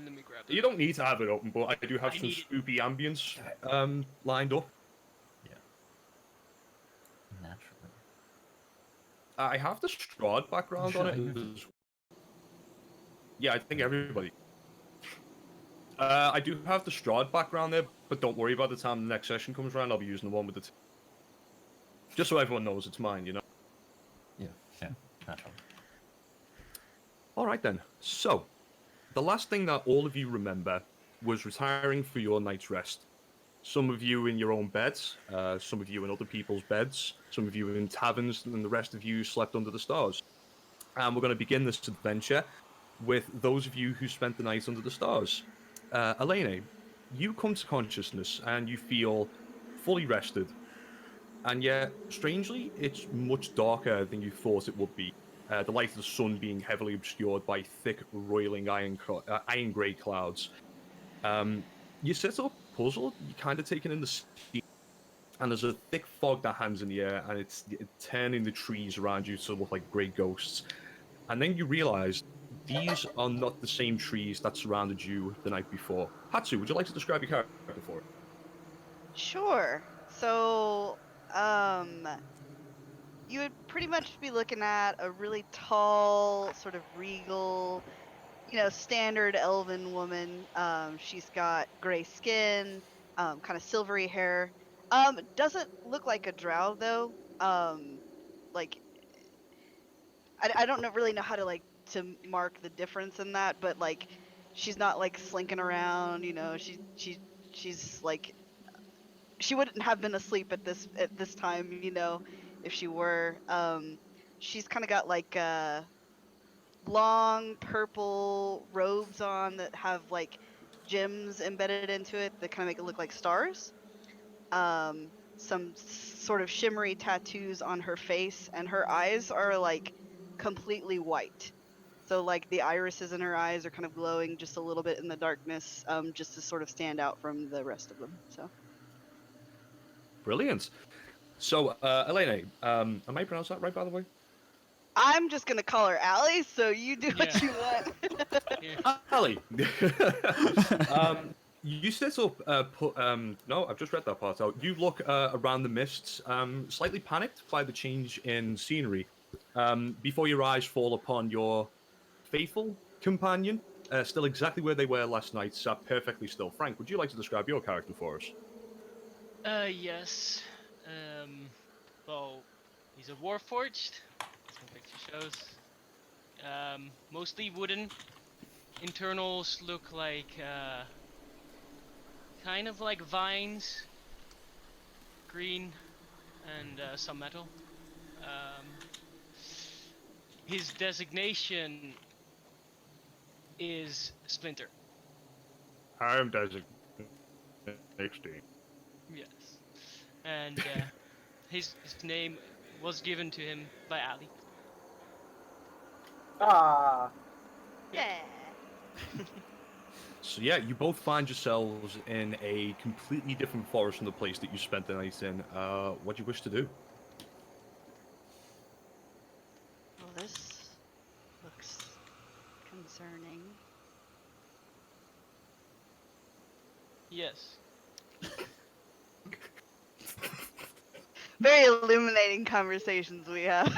let me grab You it. don't need to have it open, but I do have I some need it. spoopy ambience lined up. Yeah. Naturally. I have the Strahd background on it. Yeah, I think everybody. I do have the Strahd background there, but don't worry, by the time the next session comes around, I'll be using the one with the... Just so everyone knows it's mine, you know? Yeah, naturally. Alright then, so, the last thing that all of you remember was retiring for your night's rest. Some of you in your own beds, some of you in other people's beds, some of you in taverns, and the rest of you slept under the stars. And we're going to begin this adventure with those of you who spent the night under the stars. Elena, you come to consciousness and you feel fully rested. And yet, strangely, it's much darker than you thought it would be. The light of the sun being heavily obscured by thick, roiling iron grey clouds. You sit up puzzled, you're kind of taking in the scene, and there's a thick fog that hangs in the air, and it's turning the trees around you to look like grey ghosts. And then you realize these are not the same trees that surrounded you the night before. Hatsu, would you like to describe your character for it? Sure. So, um, you would pretty much be looking at a really tall, sort of regal, standard elven woman. She's got gray skin, kind of silvery hair. Doesn't look like a drow though. Like I don't really know how to to mark the difference in that, but like she's not like slinking around. She's like she wouldn't have been asleep at this time, if she were. She's kind of got like long purple robes on that have like gems embedded into it that kind of make it look like stars. Some sort of shimmery tattoos on her face, and her eyes are like completely white. So like the irises in her eyes are kind of glowing just a little bit in the darkness, just to sort of stand out from the rest of them. So Brilliant. So, Elena, am I pronounced that right, by the way? I'm just gonna call her Allie, so you do what Yeah. you want. Yeah. Ali. You sit up, no, I've just read that part out. You look around the mists, slightly panicked by the change in scenery, before your eyes fall upon your faithful companion, still exactly where they were last night, sat perfectly still. Frank, would you like to describe your character for us? Yes. Well, he's a warforged, as my picture shows. Mostly wooden. Internals look like kind of like vines, green, and some metal. Um, his designation is Splinter. I am designated 16. Yes. And his name was given to him by Ali. Ah. Yeah. So yeah, you both find yourselves in a completely different forest from the place that you spent the night in. What do you wish to do? Well, this looks concerning. Yes. Very illuminating conversations we have.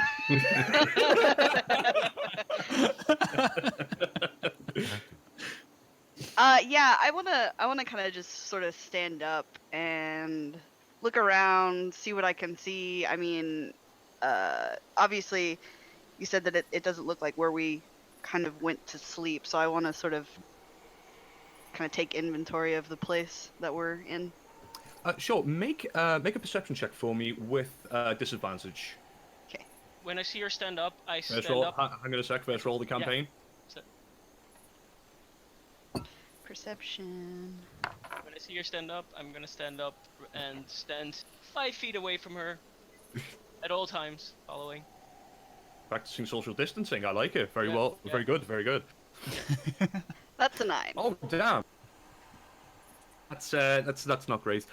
Yeah, I wanna kind of just sort of stand up and look around, see what I can see. I mean, obviously, you said that it doesn't look like where we kind of went to sleep, so I want to sort of kind of take inventory of the place that we're in. Sure, make a perception check for me with disadvantage. Okay. When I see her stand up, I First stand roll, up. hang on a sec, first roll the campaign. So, Perception. when I see her stand up, I'm gonna stand up and stand 5 feet away from her at all times, following. Practicing social distancing, I like it. Very Yeah, well, yeah. very good, very good. That's a 9. Oh damn. That's not great.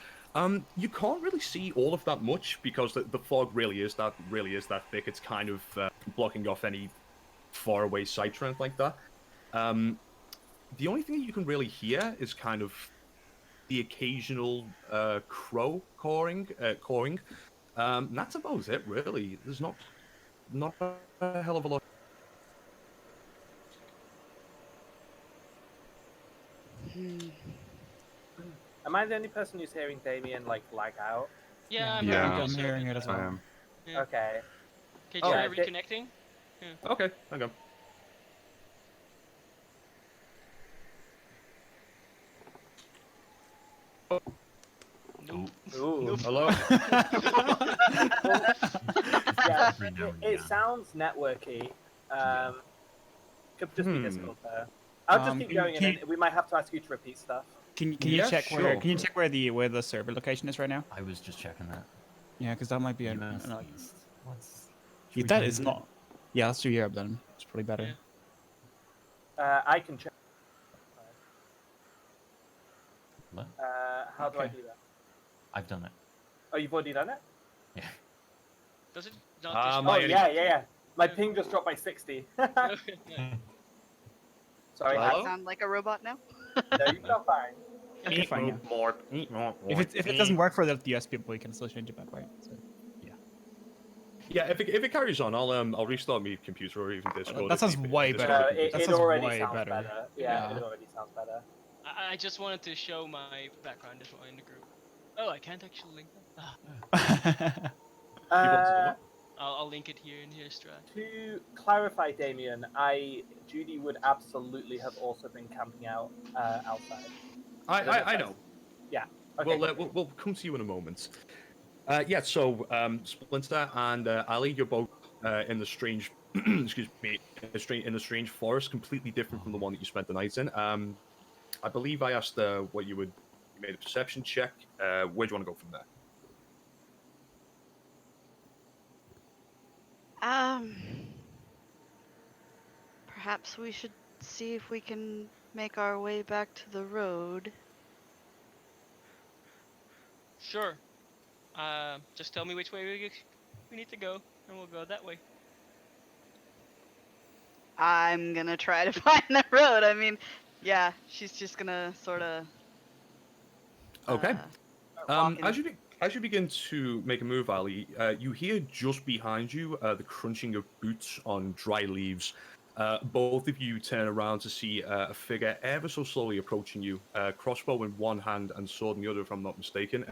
You can't really see all of that much because the fog really is that thick. It's kind of blocking off any faraway sight or anything like that. the only thing that you can really hear is kind of the occasional crow cawing. And that's about it, really. There's not a hell of a lot. Hmm. Am I the only person who's hearing Damien like lag out? Yeah, I'm Yeah. hearing Yeah. you I'm also a hearing bit it as lag. I well. am. Yeah. Okay. Okay, Oh. try Yeah, reconnecting. Okay, hang on. Nope. Ooh. Nope. Hello. Yeah, Every now and it again. sounds networky. Could just be Discord there. I'll just keep Can- going, can and then we might have to ask you to repeat stuff. Can you Yeah, check sure. where where the server location is right now? I was just checking that. Yeah, because that might be US an East. What's... should yeah, we that change is it? not. Yeah, let's do Europe then. It's probably better. Yeah. I can check. What? How do I Okay. do that? I've done it. Oh, you've already done it? Yeah. Does it not Ah, just... my- Oh, yeah. My ping just dropped by 60. Okay, Sorry, Hello? I sound like a robot now. no, you sound fine. Okay, fine. Yeah. More. If it doesn't work for the US people, we can still change it back, right? So, Yeah, if it carries on, I'll restart my computer or even Discord. that sounds way Discord better. No, if you- That it sounds already way sounds better. better. Yeah, Yeah. it already sounds better. I just wanted to show my background as well in the group. Oh, I can't actually link that. Ah, You want to do Uh, what? I'll link it here in here, Strahd. to clarify, Damien, Judy would absolutely have also been camping out outside. I know. Yeah. Okay. We'll come to you in a moment. Yeah, so Splinter and Ali, you're both in the strange, excuse me, in the strange forest, completely different from the one that you spent the night in. I believe I asked what you made a perception check. Where do you want to go from there? Perhaps we should see if we can make our way back to the road. Sure. Just tell me which way we need to go, and we'll go that way. I'm gonna try to find the road. I mean, yeah, she's just gonna sort of. Okay. As you begin to make a move, Ali, you hear just behind you the crunching of boots on dry leaves. Both of you turn around to see a figure ever so slowly approaching you, crossbow in one hand and sword in the other, if I'm not mistaken.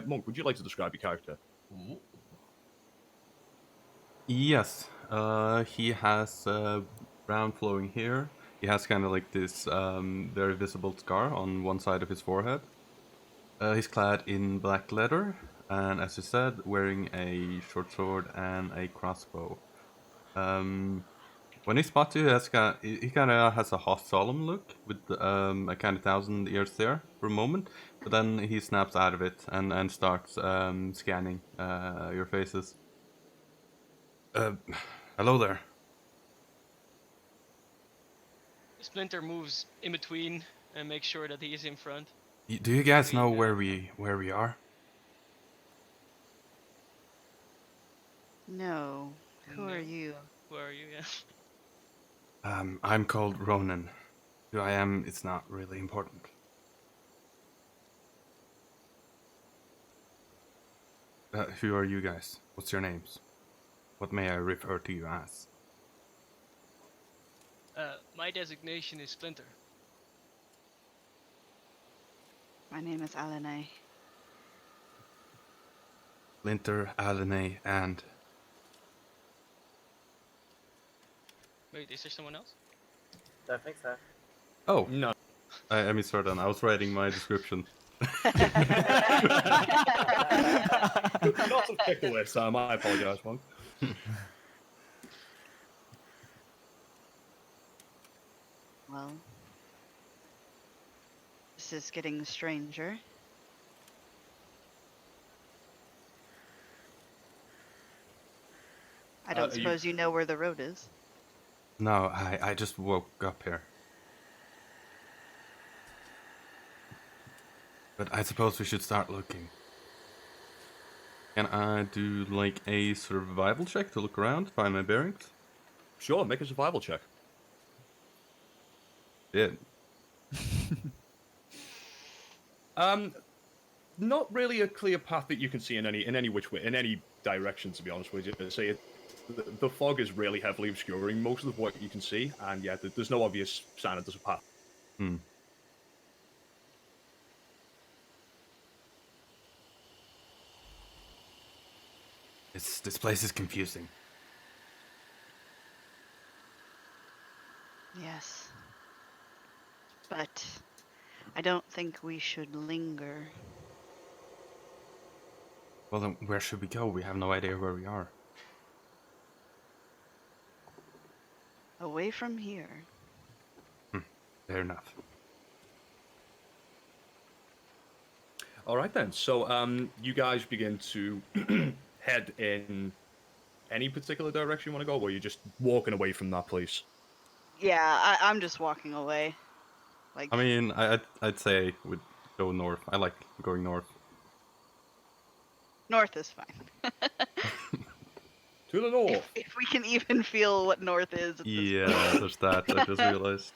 Monk, would you like to describe your character? Ooh. Yes, he has brown flowing hair. He has kind of like this very visible scar on one side of his forehead. He's clad in black leather, and as you said, wearing a short sword and a crossbow. When he spots you, he kind of has a hot, solemn look with a kind of 1,000 ears there for a moment, but then he snaps out of it and starts scanning your faces. Hello there. Splinter moves in between and makes sure that he is in front. Do you guys know where we are? No. Who No. are you? Who are you? Yeah. I'm called Ronan. Who I am, it's not really important. Who are you guys? What's your names? What may I refer to you as? My designation is Splinter. My name is Alene. Linter, Alenay, and... Wait, is there someone else? Don't think so. Oh, No. I misheard then. I was writing my description. Not a pickle this time. I apologise, Monk. Well, this is getting stranger. I don't are you- suppose you know where the road is. No, I just woke up here. But I suppose we should start looking. Can I do like a survival check to look around, find my bearings? Sure, make a survival check. Did. Not really a clear path that you can see in any which way, in any direction. To be honest with you, the fog is really heavily obscuring most of what you can see, and yeah, there's no obvious sign that there's a path. Hmm. This place is confusing. Yes. But I don't think we should linger. Well, then where should we go? We have no idea where we are. Away from here. Fair enough. All right then. So you guys begin to head in any particular direction you want to go, or you're just walking away from that place. Yeah, I'm just walking away. Like, I mean, I'd say we'd go north. I like going north. north is fine. To the north. If we can even feel what north is at this Yeah, there's that. I just realized.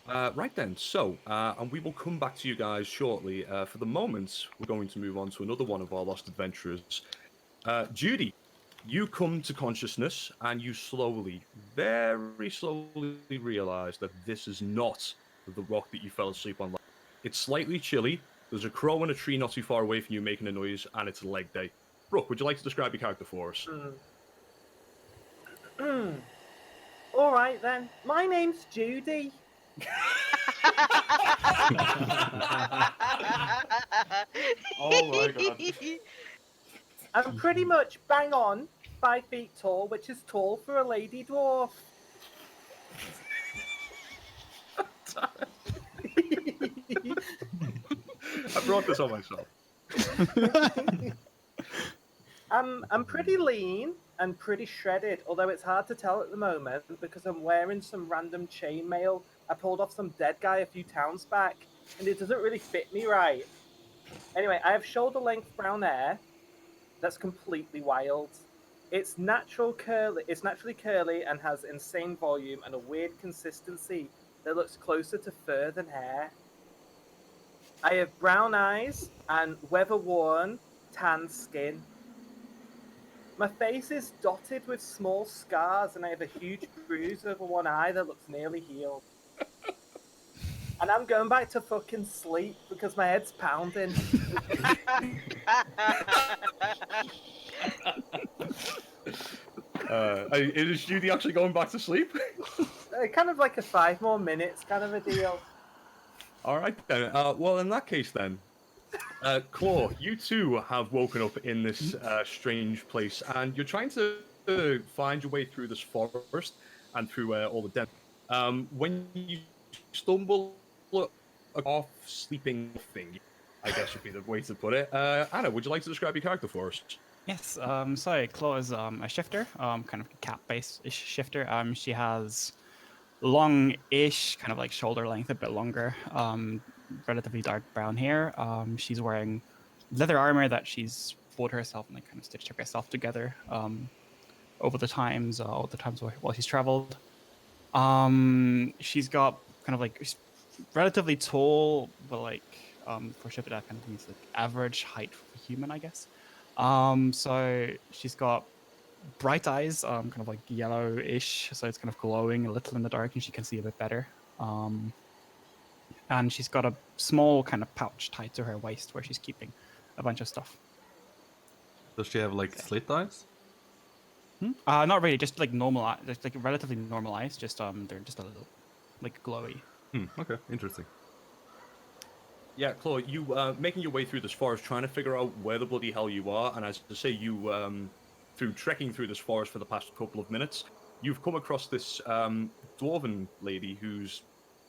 Right then, so, and we will come back to you guys shortly. For the moment, we're going to move on to another one of our lost adventurers. Judy, you come to consciousness, and you slowly, very slowly realize that this is not the rock that you fell asleep on. It's slightly chilly, there's a crow in a tree not too far away from you making a noise, and it's leg day. Brooke, would you like to describe your character for us? All right then. My name's Judy. Oh my god. I'm pretty much bang on 5 feet tall, which is tall for a lady dwarf. I brought this on myself. I'm pretty lean and pretty shredded, although it's hard to tell at the moment because I'm wearing some random chainmail I pulled off some dead guy a few towns back, and it doesn't really fit me right. Anyway, I have shoulder-length brown hair that's completely wild. It's naturally curly and has insane volume and a weird consistency that looks closer to fur than hair. I have brown eyes and weather-worn tan skin. My face is dotted with small scars, and I have a huge bruise over one eye that looks nearly healed. And I'm going back to fucking sleep because my head's pounding. Is Judy actually going back to sleep? Kind of like a 5 more minutes kind of a deal. All right then. Well, in that case then, Claw, you too have woken up in this strange place, and you're trying to find your way through this forest and through all the den. When you stumble off sleeping thing, I guess would be the way to put it. Anna, would you like to describe your character for us? Yes, so Claw is a shifter, kind of cat-based shifter. She has long-ish, kind of like shoulder length, a bit longer, relatively dark brown hair. She's wearing leather armor that she's bought herself and like kind of stitched herself together over the times, all the times while she's traveled. She's got kind of like relatively tall, but like for shifter that kind of means like average height for human, I guess. So she's got bright eyes, kind of like yellowish, so it's kind of glowing a little in the dark, and she can see a bit better. And she's got a small kind of pouch tied to her waist where she's keeping a bunch of stuff. Does she have like slit eyes? Not really, just like normal, just like relatively normal eyes. Just they're just a little like glowy. Okay, interesting. Yeah, Claw, you making your way through this forest, trying to figure out where the bloody hell you are, and as to say, you through trekking through this forest for the past couple of minutes, you've come across this dwarven lady who's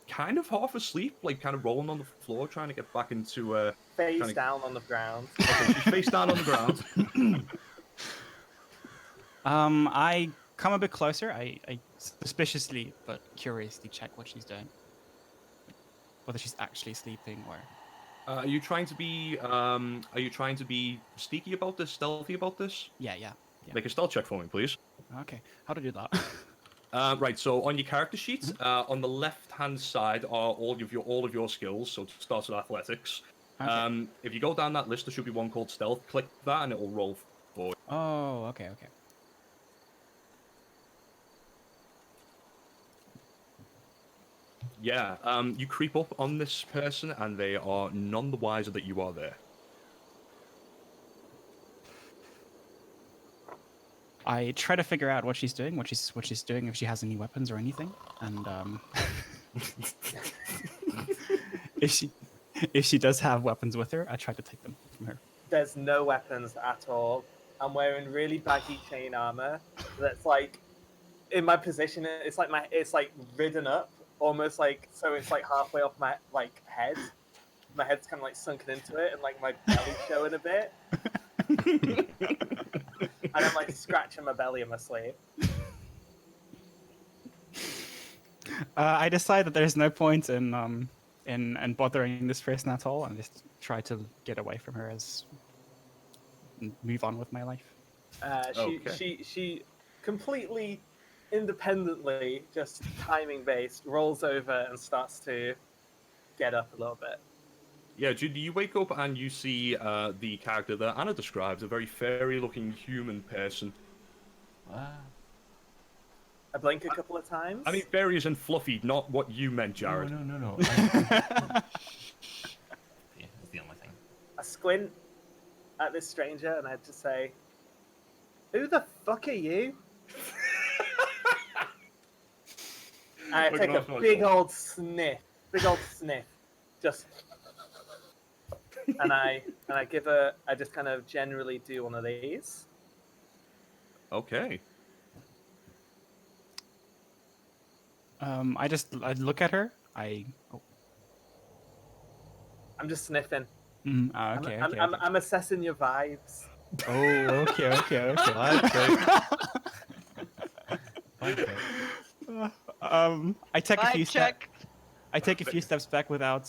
kind of half asleep, like kind of rolling on the floor, trying to get back into Face down on the ground. Okay, she's face down on the ground. I come a bit closer. I suspiciously but curiously check what she's doing, whether she's actually sleeping or. Are you trying to be sneaky about this, stealthy about this? Yeah. Make a stealth check for me, please. Okay, how to do that? Right. So on your character sheet, on the left-hand side are all of your skills. So it starts with athletics. Okay. If you go down that list, there should be one called stealth. Click that, and it will roll forward. Oh, okay, okay. Yeah. You creep up on this person, and they are none the wiser that you are there. I try to figure out what she's doing, what she's doing, if she has any weapons or anything, and if she does have weapons with her, I try to take them from her. There's no weapons at all. I'm wearing really baggy chain armor that's like in my position. It's like ridden up, almost like so. It's like halfway off my like head. My head's kind of like sunken into it, and like my belly showing a bit. And I'm like scratching my belly in my sleeve. I decide that there's no point in bothering this person at all, and just try to get away from her and move on with my life. She completely independently, just timing based, rolls over and starts to get up a little bit. Yeah, Judy, you wake up and you see the character that Anna describes, a very fairy-looking human person. I blink a couple of times. I mean, fairy and fluffy, not what you meant, Jared. No. Yeah, that's the only thing. I squint at this stranger and I just say, "Who the fuck are you?" And I take a big old sniff, just, and I give her. I just kind of generally do one of these. Okay. I look at her. I'm just sniffing. Okay. I'm assessing your vibes. Oh, okay. Okay. I take a few Vibe check. I take a few steps back without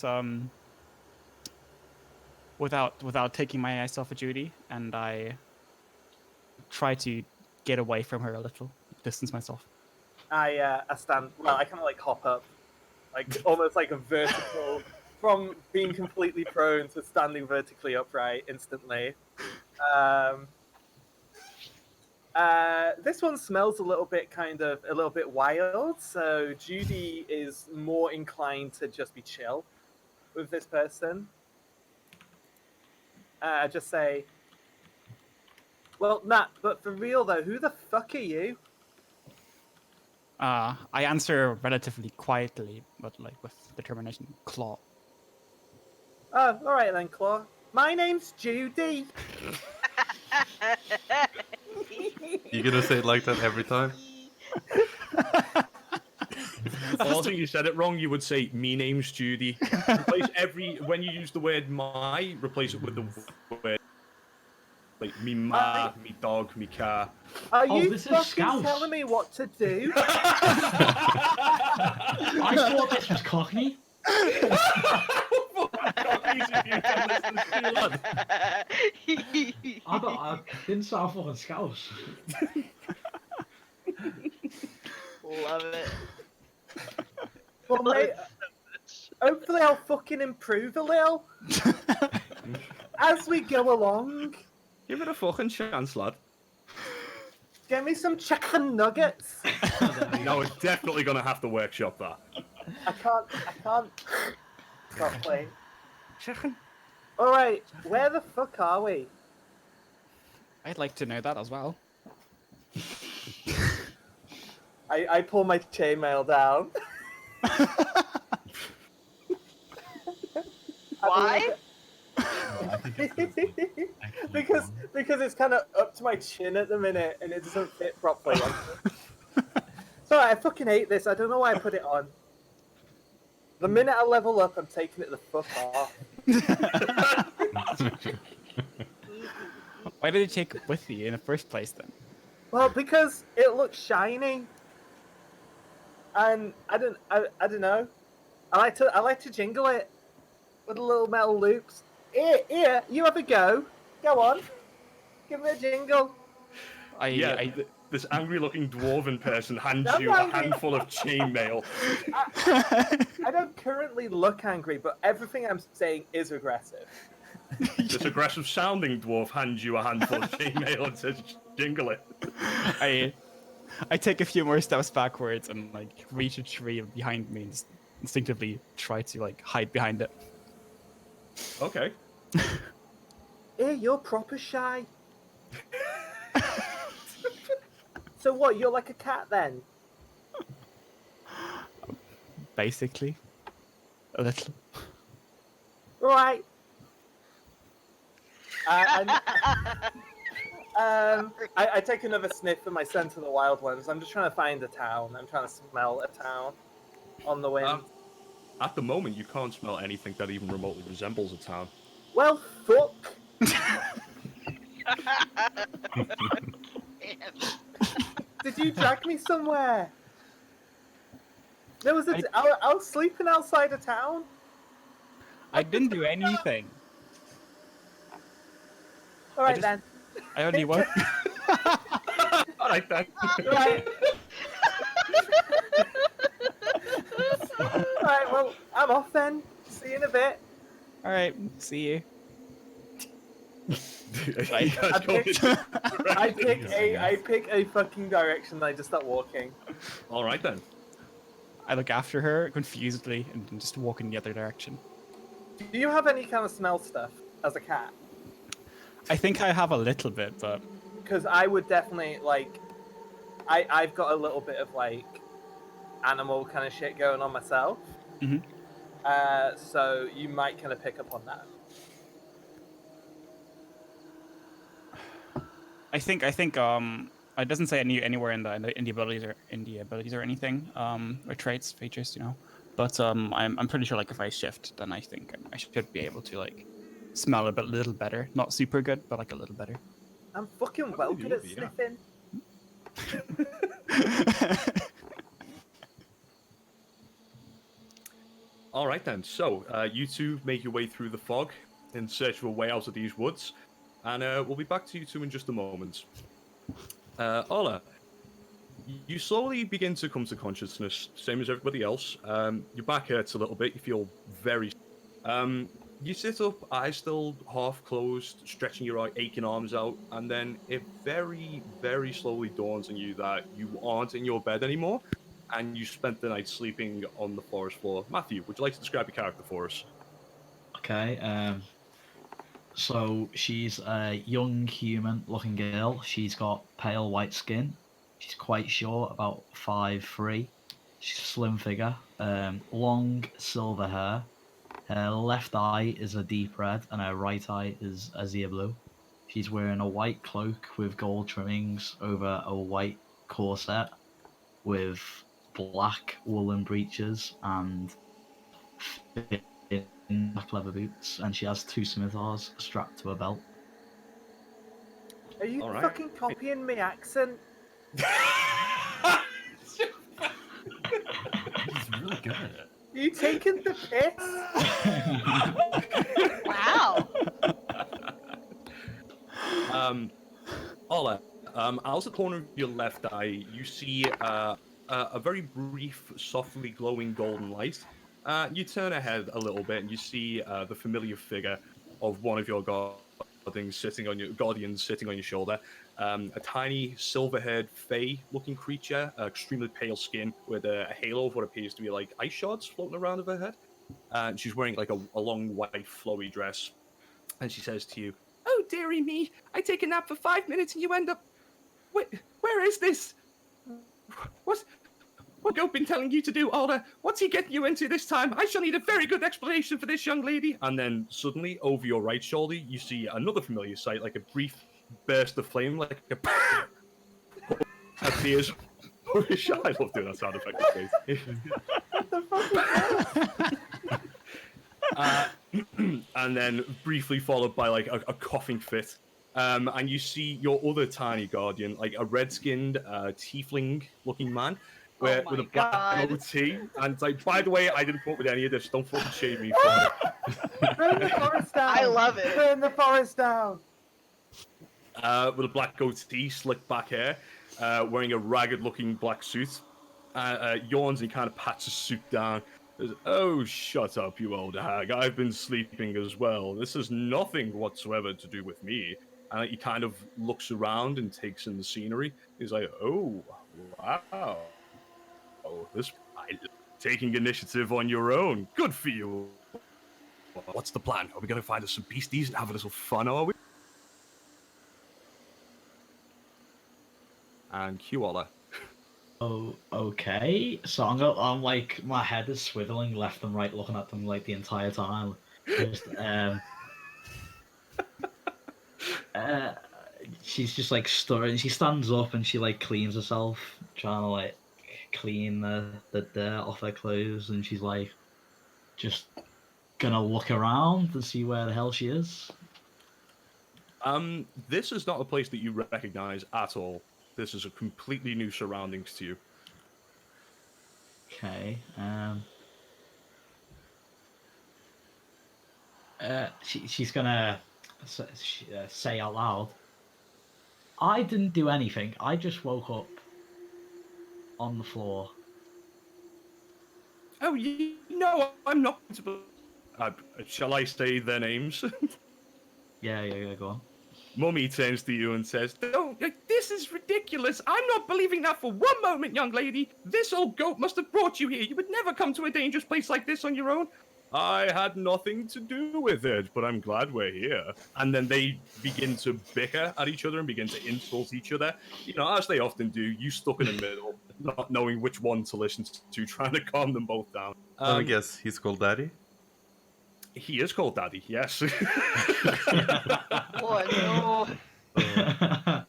taking my eyes off of Judy, and I try to get away from her a little, distance myself. I stand. Well, I kind of like hop up, like almost like a vertical from being completely prone to standing vertically upright instantly. This one smells a little bit wild, so Judy is more inclined to just be chill with this person. I just say, "Well, Nat, but for real though, who the fuck are you?" I answer relatively quietly, but like with determination. Claw. Oh, all right then, Claw. My name's Judy. You gonna say it like that every time? Also, you said it wrong. You would say, "Me name's Judy." When you use the word "my," replace it with the word like "me ma," "me dog," "me car." Are Oh, you this is fucking Scouse. telling me what to do? I thought this was Cockney. I didn't sound fucking Scouse. Love it. Well, mate, hopefully I'll fucking improve a little as we go along. Give it a fucking chance, lad. Get me some chicken nuggets. No, we're definitely gonna have to workshop that. I can't properly. Chicken. All right, where the fuck are we? I'd like to know that as well. I pull my chainmail down. Why? I think it's because it's kind of up to my chin at the minute and it doesn't fit properly. Sorry, I fucking hate this. I don't know why I put it on. The minute I level up, I'm taking it the fuck off. Why did you take it with you in the first place then? Well, because it looks shiny, and I don't know. I like to jingle it with the little metal loops. Here, you have a go. Go on, give me a jingle. The this angry-looking dwarven person hands Don't you a mind me. handful of chainmail. I don't currently look angry, but everything I'm saying is aggressive. This aggressive-sounding dwarf hands you a handful of chainmail and says, "Jingle it." I take a few more steps backwards and like reach a tree behind me and just instinctively try to like hide behind it. Okay. Hey, you're proper shy. So what? You're like a cat then? Basically, a little. Right. I take another sniff of my scent of the wild ones. I'm just trying to find a town. I'm trying to smell a town on the wind. At the moment, you can't smell anything that even remotely resembles a town. Well, fuck. Did you drag me somewhere? There was I was sleeping outside of town. I didn't do anything. All right just- then. I only woke. All right then. Right. All right. Well, I'm off then. See you in a bit. All right, see you. You guys go I pick a fucking direction and I just start walking. All right then. I look after her confusedly and then just walk in the other direction. Do you have any kind of smell stuff as a cat? I think I have a little bit, but Because I would definitely like. I've got a little bit of like animal kind of shit going on myself. Mhm. So you might kind of pick up on that. I think it doesn't say anywhere in the abilities or anything or traits features, you know. But I'm pretty sure like if I shift, then I think I should be able to like smell a little better. Not super good, but like a little better. I'm fucking well good at yeah. sniffing. All right then. So you two make your way through the fog in search of a way out of these woods, and we'll be back to you two in just a moment. Ola, you slowly begin to come to consciousness, same as everybody else. Your back hurts a little bit. You feel very. You sit up, eyes still half closed, stretching your aching arms out, and then it very, very slowly dawns on you that you aren't in your bed anymore, and you spent the night sleeping on the forest floor. Matthew, would you like to describe your character for us? Okay. So she's a young human-looking girl. She's got pale white skin. She's quite short, about 5'3". She's a slim figure. Long silver hair. Her left eye is a deep red, and her right eye is azure blue. She's wearing a white cloak with gold trimmings over a white corset with black woolen breeches and black leather boots, and she has 2 scimitars strapped to her belt. Are you All right. fucking copying me accent? He's really good at it. Are you taking the piss? Wow. Ola, out of the corner of your left eye, you see a very brief, softly glowing golden light. You turn ahead a little bit, and you see the familiar figure of one of your guardians sitting on your shoulder. A tiny, silver-haired, fey-looking creature, extremely pale skin, with a halo of what appears to be like ice shards floating around of her head. And she's wearing like a long, white, flowy dress. And she says to you, "Oh, dearie me, I take a nap for 5 minutes and you end up... Where is this? What Goat been telling you to do, Alda? What's he getting you into this time? I shall need a very good explanation for this young lady." And then suddenly, over your right shoulder, you see another familiar sight, like a brief burst of flame, like a... appears. I love doing that sound effect. And then briefly followed by like a coughing fit. And you see your other tiny guardian, like a red-skinned, tiefling-looking man, with a black God. goatee. And it's like, by the way, I didn't come up with any of this. Don't fucking shame me for it. Burn the forest down! I love it. Burn the forest down! With a black goatee, slick back hair. wearing a ragged-looking black suit, yawns and kind of pats his suit down. Says, "Oh, shut up, you old hag. I've been sleeping as well. This has nothing whatsoever to do with me." And he kind of looks around and takes in the scenery. He's like, "Oh, wow. This taking initiative on your own. Good for you. What's the plan? Are we going to find us some beasties and have a little fun, are we?" And Qwalla. Oh, okay. So I'm like, my head is swiveling left and right, looking at them like the entire time. Just, uh, she's just like stirring. She stands up and she like cleans herself, trying to like clean the dirt off her clothes, and she's like just gonna look around and see where the hell she is. This is not a place that you recognize at all. This is a completely new surroundings to you. Okay. She's gonna say out loud, "I didn't do anything. I just woke up on the floor." Oh, no, I'm not. Shall I say their names? Yeah, go on. Mummy turns to you and says, "Don't, this is ridiculous. I'm not believing that for one moment, young lady. This old goat must have brought you here. You would never come to a dangerous place like this on your own." "I had nothing to do with it, but I'm glad we're here." And then they begin to bicker at each other and begin to insult each other. You know, as they often do, you stuck in the middle, not knowing which one to listen to, trying to calm them both down. Let me guess, he's called Daddy? He is called Daddy, yes. Oh no.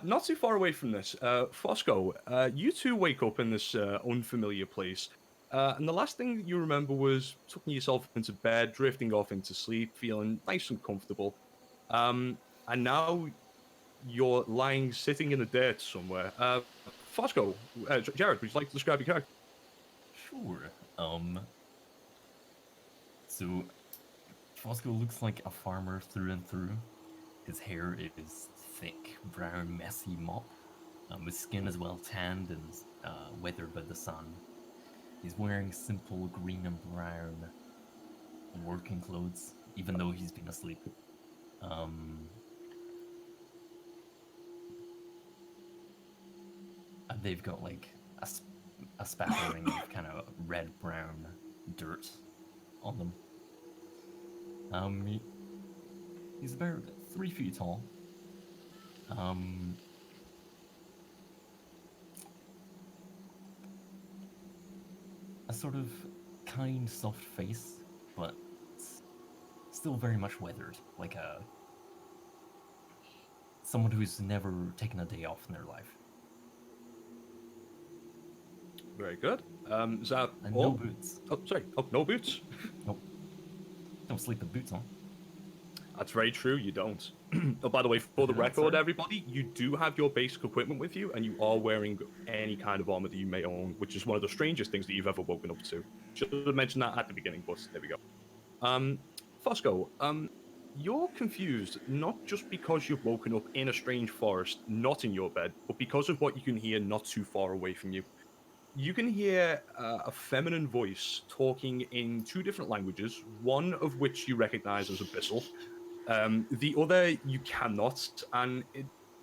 Not too far away from this, Fosco, you two wake up in this unfamiliar place. And the last thing that you remember was tucking yourself into bed, drifting off into sleep, feeling nice and comfortable. And now you're lying, sitting in the dirt somewhere. Fosco, Jared, would you like to describe your character? Sure. So Fosco looks like a farmer through and through. His hair is thick, brown, messy mop. His skin is well tanned and weathered by the sun. He's wearing simple green and brown working clothes, even though he's been asleep. And they've got like a spattering of kind of red-brown dirt on them. He's about 3 feet tall. A sort of kind, soft face, but still very much weathered, like someone who's never taken a day off in their life. Very good. Is that And all? no boots. Oh, sorry. Oh, no boots. Nope. Don't sleep with boots on. That's very true, you don't. Oh, by the way, for the Yeah, record, sorry. everybody, you do have your basic equipment with you, and you are wearing any kind of armor that you may own, which is one of the strangest things that you've ever woken up to. Should have mentioned that at the beginning, but there we go. Fosco, you're confused, not just because you've woken up in a strange forest, not in your bed, but because of what you can hear not too far away from you. You can hear a feminine voice talking in 2 different languages, one of which you recognize as Abyssal. The other you cannot, and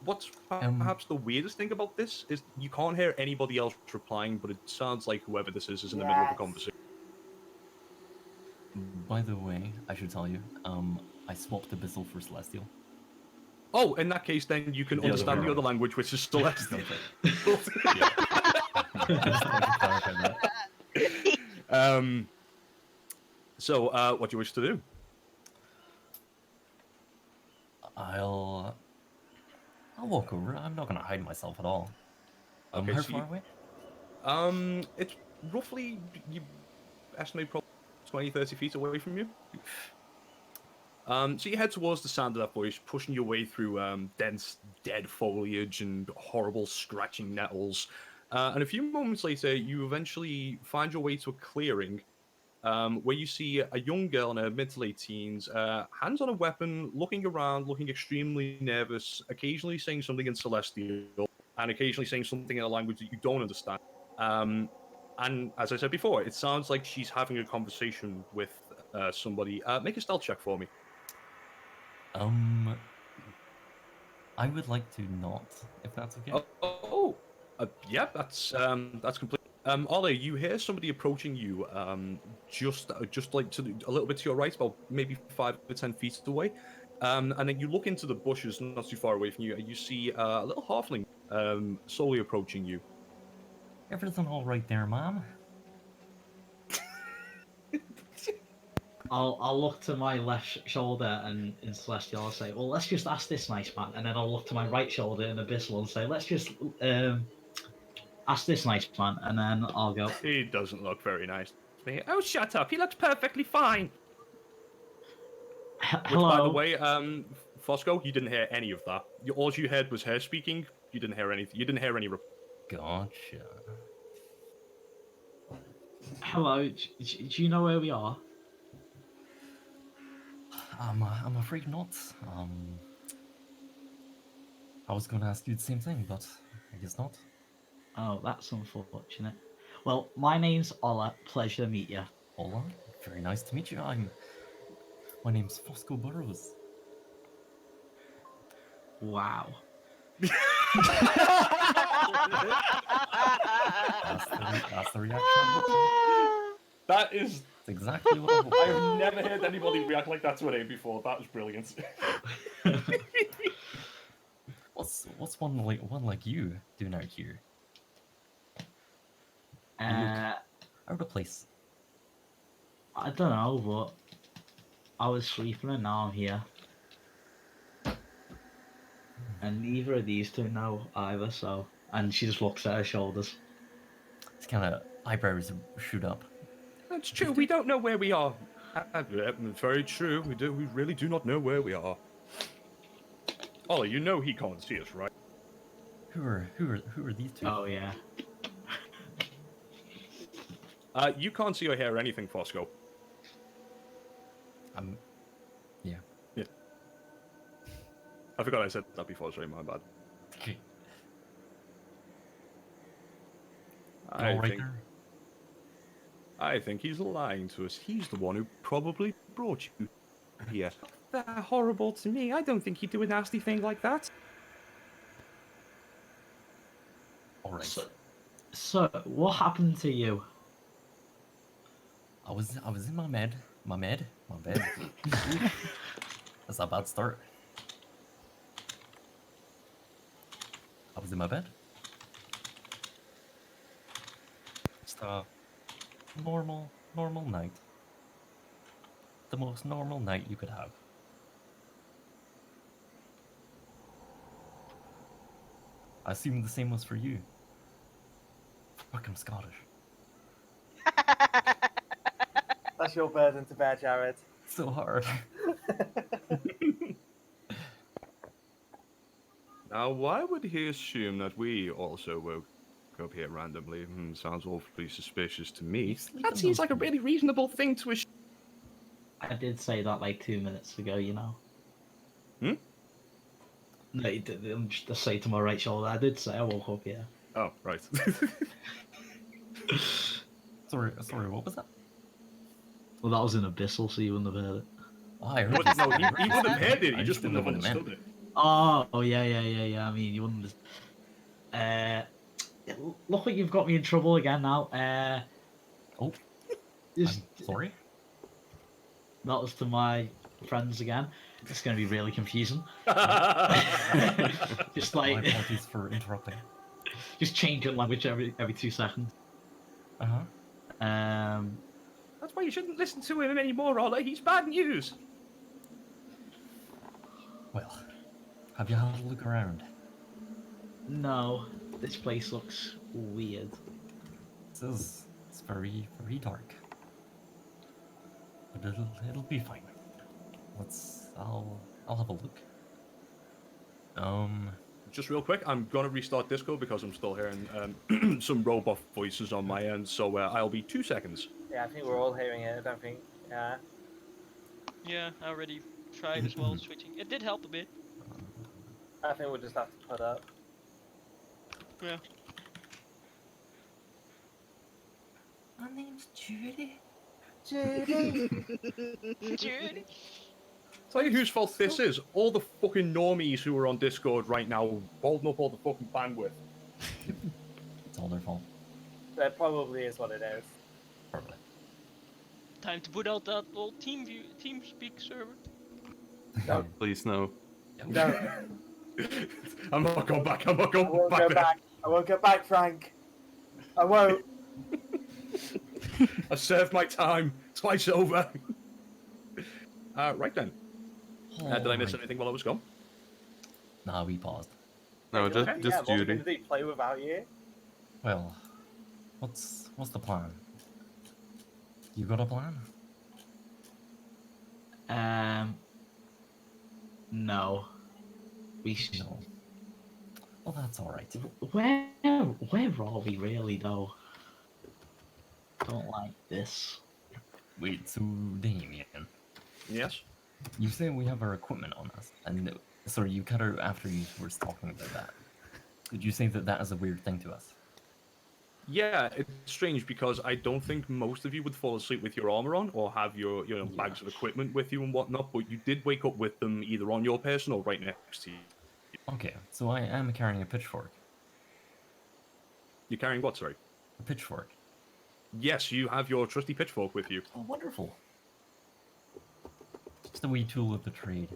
what's perhaps the weirdest thing about this is you can't hear anybody else replying, but it sounds like whoever this is in the middle of a Yes. conversation. By the way, I should tell you, I swapped Abyssal for Celestial. Oh, in that case, then you can The other understand way the other around. language, which is Celestial. Yeah. Just wanted to clarify that. So, what do you wish to do? I'll walk over. I'm not gonna hide myself at all. Okay, How so far you- away? It's roughly, you estimate probably 20, 30 feet away from you. So you head towards the sound of that voice, pushing your way through dense, dead foliage and horrible scratching nettles. And a few moments later, you eventually find your way to a clearing. where you see a young girl in her mid to late teens, hands on a weapon, looking around, looking extremely nervous, occasionally saying something in Celestial, and occasionally saying something in a language that you don't understand. And as I said before, it sounds like she's having a conversation with somebody. Make a stealth check for me. I would like to not, if that's okay. Yeah, that's complete. Ollie, you hear somebody approaching you, just like a little bit to your right, about maybe 5 or 10 feet away, and then you look into the bushes not too far away from you, and you see a little halfling, slowly approaching you. Everything all right there, ma'am? I'll look to my left shoulder and in Celestial I'll say, well, let's just ask this nice man. And then I'll look to my right shoulder in Abyssal and say, let's just ask this nice man. And then I'll go, He doesn't look very nice. Oh, shut up! He looks perfectly fine. Which, by the hello. way, Fosco, you didn't hear any of that. All you heard was her speaking. You didn't hear anything. You didn't hear any. Gotcha. Hello. Do you know where we are? I'm afraid not. I was going to ask you the same thing, but I guess not. Oh, that's unfortunate. Well, my name's Ola. Pleasure to meet you. Hola, very nice to meet you. My name's Fosco Burrows. Wow. That's the reaction I'm looking for. That is. That's exactly what I'm I hoping. have never heard anybody react like that to an A before. That was brilliant. What's one like you doing out here? Out of place. I don't know, but I was sleeping and now I'm here. And neither of these two know either, so. And she just looks at her shoulders. His kind of eyebrows shoot up. That's true. We don't know where we are. Very true. We really do not know where we are. Ollie, you know he can't see us, right? Who are these two? Oh, yeah. You can't see or hear anything, Fosco. Yeah. Yeah. I forgot I said that before. Sorry, my bad. Okay. I think he's lying to us. He's the one who probably brought you here. They're horrible to me. I don't think he'd do a nasty thing like that. All right. So, what happened to you? I was in my bed. That's a bad start. I was in my bed. Just a normal night. The most normal night you could have. I assume the same was for you. Fuck, I'm Scottish. That's your burden to bear, Jared. So hard. Now, why would he assume that we also woke up here randomly? Sounds awfully suspicious to me. That seems like a really reasonable thing to assume. I did say that like 2 minutes ago, you know. Hmm? No, you did, I'm just say to my right shoulder, I did say I woke up, yeah. Oh, right. Sorry, what was that? Well, that was in Abyssal, so you wouldn't have heard it. Oh, I heard it. No, he would have heard it. I He just didn't wouldn't have know what it meant. understood it. Oh, yeah. I mean, you wouldn't have... look what you've got me in trouble again now. Oh, Just, I'm sorry. that was to my friends again. It's going to be really confusing. Just My like... apologies for interrupting. just change your language every 2 seconds. That's why you shouldn't listen to him anymore, Ola. He's bad news. Well, have you had a look around? No, this place looks weird. It's very dark. But it'll be fine. I'll have a look. just real quick, I'm gonna restart Discord because I'm still hearing some robot voices on my end. So I'll be 2 seconds. Yeah, I think we're all hearing it. I don't think. Yeah. Yeah, I already tried as well switching. It did help a bit. I think we'll just have to put up. Yeah. My name's Judy. Judy. Judy. Tell you whose fault this is. All the fucking normies who are on Discord right now, holding up all the fucking bandwidth. It's all their fault. That probably is what it is. Probably. Time to put out that old TeamSpeak server. No. Please no. No, I'm not going back. I'm not I going won't back go there. back. I won't go back, Frank. I won't. I served my time. Twice over. Right then. Did I miss Alright. anything while I was gone? Nah, we paused. No, just Yeah, just what are we Judy. gonna do? Play without you? Well, what's the plan? You got a plan? No. We should. No. Well, that's all right. Where are we really though? Don't like this. Wait, so Damien, Yes. you say we have our equipment on us, and sorry, you cut out after you were talking about that. Did you say that that is a weird thing to us? Yeah, it's strange because I don't think most of you would fall asleep with your armor on or have your bags of equipment with you and whatnot, but you did wake up with them either on your person or right next to you. Okay, so I am carrying a pitchfork. You're carrying what, sorry? A pitchfork. Yes, you have your trusty pitchfork with you. Oh, wonderful. Just a wee tool of the trade.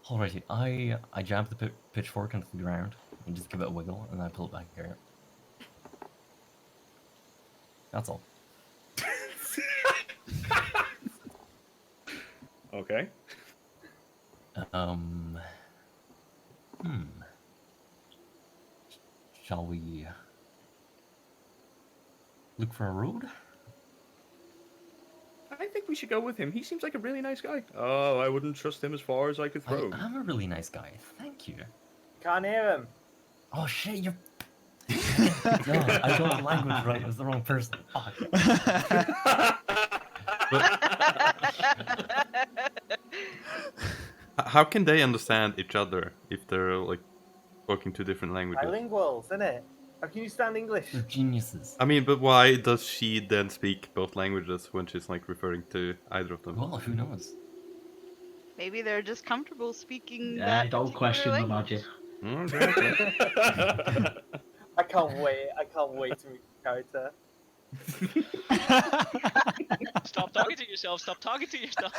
Alrighty, I jab the pitchfork into the ground and just give it a wiggle, and I pull it back here. That's all. Okay. Shall we look for a road? I think we should go with him. He seems like a really nice guy. Oh, I wouldn't trust him as far as I could throw. I'm a really nice guy. Thank you. Can't hear him. Oh shit, you're. No, I got the language right. It was the wrong person. Fuck. How can they understand each other if they're like talking two different languages? Bilinguals, isn't it? How can you stand English? They're geniuses. I mean, but why does she then speak both languages when she's like referring to either of them? Well, who knows? Maybe they're just comfortable speaking. Yeah, that don't question the language. magic. Okay. I can't wait. I can't wait to meet the character. Stop talking to yourself. Stop talking to yourself.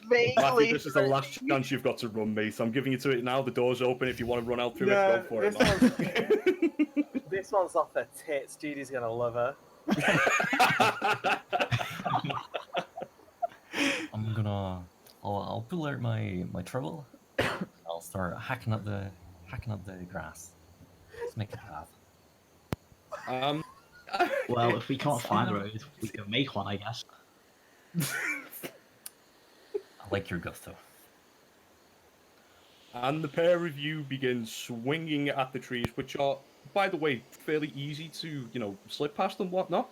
Vaguely. Matthew, this is the last chance you've got to run me, so I'm giving you to it now. The door's open. If you want to run out through it, go for it. This one's off her tits. Judy's gonna love her. I'll pull out my trowel. I'll start hacking up the grass. Let's make a path. Well, if we can't find a road, we can make one, I guess. I like your gusto. And the pair of you begin swinging at the trees, which are, by the way, fairly easy to, slip past and whatnot.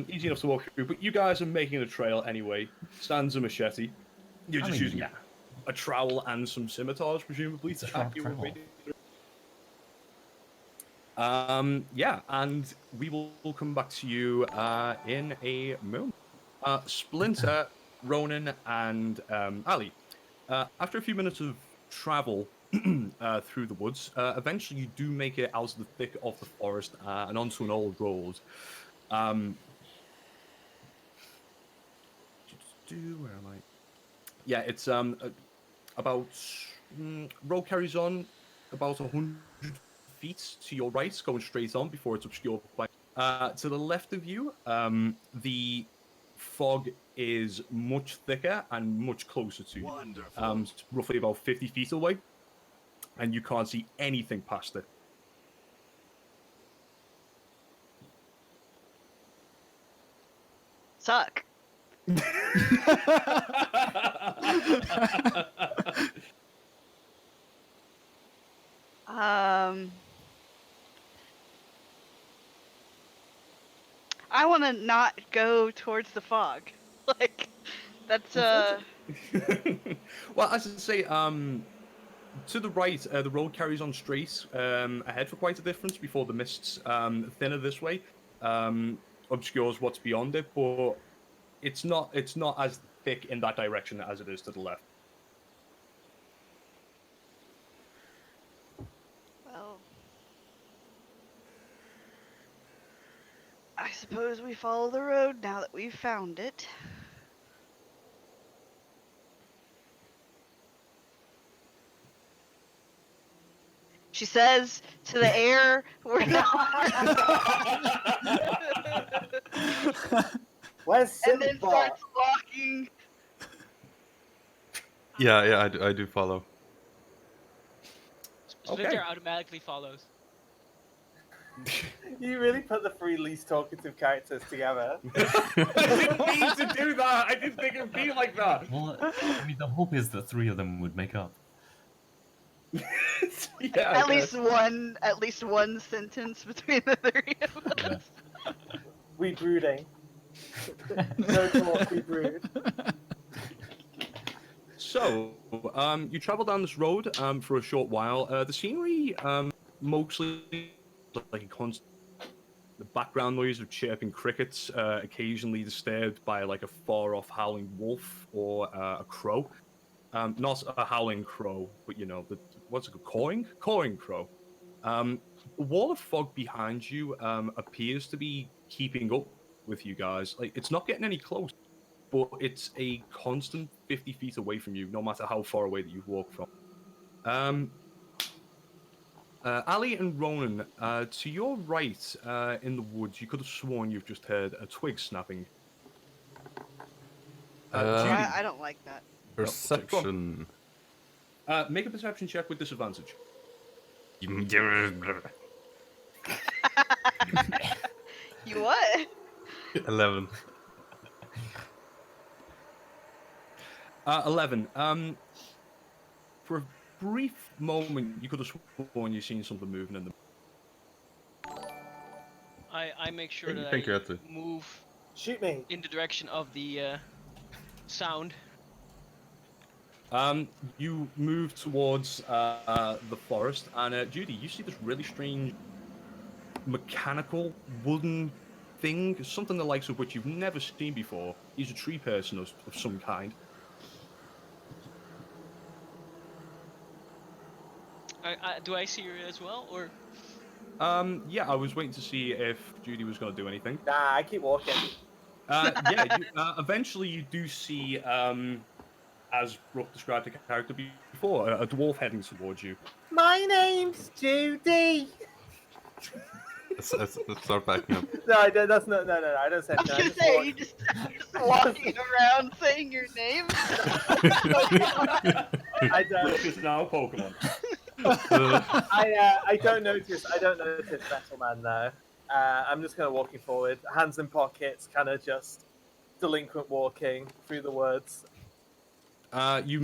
Easy enough to walk through, but you guys are making a trail anyway. Sans a machete. You're just using a trowel and some scimitars, presumably, to hack your way through. Yeah, and we will come back to you in a moment. Splinter, Ronan, and Ali. After a few minutes of travel through the woods, eventually you do make it out of the thick of the forest and onto an old road. Where am I? Yeah, it's about road carries on about 100 feet to your right, going straight on before it's obscured by. To the left of you, the fog is much thicker and much closer to you. Wonderful. Roughly about 50 feet away, and you can't see anything past it. Suck. I want to not go towards the fog. Like, that's Well, as I say, to the right, the road carries on straight ahead for quite a difference before the mists thinner this way, obscures what's beyond it, but it's not as thick in that direction as it is to the left. well. I suppose we follow the road now that we've found it. She says to the air, we're not. Where's And then Simba? starts walking. Yeah, I do follow. Splinter Okay. automatically follows. You really put the three least talkative characters together. I didn't mean to do that. I didn't think it would be like that. Well, I mean, the hope is that 3 of them would make up. Yeah, At least one sentence between the three of us. Yeah. We brooding. No talk, we brood. So, you travel down this road for a short while. The scenery mostly like a constant. The background noise of chirping crickets, occasionally disturbed by like a far-off howling wolf or a crow. Not a howling crow, but you know, what's it called? Cawing crow. A wall of fog behind you appears to be keeping up with you guys. Like, it's not getting any closer, but it's a constant 50 feet away from you, no matter how far away that you've walked from. Ali and Ronan, to your right in the woods, you could have sworn you've just heard a twig snapping. Judy, I don't like that. Perception. make a perception check with disadvantage. You what? 11. 11. For a brief moment, you could have sworn you've seen something moving in the. I make sure that Thank you, I Atli. move Shoot me. in the direction of the sound. You move towards the forest, and Judy, you see this really strange mechanical wooden thing, something the likes of which you've never seen before. He's a tree person of some kind. Do I see her as well, or? Yeah, I was waiting to see if Judy was going to do anything. Nah, I keep walking. Yeah, eventually you do see, as Brooke described the character before, a dwarf heading towards you. My name's Judy. Let's start backing up. No, I don't, that's not. No, I don't say I was that. gonna say, are you just walking around saying your name? I don't. Brooke is now a Pokemon. I don't notice. I don't notice Metal Man though. I'm just kind of walking forward, hands in pockets, kind of just delinquent walking through the woods. You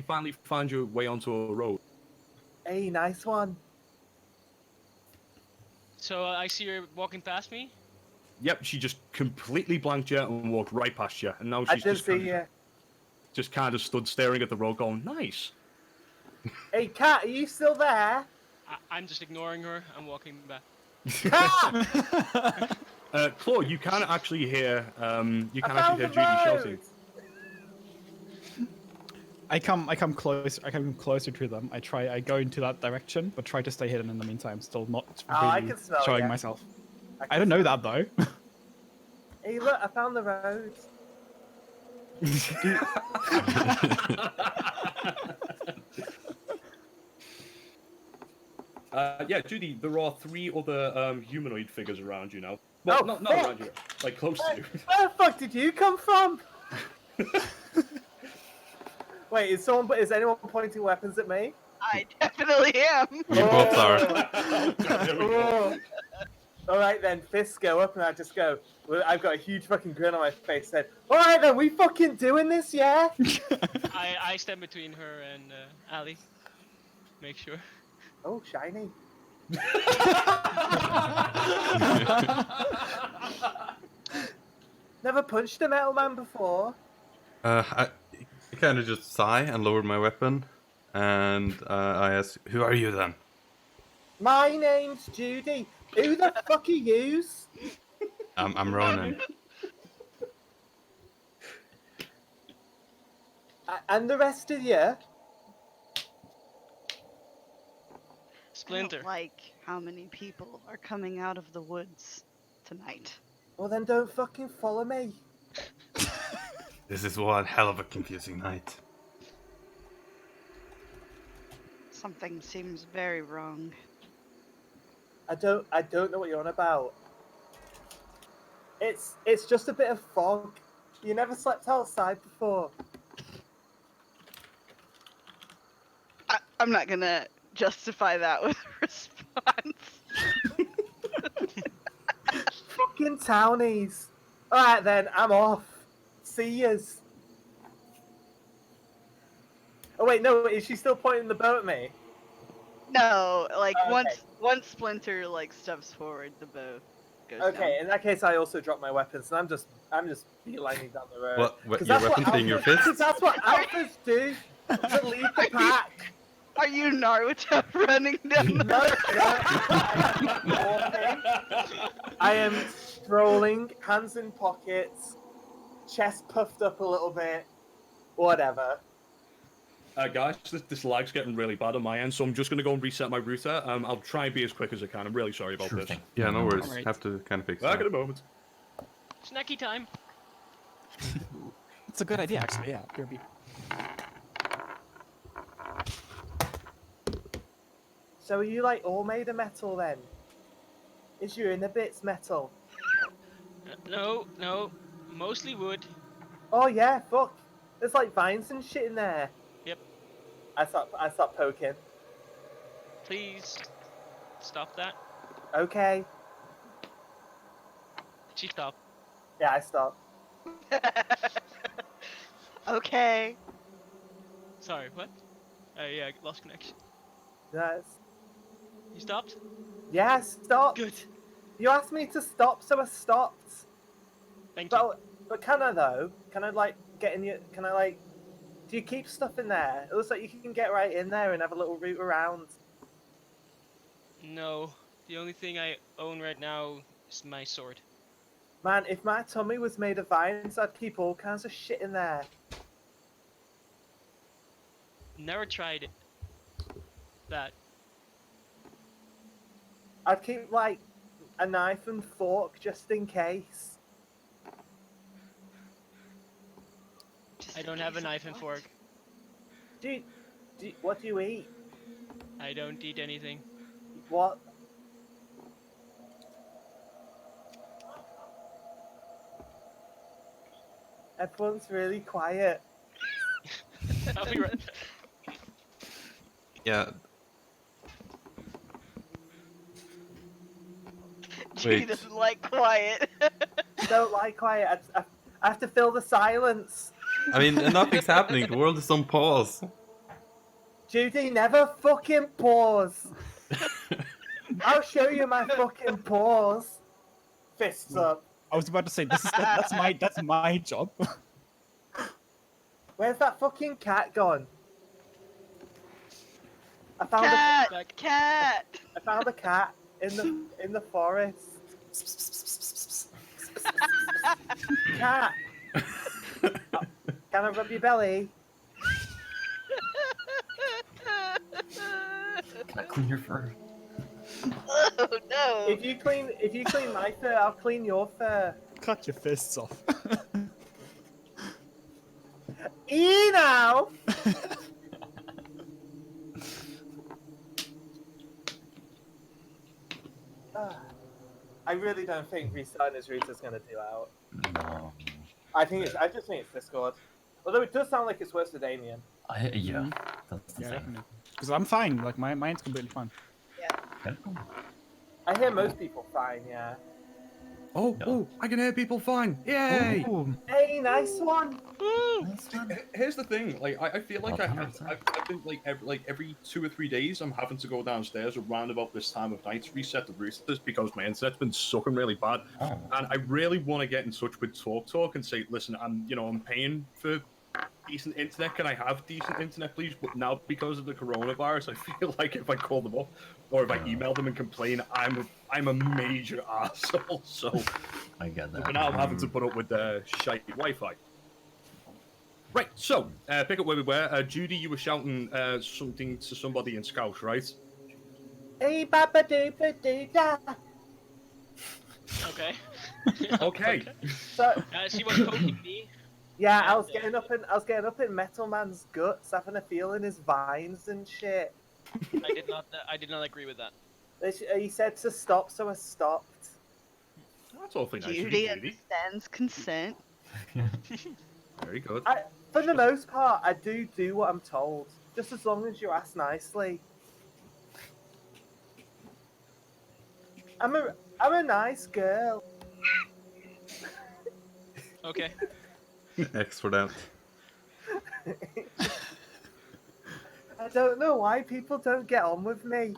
finally find your way onto a road. Hey, nice one. So I see her walking past me. Yep, she just completely blanked you and walked right past you, and now I she's didn't see you. just kind of stood staring at the road, going, "Nice." Hey, Cat, are you still there? I'm just ignoring her. I'm walking back. Cat! Claude, you can actually hear Judy found the shouting. road! I come closer to them. I go into that direction, but try to stay hidden in the meantime. Still not I really can smell showing ya. myself. I don't know that though. Hey, look, I found the road. Yeah, Judy, there are 3 other humanoid figures around you now. Well, Oh, not fuck! around you, like close to you. Where the fuck did you come from? Wait, is anyone pointing weapons at me? I definitely am. We both are. There we go. All right then, fists go up, and I just go. Well, I've got a huge fucking grin on my face. Said, "All right then, we fucking doing this, yeah?" I stand between her and Ali. Make sure. Oh, shiny. Never punched a metal man before. I kind of just sigh and lowered my weapon, and I ask, "Who are you then?" My name's Judy. Who the fuck are yous? I'm Ronan. And the rest of you? I Splinter. don't like how many people are coming out of the woods tonight. Well, then don't fucking follow me. This is one hell of a confusing night. Something seems very wrong. I don't know what you're on about. It's just a bit of fog. You never slept outside before. I'm not gonna justify that with a response. Fucking townies. Alright then, I'm off. See yous. Oh wait, no, is she still pointing the bow at me? No, like Oh, okay. once Splinter like steps forward, the bow goes Okay, down. in that case I also drop my weapons and I'm just beelining down the road. What? 'Cause Your that's what weapon being your alphas- 'cause fist? that's what alphas do. To lead the pack. Are you Naruto running down the No, road? I am strolling, hands in pockets, chest puffed up a little bit, whatever. Guys, this lag's getting really bad on my end, so I'm just going to go and reset my router. I'll try and be as quick as I can. I'm really sorry about Sure this. thing. Yeah, no worries. Alright. Have to kind of fix Back in that. a moment. Snacky time. It's a good idea, actually. Yeah, BRB. So are you like all made of metal then? Is your inner bits metal? No, mostly wood. Oh yeah, fuck. There's like vines and shit in there. Yep. I start poking. Please stop that. Okay. She stopped. Yeah, I stop. Okay. Sorry, what? Yeah, lost connection. Yes. You stopped? Yeah, stop. Good. You asked me to stop, so I stopped. Thank you. But can I though? Can I like get in your? Can I like? Do you keep stuff in there? It looks like you can get right in there and have a little root around. No, the only thing I own right now is my sword. Man, if my tummy was made of vines, I'd keep all kinds of shit in there. Never tried it. That. I'd keep like a knife and fork just in case. Just I in don't have a case knife of and what? fork. What do you eat? I don't eat anything. What? Everyone's really quiet. I'll be right. Yeah. She Wait. doesn't like quiet. Don't like quiet. I have to fill the silence. I mean, nothing's happening. The world is on pause. Judy, never fucking pause. I'll show you my fucking paws. Fists up. I was about to say that's my job. Where's that fucking cat gone? I found Cat! I found a cat in the forest. Cat. Can I rub your belly? Can I clean your fur? Oh no! If you clean my fur, I'll clean your fur. Cut your fists off. Now. I really don't think restarting his route is going to do out. No. I just think it's Discord. Although it does sound like it's worse for Damien. Yeah, that's the Yeah, thing. definitely. Because I'm fine. Like mine's completely fine. Okay. I hear most people fine, yeah. Oh, Yeah. oh, I can hear people fine. Yay! Oh, Hey, nice one. Woo! nice one. Here's the thing, like I feel like Oh, I've been like every 2 or 3 days I'm having to go downstairs around about this time of night to reset the roosters because my internet's been sucking really bad, Oh, and I really want to get in touch with TalkTalk and say, listen, I'm paying for decent internet. Can I have decent internet, please? But now because of the coronavirus, I feel like if I call them up or if I email them and complain, I'm a major asshole. So I get for that. now, I'm having to put up with the shite Wi-Fi. Right, so pick up where we were. Judy, you were shouting something to somebody in Scouse, right? Hey, baba doo ba doo da. Okay. Okay. So She was poking me. yeah, I And, was getting up in Metal Man's guts, having a feel in his vines and shit. I did not agree with that. He said to stop, so I stopped. That's awfully nice of you, Judy Judy. understands consent. Very good. For the most part, I do what I'm told, just as long as you ask nicely. I'm a nice girl. Okay. X for that. I don't know why people don't get on with me.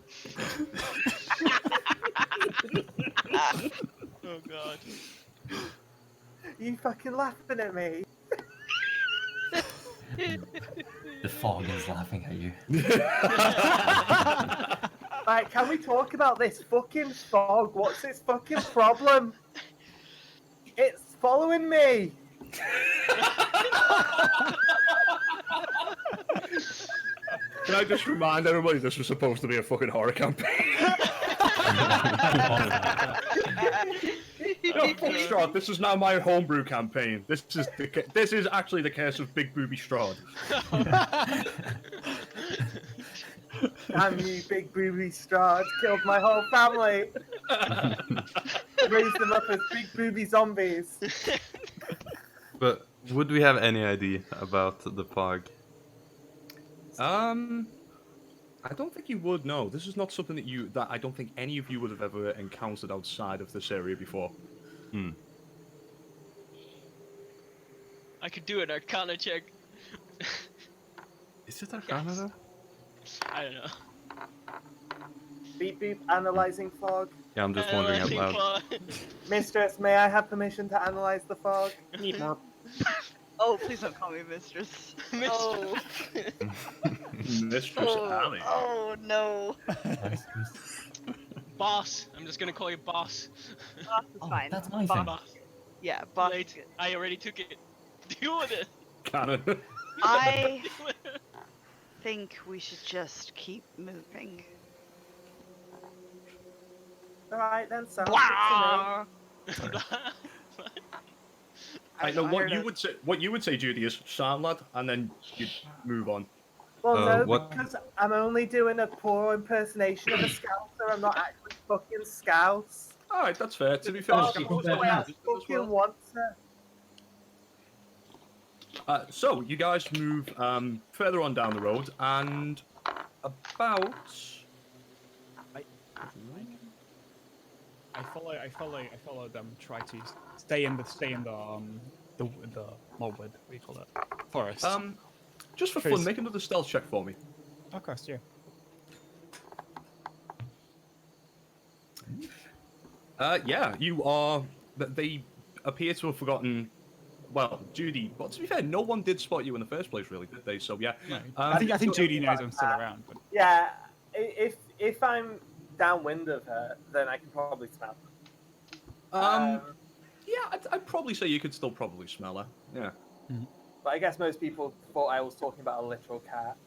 Oh god. You fucking laughing at me? The fog is laughing at you. Right, can we talk about this fucking fog? What's its fucking problem? It's following me. Can I just remind everybody this was supposed to be a fucking horror campaign? No, fuck Strahd, this is now my homebrew campaign. This is actually the curse of Big Booby Strahd. Damn you, big booby Strahd, killed my whole family. Raised them up as big booby zombies. But would we have any idea about the fog? I don't think you would. No, this is not something that I don't think any of you would have ever encountered outside of this area before. Hmm. I could do an Arcana check. Is it Arcana though? I don't know. Beep beep, analyzing fog. Yeah, I'm just wondering out loud. Claw. Mistress, may I have permission to analyze the fog? Oh, please don't call me mistress. Oh, Mistress Alley. oh no. Boss. I'm just gonna call you boss. Boss is Oh, fine. that's my Boss, thing. Boss. yeah, boss. is Late. good. I already took it. Deal with it. Cannon. I Deal with it. think we should just keep moving. Alright then, sounds good to me. Blah! I know I what heard you a- would say. What you would say, Judy, is "Sound lad," and then you'd move on. Well, no, what- because I'm only doing a poor impersonation of a scouser. I'm not actually fucking scouts. All right, that's fair. To be fair, Oh, Scouts you the are way I as well. fucking want to. So you guys move further on down the road, and about. I follow them. Try to stay in the mobwood. What do you call it? Forest. Just for Trace. fun, make another stealth check for me. Of course, yeah. Yeah, you are. They appear to have forgotten. Well, Judy. But to be fair, no one did spot you in the first place, really, did they? So yeah. No, I think Judy knows I'm still around. But Yeah, if I'm downwind of her, then I can probably smell her. Yeah, I'd probably say you could still probably smell her. Yeah. But I guess most people thought I was talking about a literal cat.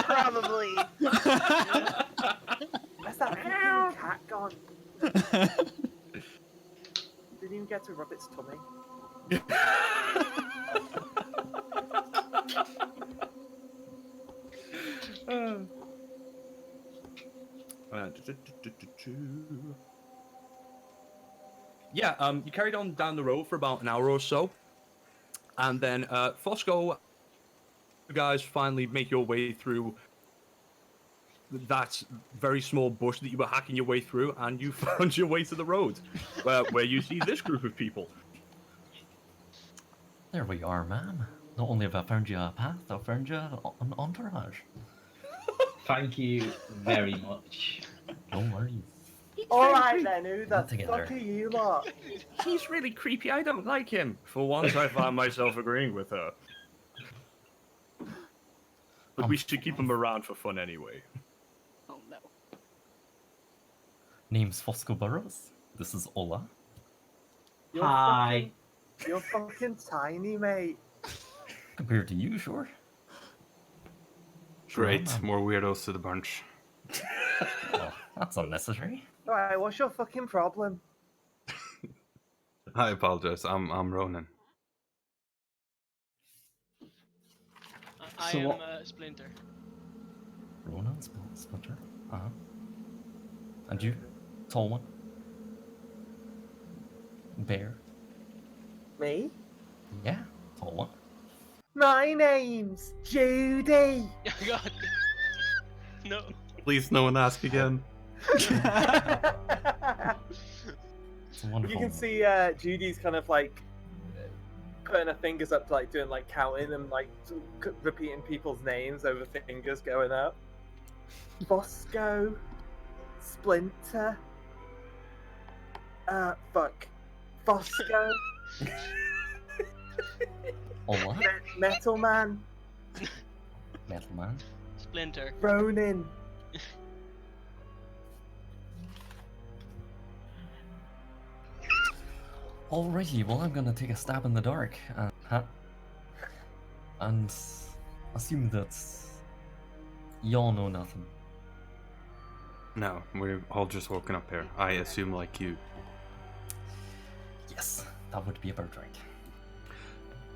Probably. Where's that fucking cat gone? Didn't even get to rub its tummy. Yeah, you carried on down the road for about an hour or so, and then Fosco, you guys finally make your way through that very small bush that you were hacking your way through, and you found your way to the road, where you see this group of people. There we are, ma'am. Not only have I found you a path, I've found you an entourage. Thank you very much. Don't worry. All right then, who the Not together. fuck are you lot? He's really creepy. I don't like him. For once, I found myself agreeing with her. But we should keep him around for fun anyway. Oh no. Name's Fosco Burrows. This is Ola. You're Hi. You're fucking tiny, mate. Compared to you, sure. Great, ma'am. more weirdos to the bunch. Oh, that's unnecessary. Alright, what's your fucking problem? I apologize. I'm Ronan. I So am what- Splinter. Ronan, Splinter. Uh-huh. And you? Tall one? Bear? Me? Yeah, tall one. My name's Judy. God. No. Please, no one ask again. It's a wonderful You can one. see Judy's kind of like putting her fingers up, like doing like counting and like repeating people's names over fingers going up. Bosco, Splinter. Fuck. Fosco, Ola? Metal Man, Metal Man? Splinter. Ronin. Alrighty, well I'm gonna take a stab in the dark and assume that y'all know nothing. No, we're all just woken up here. I assume like you. Yes, that would be about right.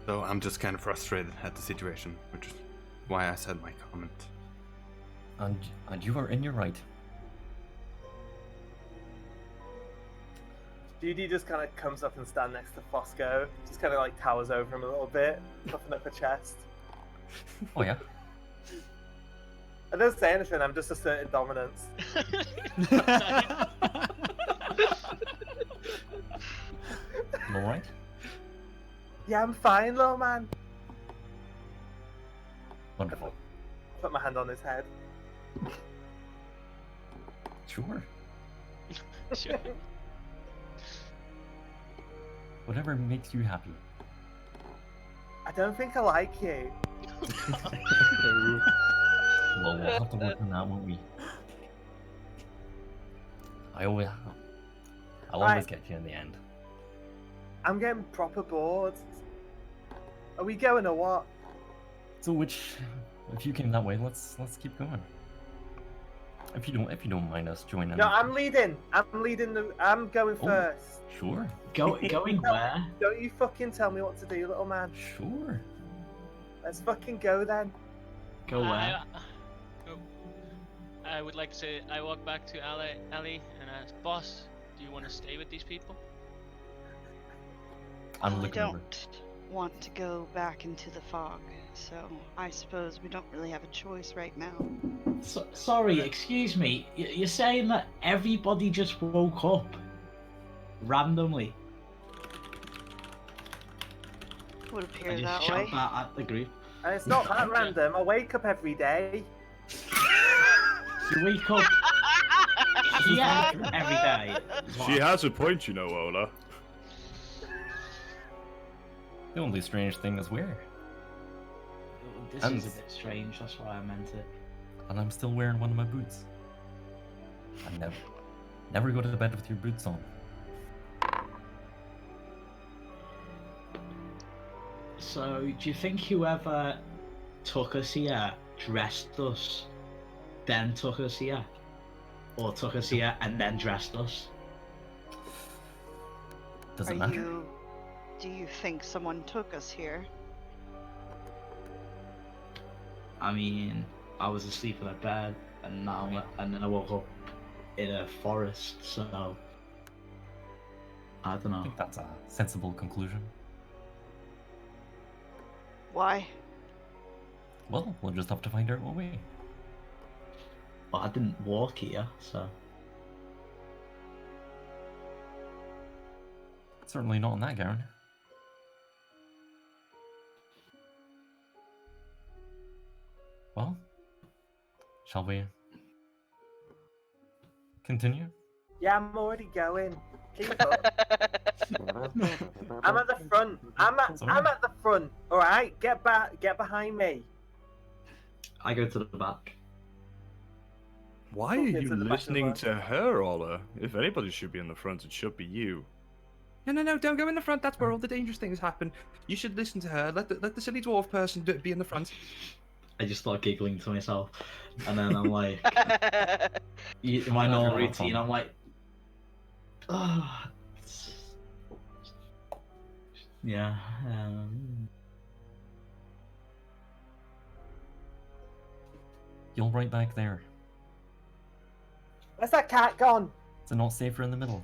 So I'm just kind of frustrated at the situation, which is why I said my comment. And you are in your right. Judy just kind of comes up and stands next to Fosco, just kind of like towers over him a little bit, puffing up her chest. Oh yeah? I don't say anything, I'm just asserting dominance. Alright? Yeah, I'm fine, little man. Wonderful. Put my hand on his head. Sure. Sure. Whatever makes you happy. I don't think I like you. Well, we'll have to work on that, won't we? I'll always Right. get you in the end. I'm getting proper bored. Are we going or what? So if you came that way, let's keep going. If you don't mind us joining. No, I'm leading. I'm going Oh. first. Sure, Going where? Don't you fucking tell me what to do, little man. sure. Let's fucking go then. Go where? I would like to say I walk back to Ali and ask, boss, do you want to stay with these people? I'm I looking over. don't want to go back into the fog, so I suppose we don't really have a choice right now. Sorry, excuse me. You're saying that everybody just woke up randomly? Would I appear just that shout way. that at the group. And it's not that random. I wake up every day. You wake up here every day. She has a point, you know, Ola. The only strange thing is where, This And- is a bit strange, that's why I meant it. and I'm still wearing one of my boots. I never go to bed with your boots on. So, do you think whoever took us here dressed us, then took us here? Or took us here and then dressed us? Does it matter? Do you think someone took us here? I mean, I was asleep in a bed, and and then I woke up in a forest, so I don't I know. think that's a sensible conclusion. Why? Well, we'll just have to find out, won't we? But I didn't walk here, so. Certainly not in that gown. Well, shall we continue? Yeah, I'm already going. Keep up. I'm at the front. I'm at the front. All right, get back. Get behind me. I go to the back. Why are We'll get you to the back of listening the to her, Ola? If anybody should be in the front, it should be you. No, don't go in the front. That's where all the dangerous things happen. You should listen to her. Let the silly dwarf person be in the front. I just start giggling to myself, and then I'm like, in my normal routine, I'm like, oh, yeah. You'll right back there. Where's that cat gone? Is it not safer in the middle?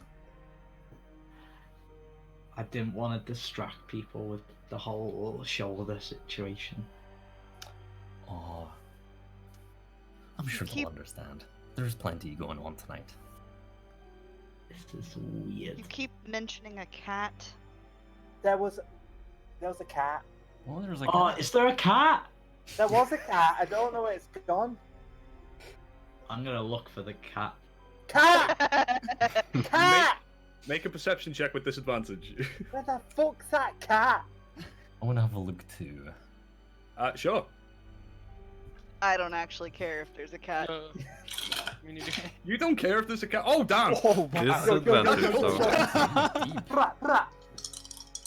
I didn't want to distract people with the whole shoulder situation. Oh, I'm sure they'll understand. There's plenty going on tonight. This is weird. You keep mentioning a cat. There was a cat. Oh, there's a Oh, cat. is there a cat? There was a cat. I don't know where it's gone. I'm gonna look for the cat. Cat! Cat! Make a perception check with disadvantage. Where the fuck's that cat? I want to have a look too. Sure. I don't actually care if there's a cat. We need to... You don't care if there's a cat. Oh, damn! Oh, Disadvantage, though. Brat, brat.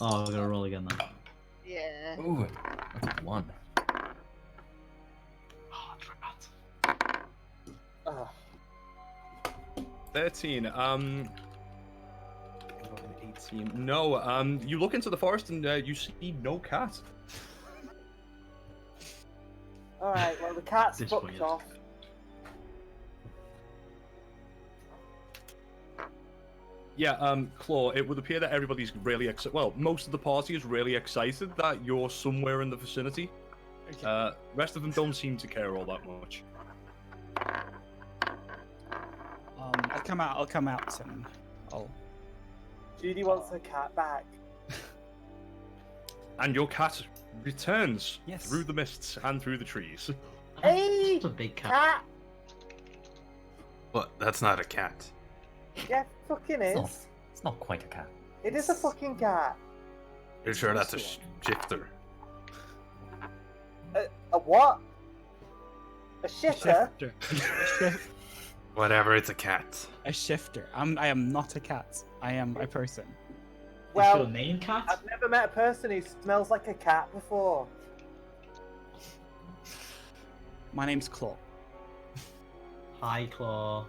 Oh, I'm gonna roll again then. Yeah. Ooh, that's a 1. Oh, drat. Oh. 13. 18. No. You look into the forest and you see no cat. All right. Well, the cat's This fucked weird. off. Yeah, Claw, it would appear that everybody's really excited. Well, most of the party is really excited that you're somewhere in the vicinity. Okay. Rest of them don't seem to care all that much. I'll come out and I'll. Judy wants her cat back. And your cat returns Yes. through the mists and through the trees. Hey, It's a big cat. cat! What? That's not a cat. Yeah, fucking is. It's not quite a cat. It is a fucking cat. You're sure that's a shifter? A what? A shitter? Whatever, it's a cat. A shifter. I am not a cat. I am a person. Is Well, your name cat? I've never met a person who smells like a cat before. My name's Claw. Hi, Claw.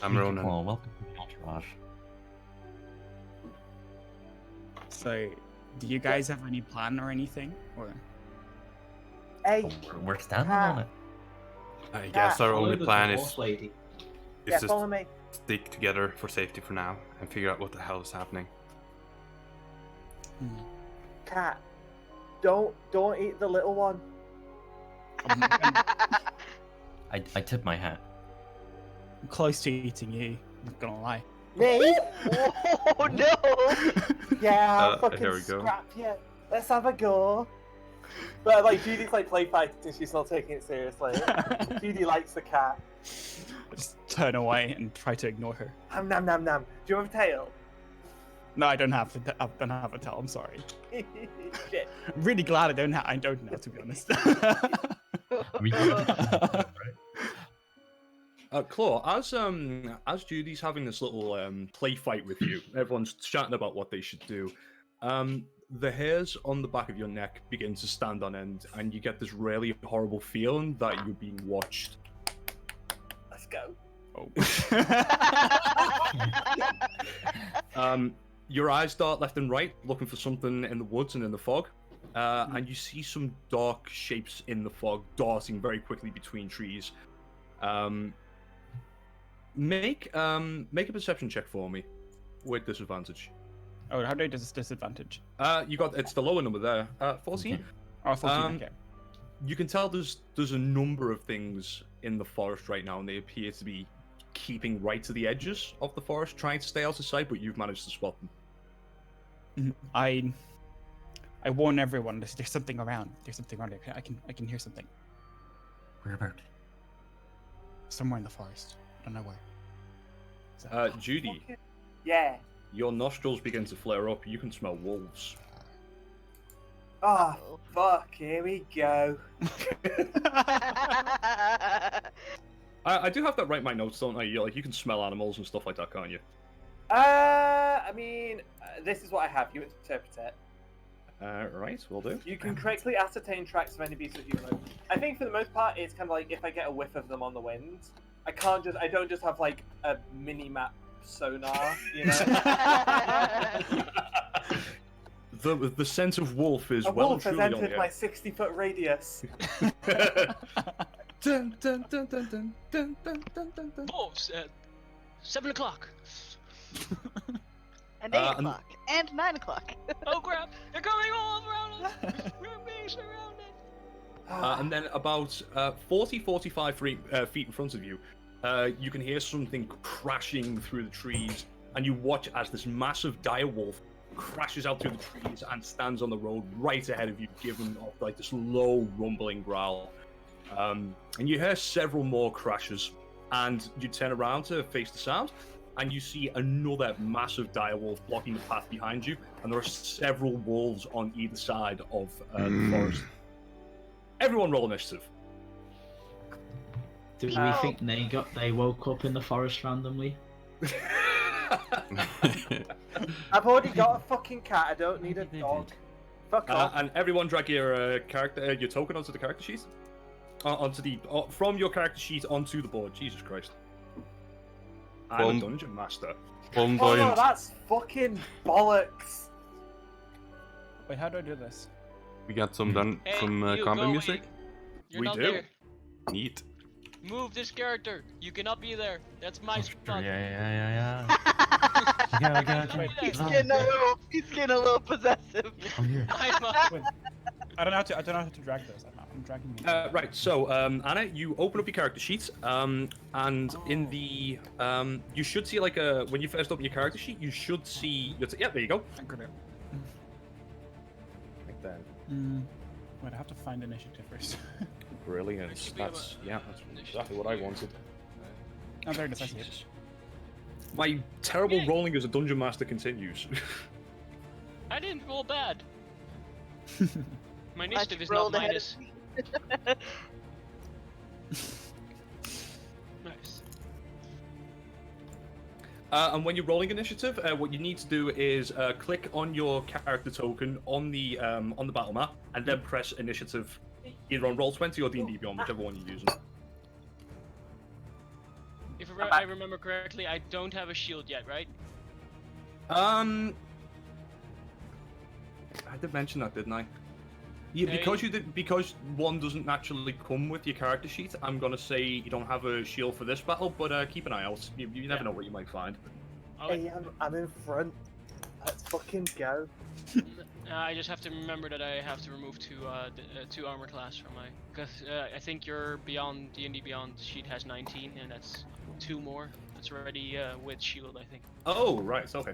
I'm Ronan. Well, welcome to the entourage. So, do you guys have any plan or anything? Or Hey, We're standing cat. on it. I guess our Follow only the plan dwarf is lady. yeah, to follow me. stick together for safety for now and figure out what the hell is happening. Cat, don't eat the little one. I'm I tip my hat. close to eating you. I'm not gonna lie. Me? Oh no! Yeah, I'll fucking here we go. scrap you. Let's have a go. But like Judy's like play fighting, she's not taking it seriously. Judy likes the cat. I just turn away and try to ignore her. Nom nom nom. Do you have a tail? No, I don't have to. I don't have a tell. I'm sorry. Shit. I'm really glad I don't know, to be honest. I mean, Claw, as Judy's having this little play fight with you, everyone's chatting about what they should do. The hairs on the back of your neck begin to stand on end, and you get this really horrible feeling that you're being watched. Let's go. Your eyes dart left and right, looking for something in the woods and in the fog, and you see some dark shapes in the fog darting very quickly between trees. Make a perception check for me with disadvantage. Oh, how do I do this disadvantage? It's the lower number there. 14. Oh, 14, Um, okay. You can tell there's a number of things in the forest right now, and they appear to be keeping right to the edges of the forest, trying to stay out of sight. But you've managed to spot them. I warn everyone. There's something around. There's something around here. I can hear something Where about? somewhere in the forest. I don't know where. Is that- Judy, Yeah. your nostrils begin to flare up. You can smell wolves. Oh, Uh-oh. fuck, here we go. I do have that right in my notes, don't I? You can smell animals and stuff like that, can't you? I mean, this is what I have. You interpret it. Right, will do. You can correctly ascertain tracks of any beast or human. I think for the most part, it's kind of like if I get a whiff of them on the wind, I don't just have like a mini map sonar, you know. The scent of wolf is A well wolf and has truly on entered the my air. 60-foot radius. Dun, dun, dun, dun, dun, dun, dun, dun, dun, dun. Wolves at 7 o'clock. And 8 and- o'clock. And 9 o'clock. Oh crap! They're coming all around us. We're being surrounded. And then about 45 feet in front of you, you can hear something crashing through the trees, and you watch as this massive dire wolf crashes out through the trees and stands on the road right ahead of you, giving off like this low rumbling growl. And you hear several more crashes, and you turn around to face the sound, and you see another massive dire wolf blocking the path behind you, and there are several wolves on either side of the forest. Everyone roll initiative. Do we Oh. think they woke up in the forest randomly? I've already got a fucking cat. I don't need a Maybe they dog. did. Fuck off. And everyone drag your your token onto the character sheet. From your character sheet onto the board. Jesus Christ. I'm a dungeon master. 1 Oh point. no, that's fucking bollocks. Wait, how do I do this? We got some Hey, you, combat go music. away. You're We not do. there. Neat. Move this character. You cannot be there. That's my spot. Yeah. Okay. He's getting a little possessive. I'm here. I'm Wait, I don't know how to drag this. I'm dragging you. Right, so Anna, you open up your character sheet, and in the you should see like when you first open your character sheet, you should see yeah, there you go. Grab it. Like that. Wait, I have to find initiative first. Brilliant. should be That's exactly what I wanted. Oh, there it is. I see it. Jesus. My terrible Yay. rolling as a dungeon master continues. I didn't roll bad. My Glad initiative you is not rolled ahead of minus. me. Nice. And when you're rolling initiative, what you need to do is click on your character token on the battle map, and then press initiative, either on Roll20 or D&D Beyond, whichever one you're using. If I remember correctly, I don't have a shield yet, right? I did mention that, didn't I? Yeah, Okay. because one doesn't naturally come with your character sheet. I'm gonna say you don't have a shield for this battle, but keep an eye out. You never know what you might find. Okay. Hey, I'm in front. Let's fucking go. I just have to remember that I have to remove two armor class from my. Because I think your Beyond D&D Beyond sheet has 19, and that's 2 more. That's already with shield, I think. Oh, right, okay.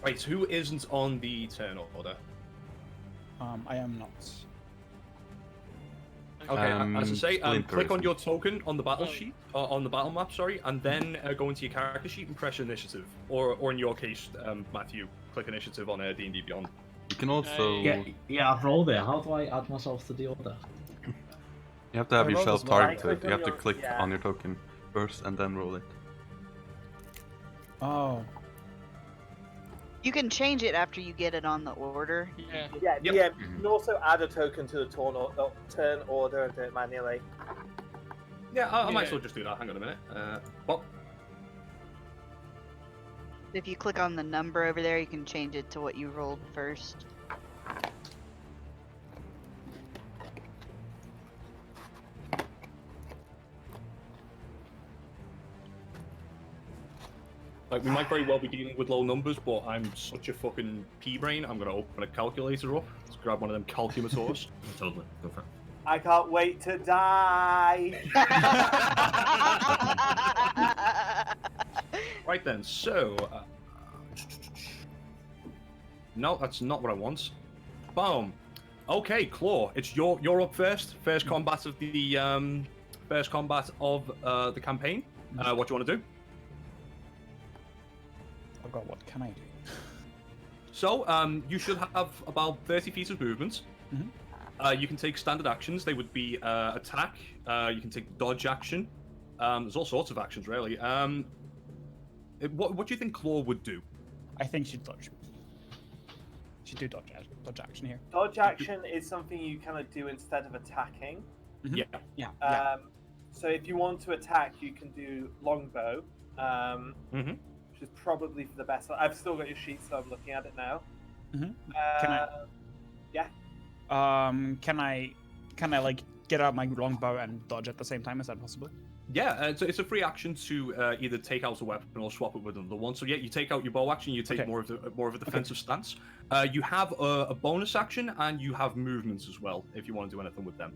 Right, who isn't on the turn order? I am not. Okay, as I say, Splinter click on isn't. your token on the battle Oh. sheet, on the battle map, sorry, and then go into your character sheet and press initiative. Or in your case, Matthew, click initiative on D&D Beyond. You can also Yeah, I've rolled it. How do I add myself to the order? you have to have I rolled yourself as well. targeted. Click You on have to your- click yeah. on your token first and then roll it. Oh, You can change it after you get it on the order. Yeah. Yeah, Yep. yeah. You can also add a token to the turn order and do it manually. Yeah, I might Yeah. as well just do that. Hang on a minute. Well, If you click on the number over there, you can change it to what you rolled first. Like, we might very well be dealing with low numbers, but I'm such a fucking pea-brain, I'm gonna open a calculator up. Let's grab one of them calculators. Totally. Go for it. I can't wait to die. Right then, so... no, that's not what I want. Boom. Okay, Claw, it's you're up first. First combat of the campaign. What do you want to do? Oh god, what can I do? So, you should have about 30 feet of movement. You can take standard actions. They would be attack. You can take dodge action. There's all sorts of actions, really. What do you think Claw would do? I think she'd dodge. She'd do dodge action here. Dodge action is something you kind of do instead of attacking. Yeah. Yeah. So if you want to attack, you can do longbow, which is probably for the best. I've still got your sheet, so I'm looking at it now. Can Yeah. Can I like get out my longbow and dodge at the same time? Is that possible? Yeah, so it's a free action to either take out a weapon or swap it with another one. So yeah, you take out your bow action, you take more of a defensive stance. You have a bonus action and you have movements as well if you want to do anything with them.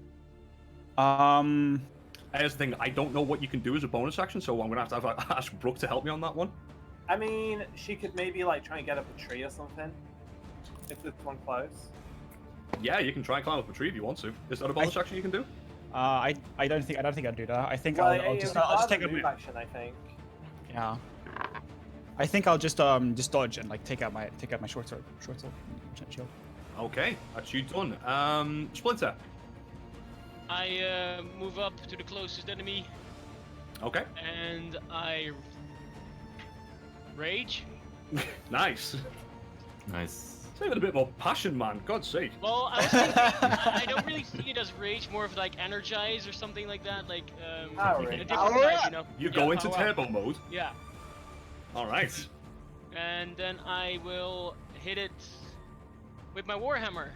Here's the thing, I don't know what you can do as a bonus action, so I'm gonna have to ask Brooke to help me on that one. I mean, she could maybe like try and get up a tree or something. If there's one close. Yeah, you can try and climb up a tree if you want to. Is that a bonus action you can do? I don't think I'd do that. I think Well, I'll just take a move action, I think. Yeah. I think I'll just dodge and like take out my short sword shield. Okay, that's you done. Splinter. I move up to the closest enemy. Okay. And I rage. Nice. Nice. Say it with a bit more passion, man. God's sake. Well, I was thinking, I don't really see it as rage, more of like energize or something like that, like Power a up. different type, you know. You Yeah, go into power up. turbo mode. Yeah. All right. And then I will hit it with my warhammer,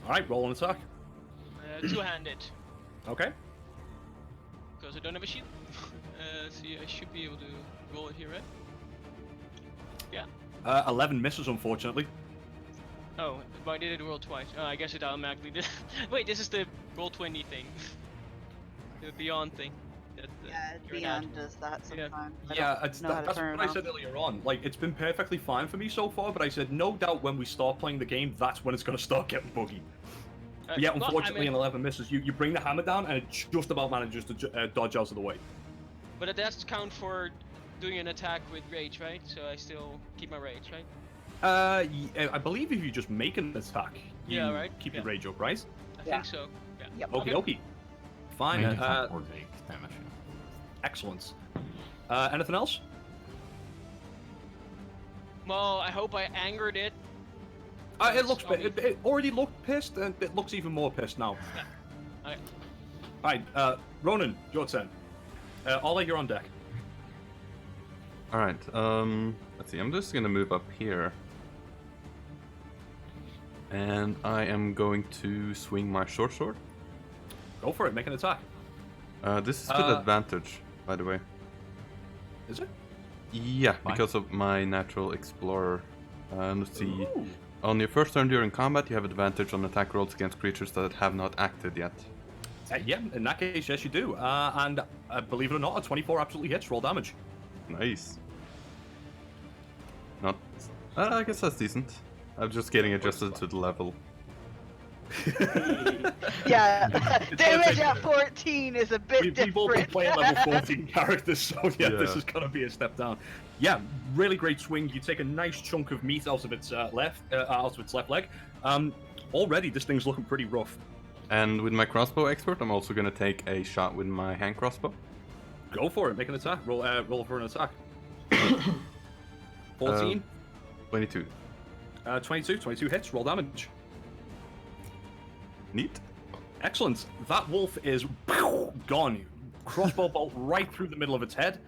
All right. Roll an attack. two-handed, Okay. because I don't have a shield. See, I should be able to roll it here, right? Yeah. 11 misses, unfortunately. Oh, why did it roll twice? Oh, I guess it automatically did. Wait, this is the roll 20 thing. The beyond thing. That, Yeah, you're Beyond not- does that Yeah. sometimes. Yeah, it's, know how to that's turn what it I said off. earlier on. Like, it's been perfectly fine for me so far, but I said no doubt when we start playing the game, that's when it's going to start getting buggy. Yeah, well, unfortunately, an 11 misses. You bring the hammer down, and it just about manages to dodge out of the way. But it does count for doing an attack with rage, right? So I still keep my rage, right? I believe if you just make an attack, you Yeah, right? keep Yeah. your rage up, right? I Yeah. think so. Yeah. Yep. Okie dokie. Fine. Maybe or take damage. Excellent. Anything else? Well, I hope I angered it. It looks. Sorry. It already looked pissed, and it looks even more pissed now. Okay. Alright, Ronan, your turn. Ola, you're on deck. Alright, let's see, I'm just gonna move up here. And I am going to swing my short sword. Go for it, make an attack. This is with advantage, by the way. Is it? Yeah, Why? because of my natural explorer. Let's see. Ooh. On your first turn during combat, you have advantage on attack rolls against creatures that have not acted yet. Yeah, in that case, yes, you do. And believe it or not, a 24 absolutely hits. Roll damage. Nice. Not. I guess that's decent. I'm just getting adjusted to the level. Yeah, damage at 14 is a bit We've all been different. playing level 14 characters, so yeah, this Yeah. is gonna be a step down. Yeah, really great swing. You take a nice chunk of meat out of its left leg. Already, this thing's looking pretty rough. And with my crossbow expert, I'm also gonna take a shot with my hand crossbow. Go for it. Make an attack. Roll for an attack. 14. 22. 22 hits. Roll damage. Neat. Excellent. That wolf is gone. Crossbow bolt right through the middle of its head.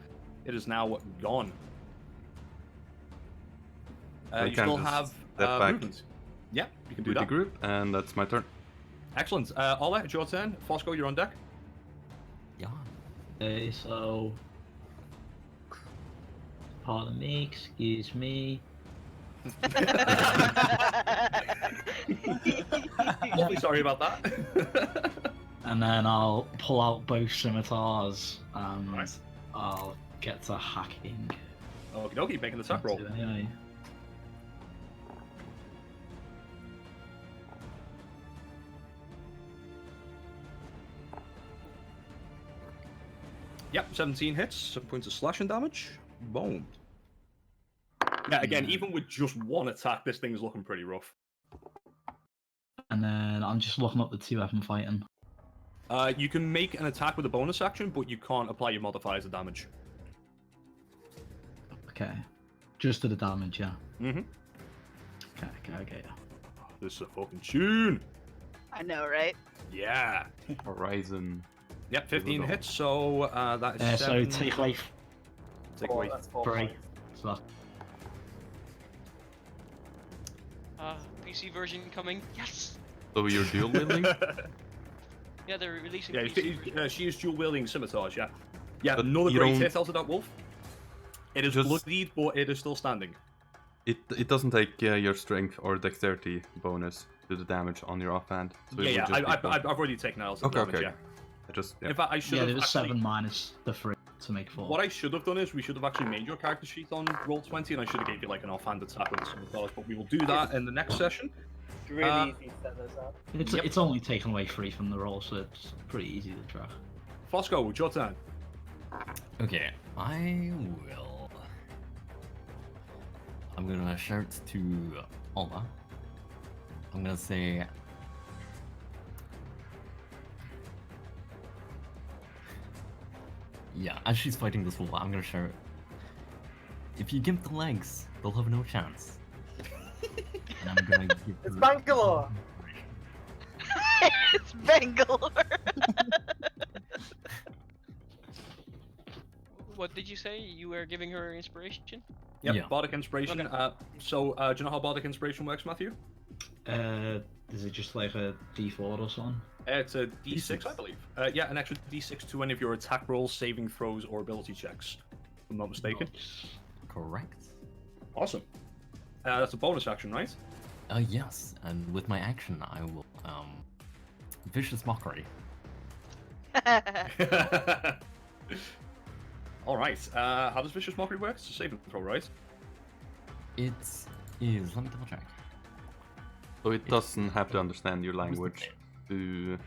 It is now gone. I You can still just have step back movement. Yeah, you can do With the that. group, and that's my turn. Excellent. Ola, it's your turn. Fosco, you're on deck. Okay, so Pardon me, excuse me. Awfully sorry about that. And then I'll pull out both scimitars and Right. I'll get to hacking. Okie dokie, make an attack roll. Anyway. Yep, 17 hits, 7 points of slashing damage. Boom. Yeah, again, even with just one attack, this thing's looking pretty rough. And then I'm just looking up the 2-weapon fighting. You can make an attack with a bonus action, but you can't apply your modifiers to damage. Okay. Just to the damage, yeah. Mm-hmm. Okay. This is a fucking tune. I know, right? Yeah. Horizon. Yep, 15 hits, so that is So 7. take away Take away. That's 4 3. points. So that's PC version coming. Yes. So you're dual wielding? Yeah, they're releasing. Yeah, PC version. she is dual wielding scimitars, yeah. Yeah, But another you great don't- hit out of that wolf. It is Just- bloodied, but it is still standing. It doesn't take your strength or dexterity bonus to the damage on your offhand. So it Yeah, would yeah, just be I've already taken out some Okay, damage, okay. yeah. I just In fact, I should yeah, have there was actually... 7 minus the 3 to make 4. What I should have done is we should have actually made your character sheet on Roll20, and I should have gave you like an offhand attack with the scimitars, but we will do that in the next session. It's really easy to set those up. It's only taken away 3 from the roll, so it's pretty easy to track. Fosco, it's your turn. Okay, I will. I'm gonna shout to Ola. I'm gonna say. Yeah, as she's fighting this wolf, I'm gonna shout. If you gimp the legs, they'll have no chance. And I'm gonna give It's her- Bangalore! It's Bangalore. What did you say? You were giving her inspiration? Yep, Yeah. Bardic Inspiration. Okay. So, do you know how Bardic Inspiration works, Matthew? Is it just like a D4 or something? It's a D6, I believe. Yeah, an extra D6 to any of your attack rolls, saving throws, or ability checks. If I'm not mistaken. Correct. Awesome. That's a bonus action, right? Yes, and with my action, I will, Vicious Mockery. Alright, how does Vicious Mockery work? It's a saving throw, right? It is, let me double check. So it doesn't have to understand your Where's the language to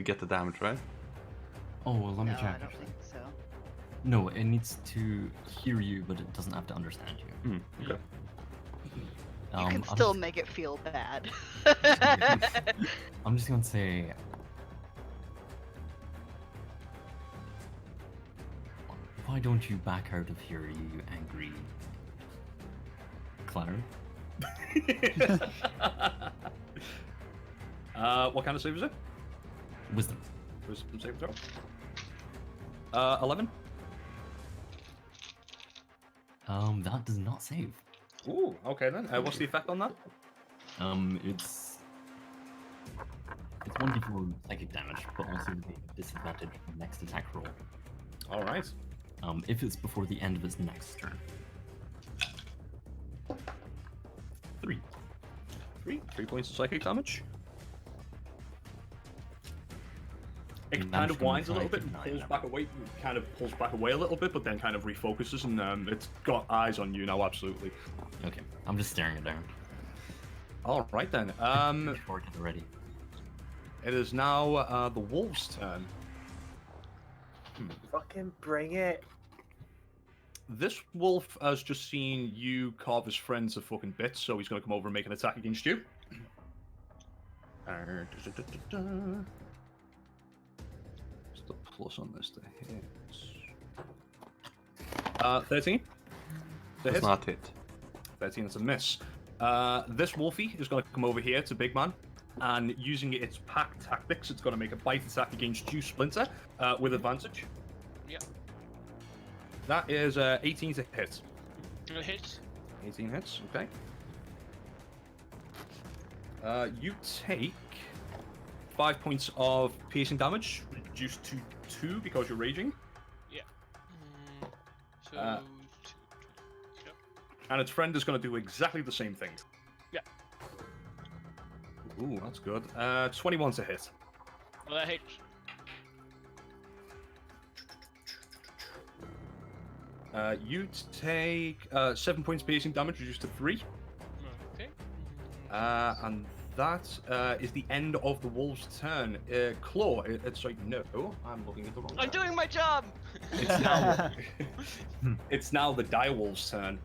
get the damage, right? Oh, well, let me No, check. I don't think so. No, it needs to hear you, but it doesn't have to understand you. Okay. You can I'll still just- make it feel bad. I'm just gonna say. Why don't you back out of here, you angry clown? What kind of save is it? Wisdom. Wisdom save throw. 11. That does not save. Ooh, okay then. What's the effect on that? It's 1d4 psychic damage, but also with a disadvantage from next attack roll. Alright. If it's before the end of its next turn. 3. 3 points of psychic damage. It And kind damage of from whines a little five bit and to pulls nine. back away. Kind of pulls back away a little bit, but then kind of refocuses, and it's got eyes on you now. Absolutely. Okay, I'm just staring it down. All right then. Short already. It is now the wolf's turn. Fucking bring it. This wolf has just seen you carve his friends to fucking bits, so he's going to come over and make an attack against you. What's the plus on this to hit? 13. To Does hit. not hit. 13 is a miss. This wolfie is going to come over here to Big Man, and using its pack tactics, it's going to make a bite attack against you, Splinter, with advantage. Yeah. That is 18 to hit. It hits. 18 hits, okay. You take 5 points of piercing damage, reduced to 2 because you're raging. Yeah. So Uh, And its friend is going to do exactly the same thing. Yeah. Ooh, that's good. 21 to hit. Well, that hits. You take 7 points piercing damage, reduced to 3. Okay. And that is the end of the wolf's turn. Claw, sorry, no, I'm looking at the wrong I'm turn. doing my job. It's now, it's now the direwolf's turn.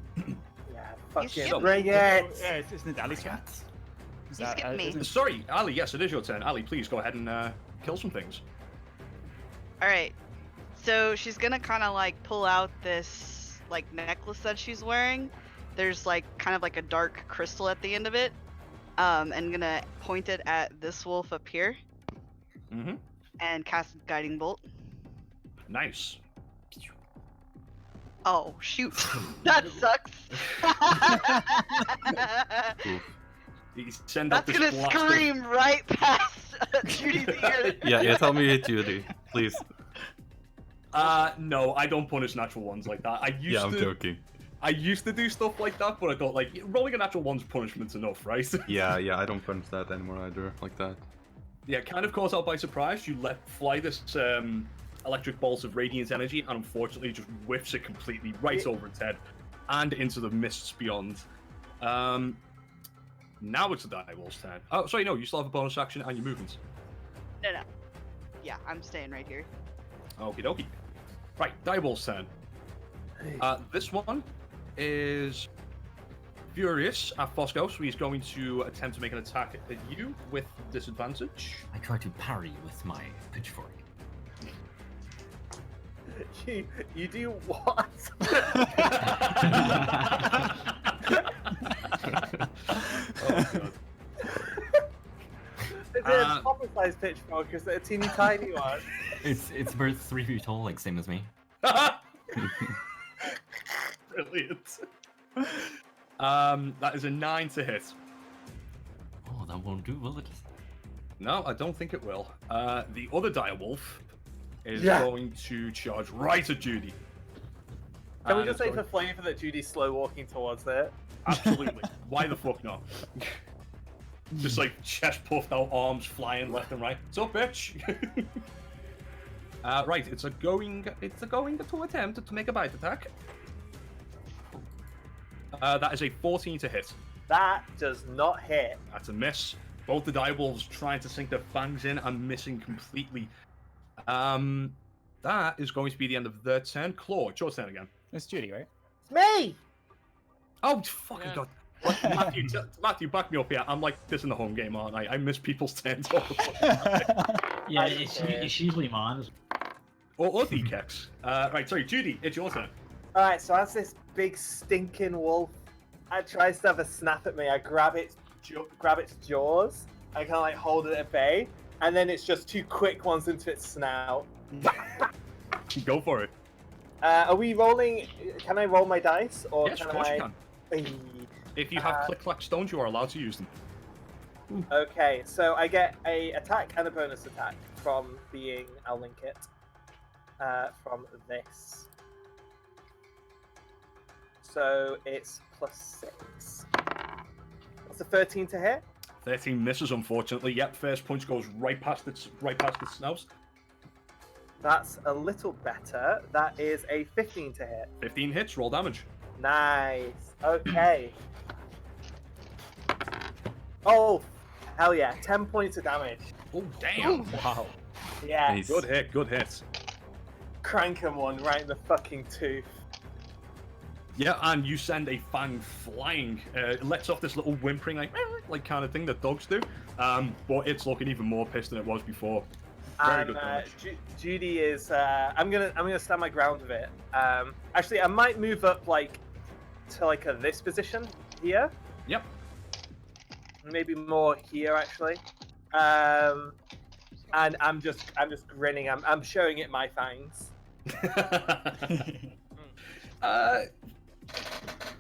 Yeah, fucking skipped bring it! Yeah, isn't it Ali's turn? Is You that, skipped me. isn't- Sorry, Ali, yes, it is your turn. Ali, please go ahead and kill some things. All right. So she's gonna kind of like pull out this like necklace that she's wearing. There's like kind of like a dark crystal at the end of it. And gonna point it at this wolf up here Mm-hmm. and cast guiding bolt. Nice. Oh shoot, that sucks. You send up That's this gonna blast of- scream right past Judy's ear. Yeah, tell me hit Judy, please. No, I don't punish natural ones like that. Yeah, I'm joking. I used to do stuff like that, but I don't like rolling a natural one's punishment's enough, right? Yeah, I don't punish that anymore either, like that. Yeah, kind of caught out by surprise. You let fly this electric bolt of radiant energy, and unfortunately, just whiffs it completely right over its head and into the mists beyond. Now it's the direwolf's turn. Oh, sorry, no, you still have a bonus action and your movements. No. Yeah, I'm staying right here. Okie dokie. Right, direwolf's turn. This one is furious at Fosco, so he's going to attempt to make an attack at you with disadvantage. I try to parry with my pitchfork. You do what? Oh, God. Is it a proper-sized pitchfork? Is it a teeny tiny one? It's about 3 feet tall, like same as me. Brilliant. That is a 9 to hit. Oh, that won't do, will it? No, I don't think it will. The other direwolf is Yeah. going to charge right at Judy. Can we And just it's say for going- flavour that Judy's slow walking towards it? Absolutely. Why the fuck not? Just like chest puffed out, arms flying left and right. What's up, bitch? Right, it's going to attempt to make a bite attack. That is a 14 to hit. That does not hit. That's a miss. Both the direwolves trying to sink their fangs in and missing completely. That is going to be the end of their turn. Claw, it's your turn again. It's Judy, right? It's me! Oh, fucking Yeah. God. What, Matthew, back me up here. I'm like this in the home game, aren't I? I miss people's turns all the time. Yeah, it's usually mine. Or DKEX. Right, sorry, Judy, it's your turn. Alright, so as this big stinking wolf tries to have a snap at me, I grab its jaws, I kind of like hold it at bay, and then it's just 2 quick ones into its snout. Go for it. Are we rolling? Can I roll my dice? Or Yes, can of course I... you can. If you have click-clack stones, you are allowed to use them. Okay, so I get a attack and a bonus attack from being, I'll link it, from this. So it's +6. That's a 13 to hit. 13 misses, unfortunately. Yep, first punch goes right past its snout. That's a little better. That is a 15 to hit. 15 hits, roll damage. Nice. Okay. Oh, hell yeah. 10 points of damage. Oh, damn. Wow. Yeah. Nice. Good hit, good hit. Crank 'em one right in the fucking tooth. Yeah, and you send a fang flying. It lets off this little whimpering, like kind of thing that dogs do. But it's looking even more pissed than it was before. Very good damage. Judy is. I'm gonna stand my ground with it. Actually, I might move up to this position here. Yep. Maybe more here actually. And I'm just grinning. I'm showing it my fangs.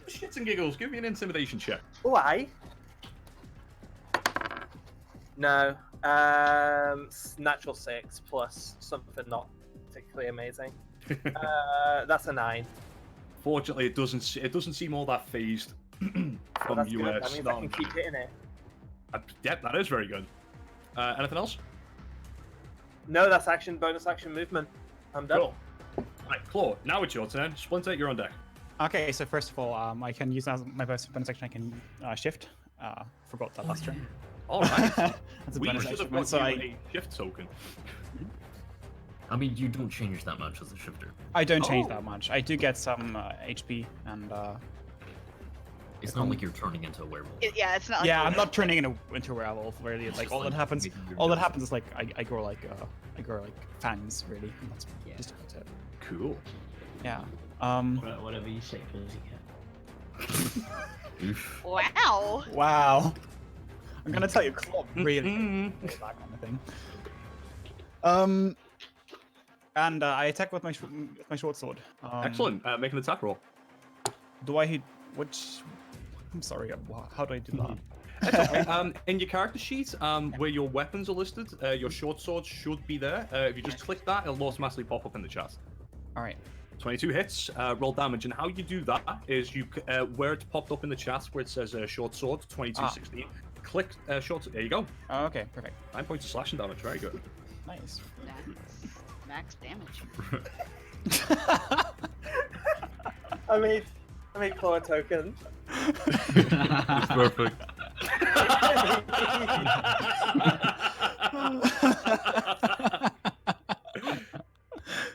Shits and giggles, give me an intimidation check. Why? No. Natural 6 plus something not particularly amazing. That's a 9. Fortunately, it doesn't seem all that phased from That's you. good. That means I can keep hitting it. Yep, that is very good. Anything else? No, that's action, bonus action movement. I'm done. Cool. Right, Claw, now it's your turn. Splinter, you're on deck. Okay, so first of all, I can use as my bonus action. I can shift. Forgot that last turn. All right. That's a We bonus should have action. got So you I, a shift token. I mean, you don't change that much as a shifter. I don't change Oh. that much. I do get some HP and It's not like you're turning into a werewolf. Yeah, it's not. Like yeah, I'm not turning into a werewolf. Really, It's like just all that like happens. making your All that nose- happens is like I grow like fangs. Really, and that's Yeah. just about it. Cool. Yeah. Whatever you say, pussycat. Oof. Wow. Wow. I'm gonna tell you, Club really that kind of thing. And I attack with my short sword. Excellent. Make an attack roll. Do I hit which? I'm sorry. How do I do that? In your character sheet, where your weapons are listed, your short sword should be there. If you just click that, it'll automatically pop up in the chat. All right. 22 hits, roll damage, and how you do that is you, where it's popped up in the chat, where it says short sword, 2216, click short. There you go. Oh, okay. Perfect. 9 points of slashing damage. Very good. Nice. Max damage. I made Claw a token. It's perfect.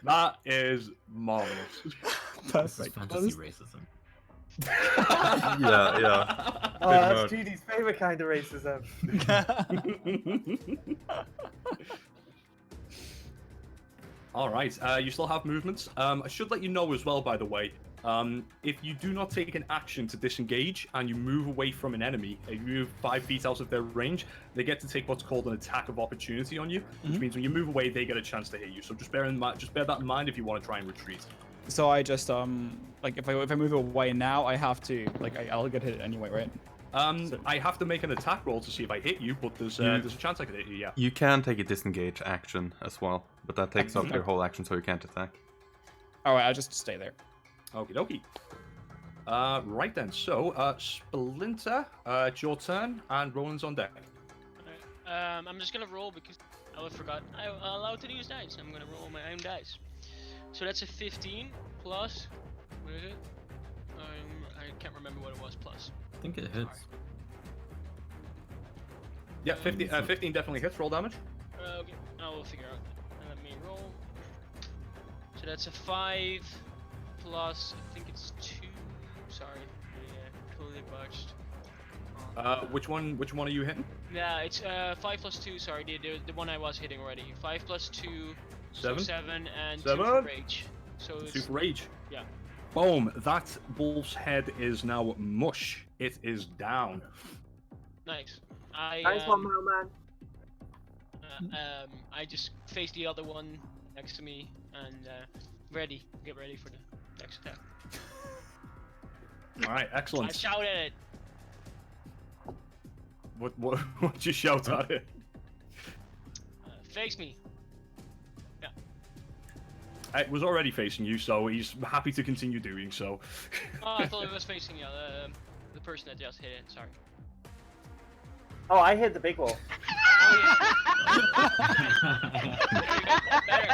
That is marvelous. This is fantasy racism. Yeah. Oh, Pretty that's much. Judy's favorite kind of racism. All right, you still have movements. I should let you know as well, by the way, if you do not take an action to disengage and you move away from an enemy, you move 5 feet out of their range, they get to take what's called an attack of opportunity on you, which means when you move away, they get a chance to hit you. So just bear that in mind if you want to try and retreat. So I just like if I move away now, I have to I'll get hit anyway, right? I have to make an attack roll to see if I hit you, but there's a chance I could hit you. Yeah. You can take a disengage action as well, but that takes up your whole action, so you can't attack. All right, I'll just stay there. Okie dokie. Right then. So, Splinter, it's your turn, and Roland's on deck. Alright, I'm just gonna roll because I forgot. I'm allowed to use dice. I'm gonna roll my own dice. So that's a 15 plus. What is it? I can't remember what it was plus. I think it hits. Yeah, 15 definitely hits. Roll damage. Okay, I will figure out. Let me roll. So that's a 5 plus. I think it's 2. Sorry, I totally botched. Which one are you hitting? Yeah, it's 5 plus 2. Sorry, the one I was hitting already. 5 plus 2. 7? So 7 and 2 7? for rage. So it's Super rage. yeah. Boom! That wolf's head is now mush. It is down. Nice. Nice one, mailman. I just face the other one next to me and get ready for the next attack. All right, I excellent. shout at it. What you shout at it? Face me. It was already facing you, so he's happy to continue doing so. Oh, I thought it was facing the person that just hit it. Sorry. Oh, I hit the big wolf. Oh, yeah. There you go. Better.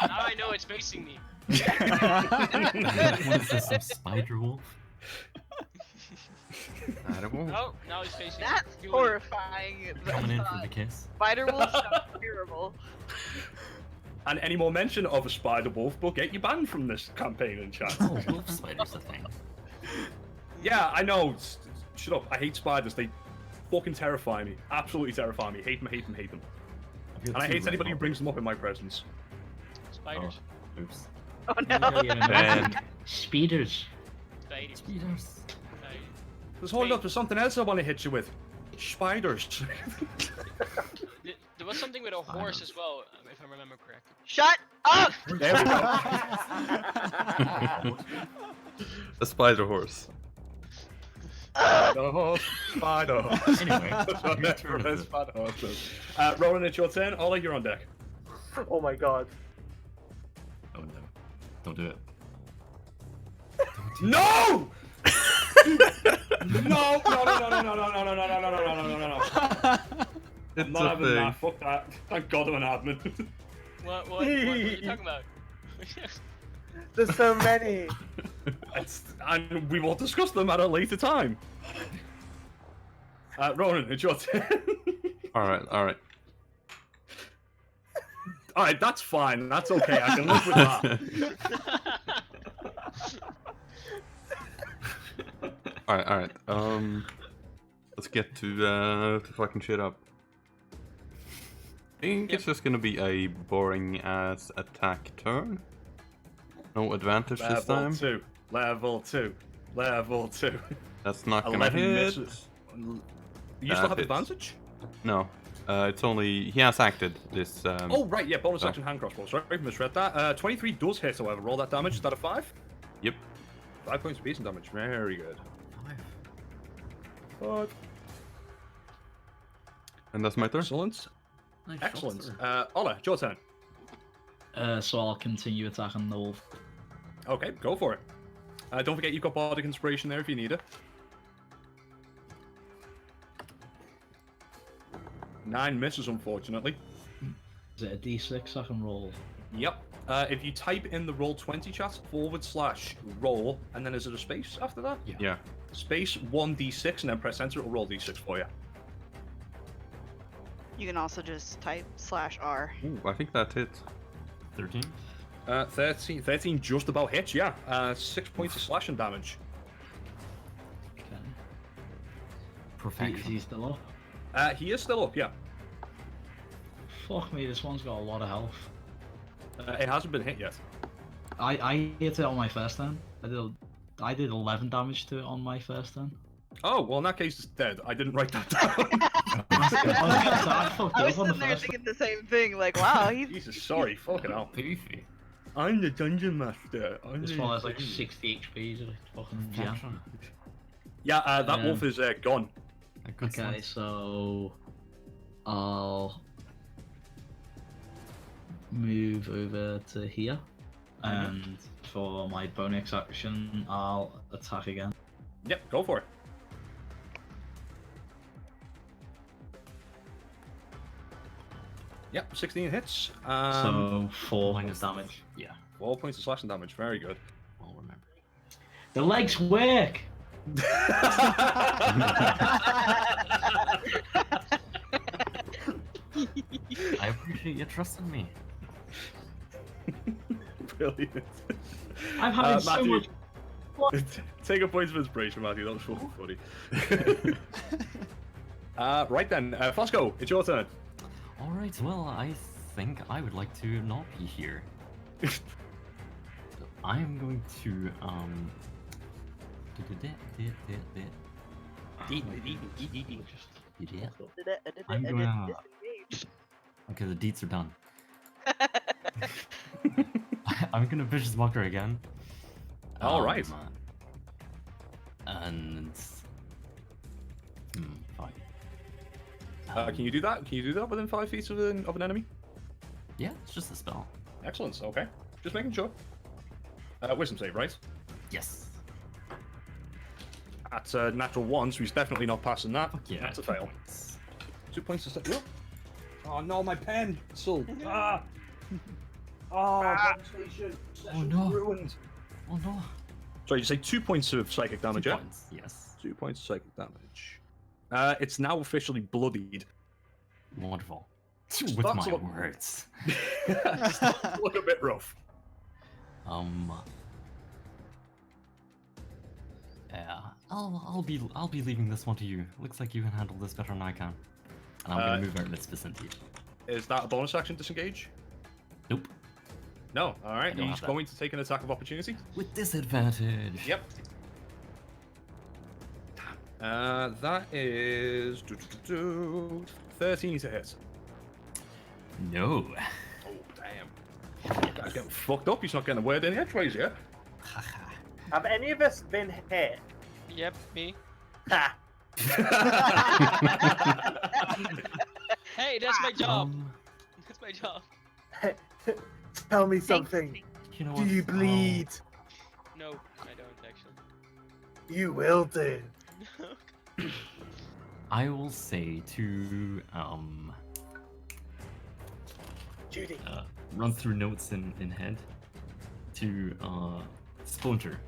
Now I know it's facing me. What is this, some spider wolf? I don't know. Oh, now he's facing That's me. Fuel. horrifying. Coming in for the kiss. Spider wolf sounds terrible. And any more mention of a spider wolf will get you banned from this campaign in chat. Oh, wolf spider's a thing. Yeah, I know. Shut up. I hate spiders. They fucking terrify me. Absolutely terrify me. Hate them, hate them, hate them. And I hate anybody who brings them up in my presence. Spiders. Oh, oops. Oh no. And Speeders. Spiders. Speeders. Spiders. There's hold up. There's something else I want to hit you with. Spiders. There was something with a horse as well, if I remember correctly. Shut up! There we go. a spider horse. Spider horse. Spider horse. Anyway, That's what your that turn. is, spider horse. Roland, it's your turn. Ola, you're on deck. Oh my god. Oh no. Don't do it. No! No! No! It's I'm not a having thing. that. Fuck that. Thank God I'm an admin. What are you talking about? There's so many. And we will discuss them at a later time. Ronan, it's your turn. Alright. Alright, that's fine. That's okay. I can live with that. Alright. Let's get to fucking shit up. I think it's just gonna be a boring ass attack turn. No advantage this time. Level 2. That's not gonna 11 hit. misses. You still That have hits. advantage? No. It's only he has acted this. Oh right, yeah, bonus Oh. action hand crossbow. Sorry, I misread that. 23 does hit, however. Roll that damage. Is that a 5? Yep. 5 points of piercing damage. Very good. 5. And that's my turn. Excellent. Nice Excellent. shot, sir. Ola, it's your turn. So I'll continue attacking the wolf. Okay, go for it. Don't forget you've got bardic inspiration there if you need it. 9 misses, unfortunately. Is it a d6 I can roll? Yep. If you type in the roll20 chat, /roll, and then is it a space after that? Yeah. Space 1d6, and then press enter, it'll roll d6 for you. You can also just type /R. Ooh, I think that hits. 13. 13 just about hits, yeah. 6 points of slashing damage. Okay. Is Perfection. he still up? He is still up, yeah. Fuck me, this one's got a lot of health. It hasn't been hit yet. I hit it on my first turn. I did 11 damage to it on my first turn. Oh, well in that case it's dead. I didn't write that down. I fucked I was up on the sitting there first thinking the same thing, like, wow, he's Jesus, sorry, fucking hell. Beefy. I'm the dungeon master. This one has like 60 HP, so it's fucking jam. Perfection. Yeah, that wolf is gone. A good Okay, start. so I'll move over to here, and for my bonus action, I'll attack again. Yep, go for it. Yep, 16 hits. So 4 minus damage. Yeah. 4 points of slashing damage. Very good. Well remembered. The legs work. I appreciate you trusting me. Brilliant. I'm having so Matthew, much. take a point of inspiration, Matthew. That was fucking funny. Right then, Fosco, it's your turn. Alright, well, I think I would like to not be here. I'm going to, I'm gonna... Okay, the deets are done. I'm gonna Vicious Walker again. All right. And... fine. Can you do that? Can you do that within 5 feet of an enemy? Yeah, it's just a spell. Excellent. Okay. Just making sure. Wisdom save, right? Yes. That's a natural 1, so he's definitely not passing that. Yeah. That's a fail. 2 points to step. Oh no, my pen! So ah. Oh, concentration. Oh no. Ruined. Oh no. Sorry, you say 2 points of psychic damage, 2 yeah? points, yes. 2 points of psychic damage. It's now officially bloodied. Wonderful. With That's my what- words. Look a bit rough. Yeah, I'll be leaving this one to you. Looks like you can handle this better than I can. And I'm gonna move out of its vicinity. Is that a bonus action disengage? Nope. No. All right. don't He's have that. going to take an attack of opportunity. With disadvantage. Yep. That is 13 to hit. No. Oh damn! Guy's getting fucked up. He's not getting a word in edgeways yet. Have any of us been hit? Yep, me. Ha! Hey, that's my job. That's my job. Tell me something. You know Do what? you bleed? No, I don't actually. You will do. I will say to Judy. run through notes in head to Splinter.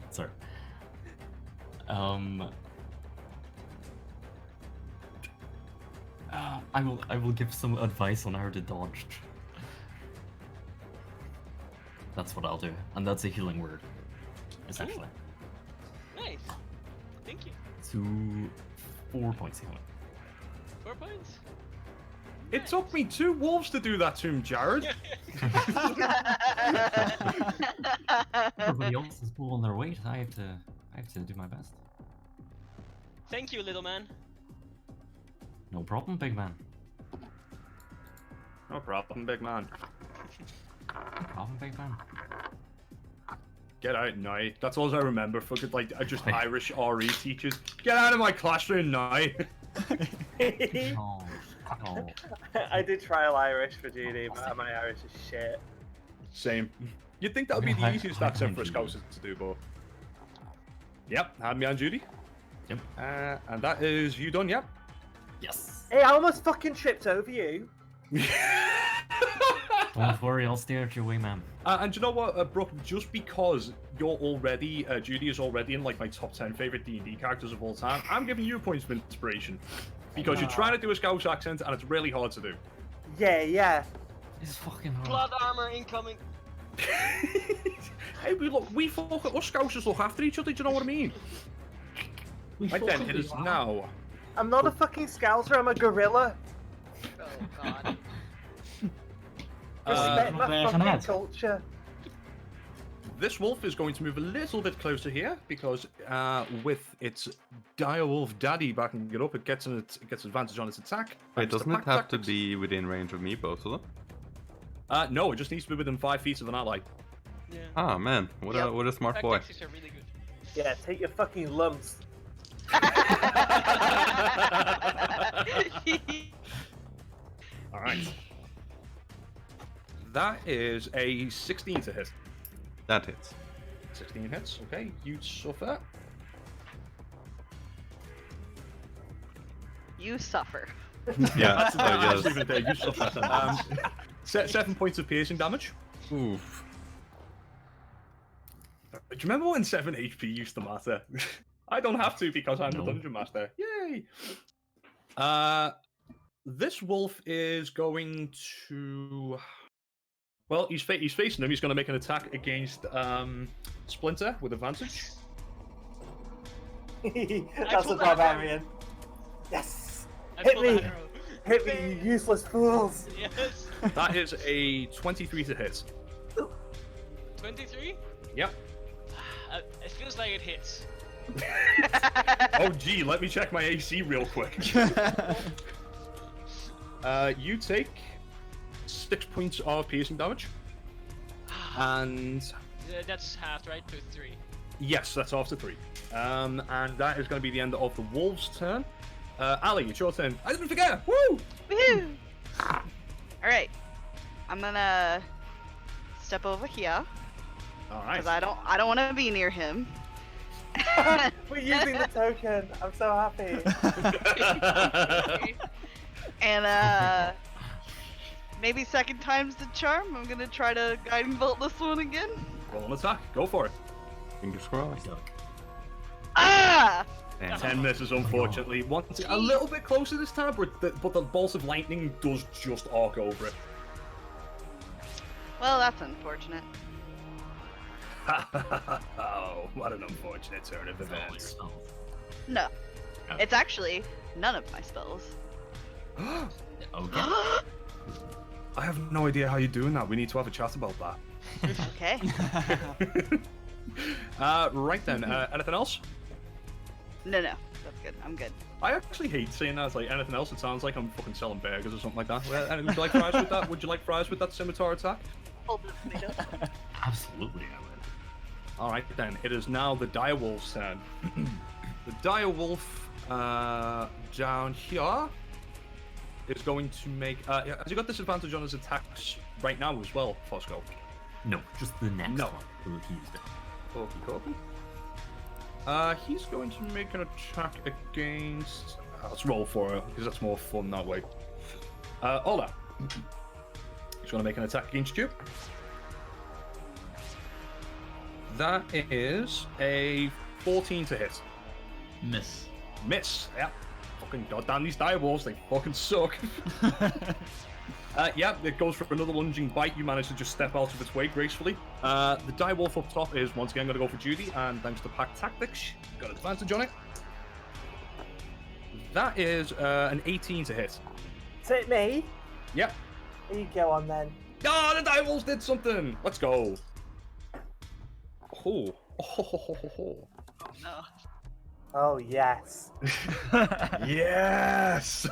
Sorry. I will give some advice on how to dodge. That's what I'll do, and that's a healing word, essentially. Nice. Thank you. To 4 points healing. 4 points. It took me 2 wolves to do that to him, Jared. Everybody else is pulling their weight. I have to do my best. Thank you, little man. No problem, big man. No problem, big man. No problem, big man. Get out now. That's all I remember. Fucking like just Irish RE teachers. Get out of my classroom now. Oh, oh. I did trial Irish for Judy, but my Irish is shit. Same. You'd think that would be the Hi- easiest hi, accent for a Judy. Scouser to do, but. Yep, hand me on Judy. Yep. And that is you done, yep. Yes. Hey, I almost fucking tripped over you. Don't worry, I'll stay out your way, man. And you know what, Brooke? Just because you're already, Judy is already in like my top 10 favorite D&D characters of all time, I'm giving you points of inspiration because you're trying to do a Scouse accent and it's really hard to do. Yeah. It's fucking hard. Blood armor incoming. Hey, we fucking us Scousers look after each other. Do you know what I mean? Right then, it is now. I'm not a fucking Scouser, I'm a gorilla. Oh god. Respect my Bear fucking Fanad. culture. This wolf is going to move a little bit closer here because with its direwolf daddy backing it up, it gets advantage on its attack. Wait, Thanks to doesn't it pack have to tactics. be within range of me, both of them? No, it just needs to be within 5 feet of an ally. Yeah. Ah, man, what a smart boy. Tactics are really good. Yeah, take your fucking lumps. All right. That is a 16 to hit. That hits. 16 hits. Okay, you suffer. You suffer. Yeah, That's yes. even there. You suffer. 7 points of piercing damage. Oof. Do you remember when 7 HP used to matter? I don't have to because I'm No. the dungeon master. Yay! This wolf is going to. Well, he's facing him. He's going to make an attack against Splinter with advantage. That's a pulled that barbarian. Yes! I Hit pulled me! that arrow. Hit me, you useless fools! Yes. That is a 23 to hit. 23? Yep. It feels like it hits. Oh, gee, let me check my AC real quick. You take 6 points of piercing damage. And That's halved, right? To 3. yes, that's after 3. And that is going to be the end of the wolf's turn. Ali, it's your turn. I didn't forget! Woo! Woohoo! Alright. I'm gonna step over here. Alright. Because I don't want to be near him. We're using the token. I'm so happy. And maybe second time's the charm. I'm gonna try to guiding bolt this one again. Roll an attack. Go for it. Fingers crossed. Ah! Damn. 10 misses, unfortunately. Once a little bit closer this time, but the bolt of lightning does just arc over it. Well, that's unfortunate. Oh, what an unfortunate turn of events. No, Oh. it's actually none of my spells. Okay. I have no idea how you're doing that. We need to have a chat about that. Okay. Right then, anything else? No, that's good. I'm good. I actually hate saying that. It's like anything else, it sounds like I'm fucking selling burgers or something like that. Would you like fries with that? Would you like fries with that scimitar attack? Hold the tomato. Absolutely, I would. Alright then, it is now the direwolf's turn. The direwolf down here is going to make. Has he got disadvantage on his attacks right now as well, Fosco? No, just the next No. one. We'll use it. Okie dokie. He's going to make an attack against. Let's roll for it because that's more fun that way. Ola. He's going to make an attack against you. That is a 14 to hit. Miss. Miss. Yeah. Fucking goddamn these direwolves, they fucking suck. Yeah, it goes for another lunging bite. You manage to just step out of its way gracefully. The direwolf up top is once again going to go for Judy, and thanks to pack tactics, got advantage on it. That is an 18 to hit. Is it me? Yep. You go on then. Ah, the direwolves did something. Let's go. Oh. No. Oh, yes. Yes.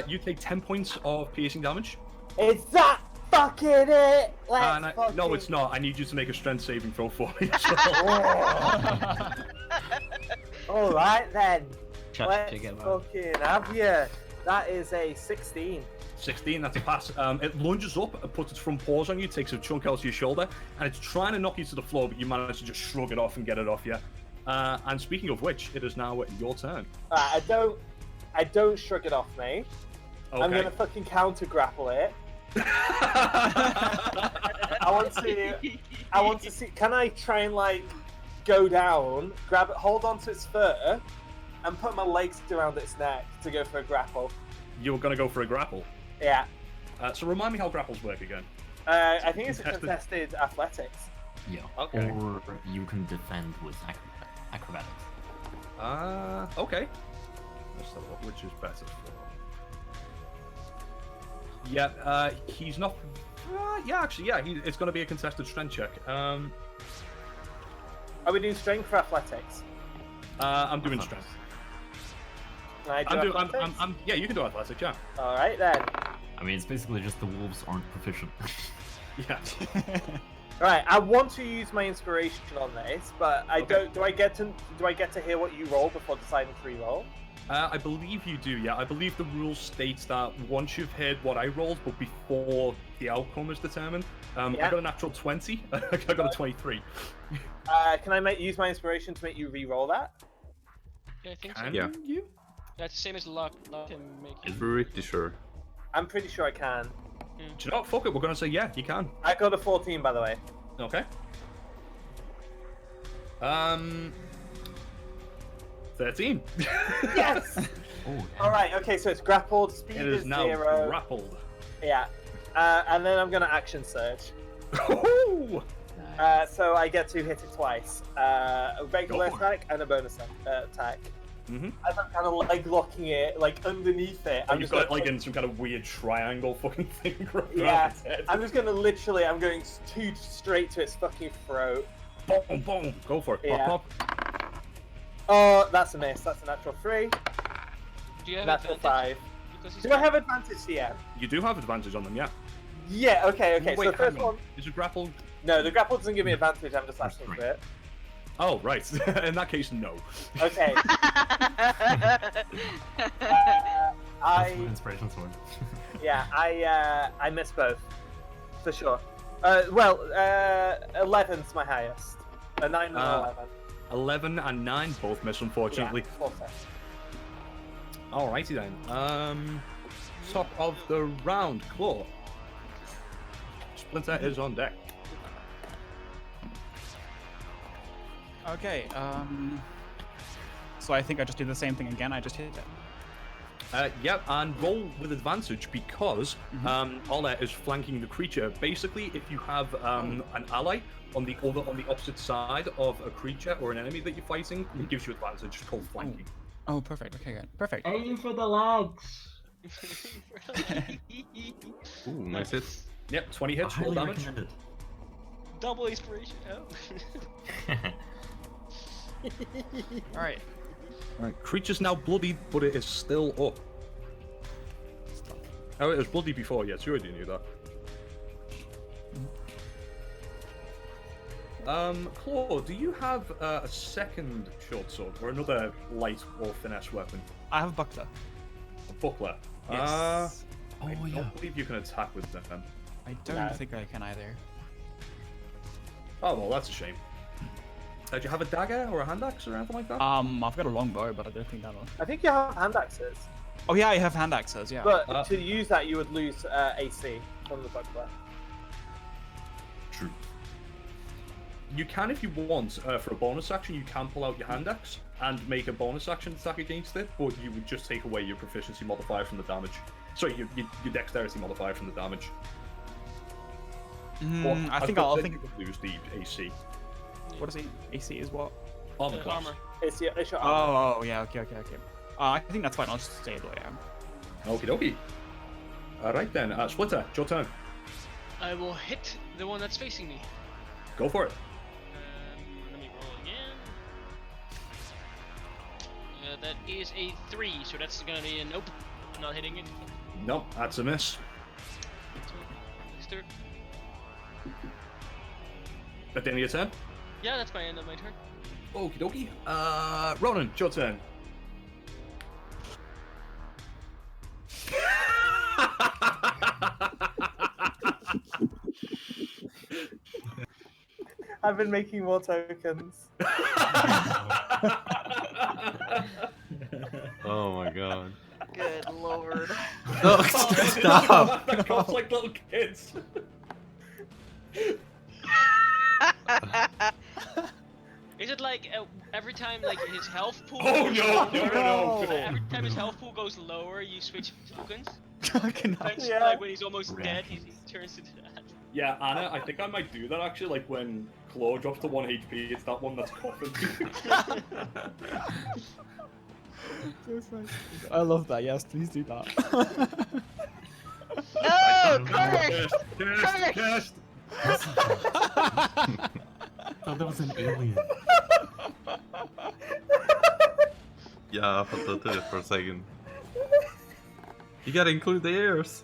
You take 10 points of piercing damage. Is that fucking it? Let's No, it's not. I need you to make a strength saving throw for me. All right then. Let's Let's fucking have you. That is a 16. 16, that's a pass. It lunges up and puts its front paws on you, takes a chunk out of your shoulder, and it's trying to knock you to the floor, but you manage to just shrug it off and get it off you. And speaking of which, it is now your turn. I don't shrug it off, mate. Okay. I'm gonna fucking counter grapple it. I want to see. Can I try and like go down, grab it, hold onto its fur, and put my legs around its neck to go for a grapple? You were going to go for a grapple. Yeah. So remind me how grapples work again. I think it's a contested athletics. Yeah. Okay. Or you can defend with acrobatics. Okay. Let's have a look, which is better for. Yeah, he's not. Yeah, actually, yeah, it's going to be a contested strength check. Are we doing strength for athletics? I'm doing strength. Can I do athletics? Yeah, you can do athletics, yeah. All right then. I mean, it's basically just the wolves aren't proficient. Yeah. Right, I want to use my inspiration on this, but I Okay. don't. Do I get to hear what you roll before deciding to re-roll? I believe you do, yeah. I believe the rule states that once you've heard what I rolled, but before the outcome is determined. I Yeah. got a natural 20. I got a 23. Can I use my inspiration to make you re-roll that? Yeah, I think so. Can Yeah. you? That's the same as luck. Luck can make you. Pretty sure. I'm pretty sure I can. Do you know what? Fuck it. We're going to say, yeah, you can. I got a 14, by the way. Okay. 13. Yes! Oh, All right, okay, so it's grappled, speed It is is now 0. grappled. Yeah. And then I'm going to action surge. Oh! So I get to hit it twice. A regular Go for it. attack and a bonus attack. Mm-hmm. As I'm kind of leg locking it, like underneath it. You've got it like in some kind of weird triangle fucking thing around Yeah, its head. I'm just gonna I'm going straight to its fucking throat. Boom, boom. Go for it. Yeah. Pop, pop. Oh, that's a miss. That's a natural 3. Do you have Natural advantage? 5. Because he's Do I have advantage here? You do have advantage on them, yeah. Yeah, okay. Wait, So the first hang on. one. Is it grapple? No, the grapple doesn't give me advantage, I'm just asking for it. Oh, right. In that case, no. Okay. That's what inspiration sword. Yeah, I miss both. For sure. 11's my highest. A 9 and 11. 11 and 9 both miss, unfortunately. Yeah, full set. Alrighty then. Top of the round, Claw. Splinter is on deck. Okay, so I think I just do the same thing again. I just hit it. Yep, and roll with advantage because Ola is flanking the creature. Basically, if you have an ally on the opposite side of a creature or an enemy that you're fighting, it gives you advantage. It's called flanking. Oh, perfect. Okay, good. Perfect. Aim for the legs. Ooh, nice hit. Yep, 20 hits, roll Highly damage. recommended. Double inspiration. Oh. All right. Alright, creature's now bloodied, but it is still up. Oh, it was bloody before, yes, you already knew that. Claw, do you have a second short sword or another light or finesse weapon? I have buckler. A buckler? Yes. I don't believe you can attack with them. I don't think I can either. Oh, well, that's a shame. Do you have a dagger or a hand axe or anything like that? I've got a longbow, but I don't think that'll. I think you have hand axes, Oh yeah, I have hand axes. Yeah. but to use that you would lose AC from the bugbear. True. You can, if you want, for a bonus action, you can pull out your hand axe and make a bonus action attack against it, but you would just take away your proficiency modifier from the damage. Sorry, your dexterity modifier from the damage. I think I'll think. You could lose the AC. What is it? AC is what? Armor class. Armor. It's your armor. Oh yeah. Okay. I think that's fine. I'll just stay the way I am. Okie dokie. Alright then, Splitter, it's your turn. I will hit the one that's facing me. Go for it. Let me roll again. That is a 3, so that's gonna be a nope. I'm not hitting it. Nope, that's a miss. Next turn. At the end of your turn? Yeah, that's my end of my turn. Okie dokie. Ronan, it's your turn. I've been making more tokens. Oh my god. Good lord. No, stop! That comes like little kids. Is it like every time like his health pool? Oh goes no, lower, no. Every time his health pool goes lower, you switch tokens. Nice. Yeah. Like when he's almost dead, he turns into that. Yeah, Anna, I think I might do that actually, like when Claw drops to 1 HP, it's that one that's coughing. I love that. Yes, please do that. No, curse! Cursed! Oh, that was an alien. Yeah, I thought that for a second. You gotta include the ears.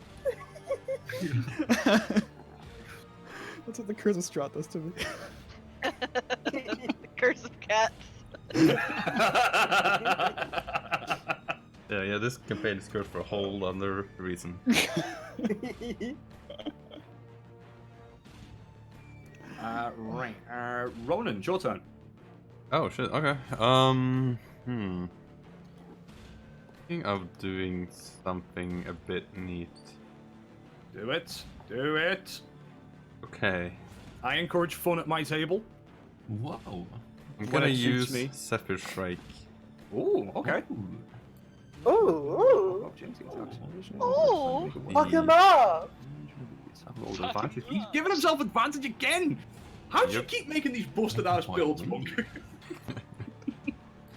That's what the curse of Strahd does to me. The curse of cats. Yeah, this campaign is good for a whole other reason. Right. Ronan, it's your turn. Oh shit, okay. I think I'm doing something a bit neat. Do it. Do it. Okay. I encourage fun at my table. Whoa. I'm When gonna it suits use me. Zephyr Strike. Ooh, okay. Ooh, ooh. Ooh. Fuck him up! He's giving himself advantage again! How do you Yep. keep making these busted ass builds, Monk?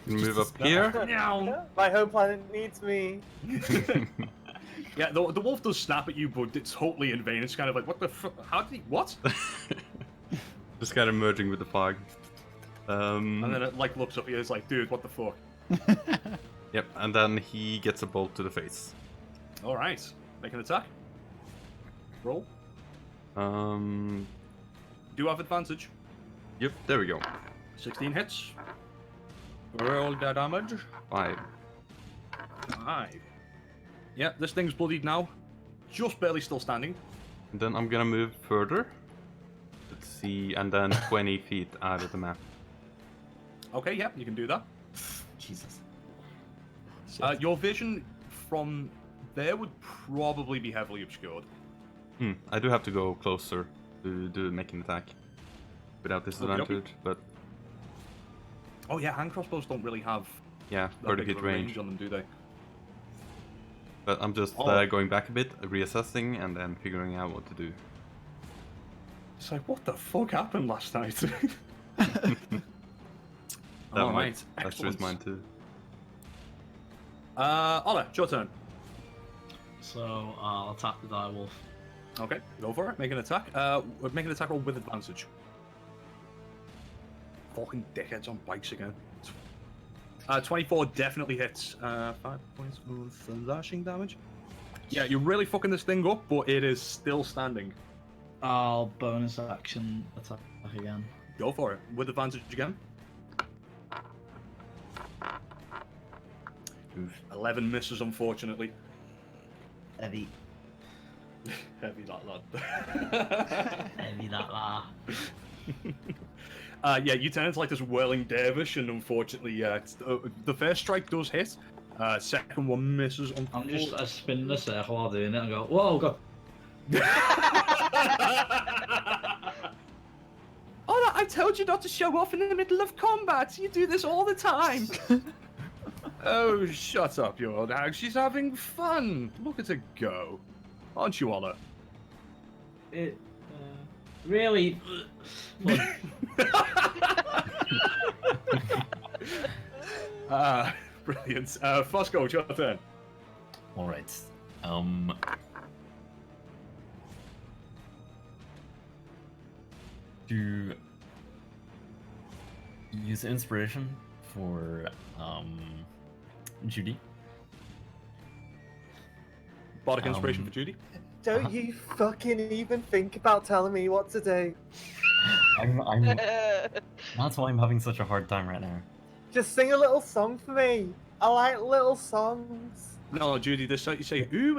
Move up here. Meow. My home planet needs me. Yeah, the wolf does snap at you, but it's totally in vain. It's kind of like, what the fuck? How did he? What? Just kind of merging with the fog. And then it like looks up at you. It's like, dude, what the fuck? Yep, and then he gets a bolt to the face. All right, make an attack. Roll. Do have advantage. Yep, there we go. 16 hits. Roll the damage. 5. 5. Yeah, this thing's bloodied now. Just barely still standing. And then I'm gonna move further. Let's see, and then 20 feet out of the map. Okay, yeah, you can do that. Jesus. Your vision from there would probably be heavily obscured. I do have to go closer to make an attack. Without disadvantage, but Oh yeah, hand crossbows don't really have yeah, that pretty big of good a range. on them, do they? But I'm just Oh. going back a bit, reassessing, and then figuring out what to do. It's like, what the fuck happened last night? That All might- right, That's just mine too. Ola, it's your turn. So I'll attack the direwolf. Okay, go for it. Make an attack. Make an attack roll with advantage. Fucking dickheads on bikes again. 24 definitely hits. 5 points of slashing damage. Yeah, you're really fucking this thing up, but it is still standing. I'll bonus action attack again. Go for it. With advantage again. 11 misses, unfortunately. Heavy. Heavy that lad. Heavy that la. Yeah, you turn into like this whirling dervish, and unfortunately, the first strike does hit. Second one misses. I'm just I spin the circle while doing it and go, whoa, God. Oh, I told you not to show off in the middle of combat. You do this all the time. Oh, shut up, you old hag. She's having fun. Look at her go. Aren't you, Ola? It really. Brilliant. Fosco, it's your turn. All right. To use inspiration for Judy. Bardic inspiration for Judy. Don't you fucking even think about telling me what to do. That's why I'm having such a hard time right now. Just sing a little song for me. I like little songs. No, Judy, this you say, who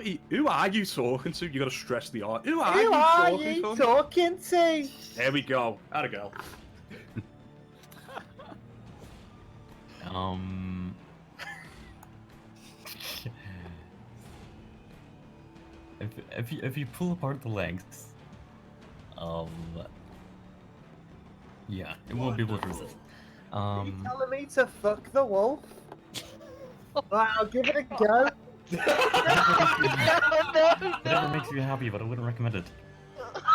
are you talking to? You gotta stress the R. Who are Who you are talking you to? talking to? There we go. Atta girl. If you pull apart the legs, yeah, it won't be able to resist. Are you telling me to fuck the wolf? Right, I'll give it a go. Whatever makes you happy, but I wouldn't recommend it.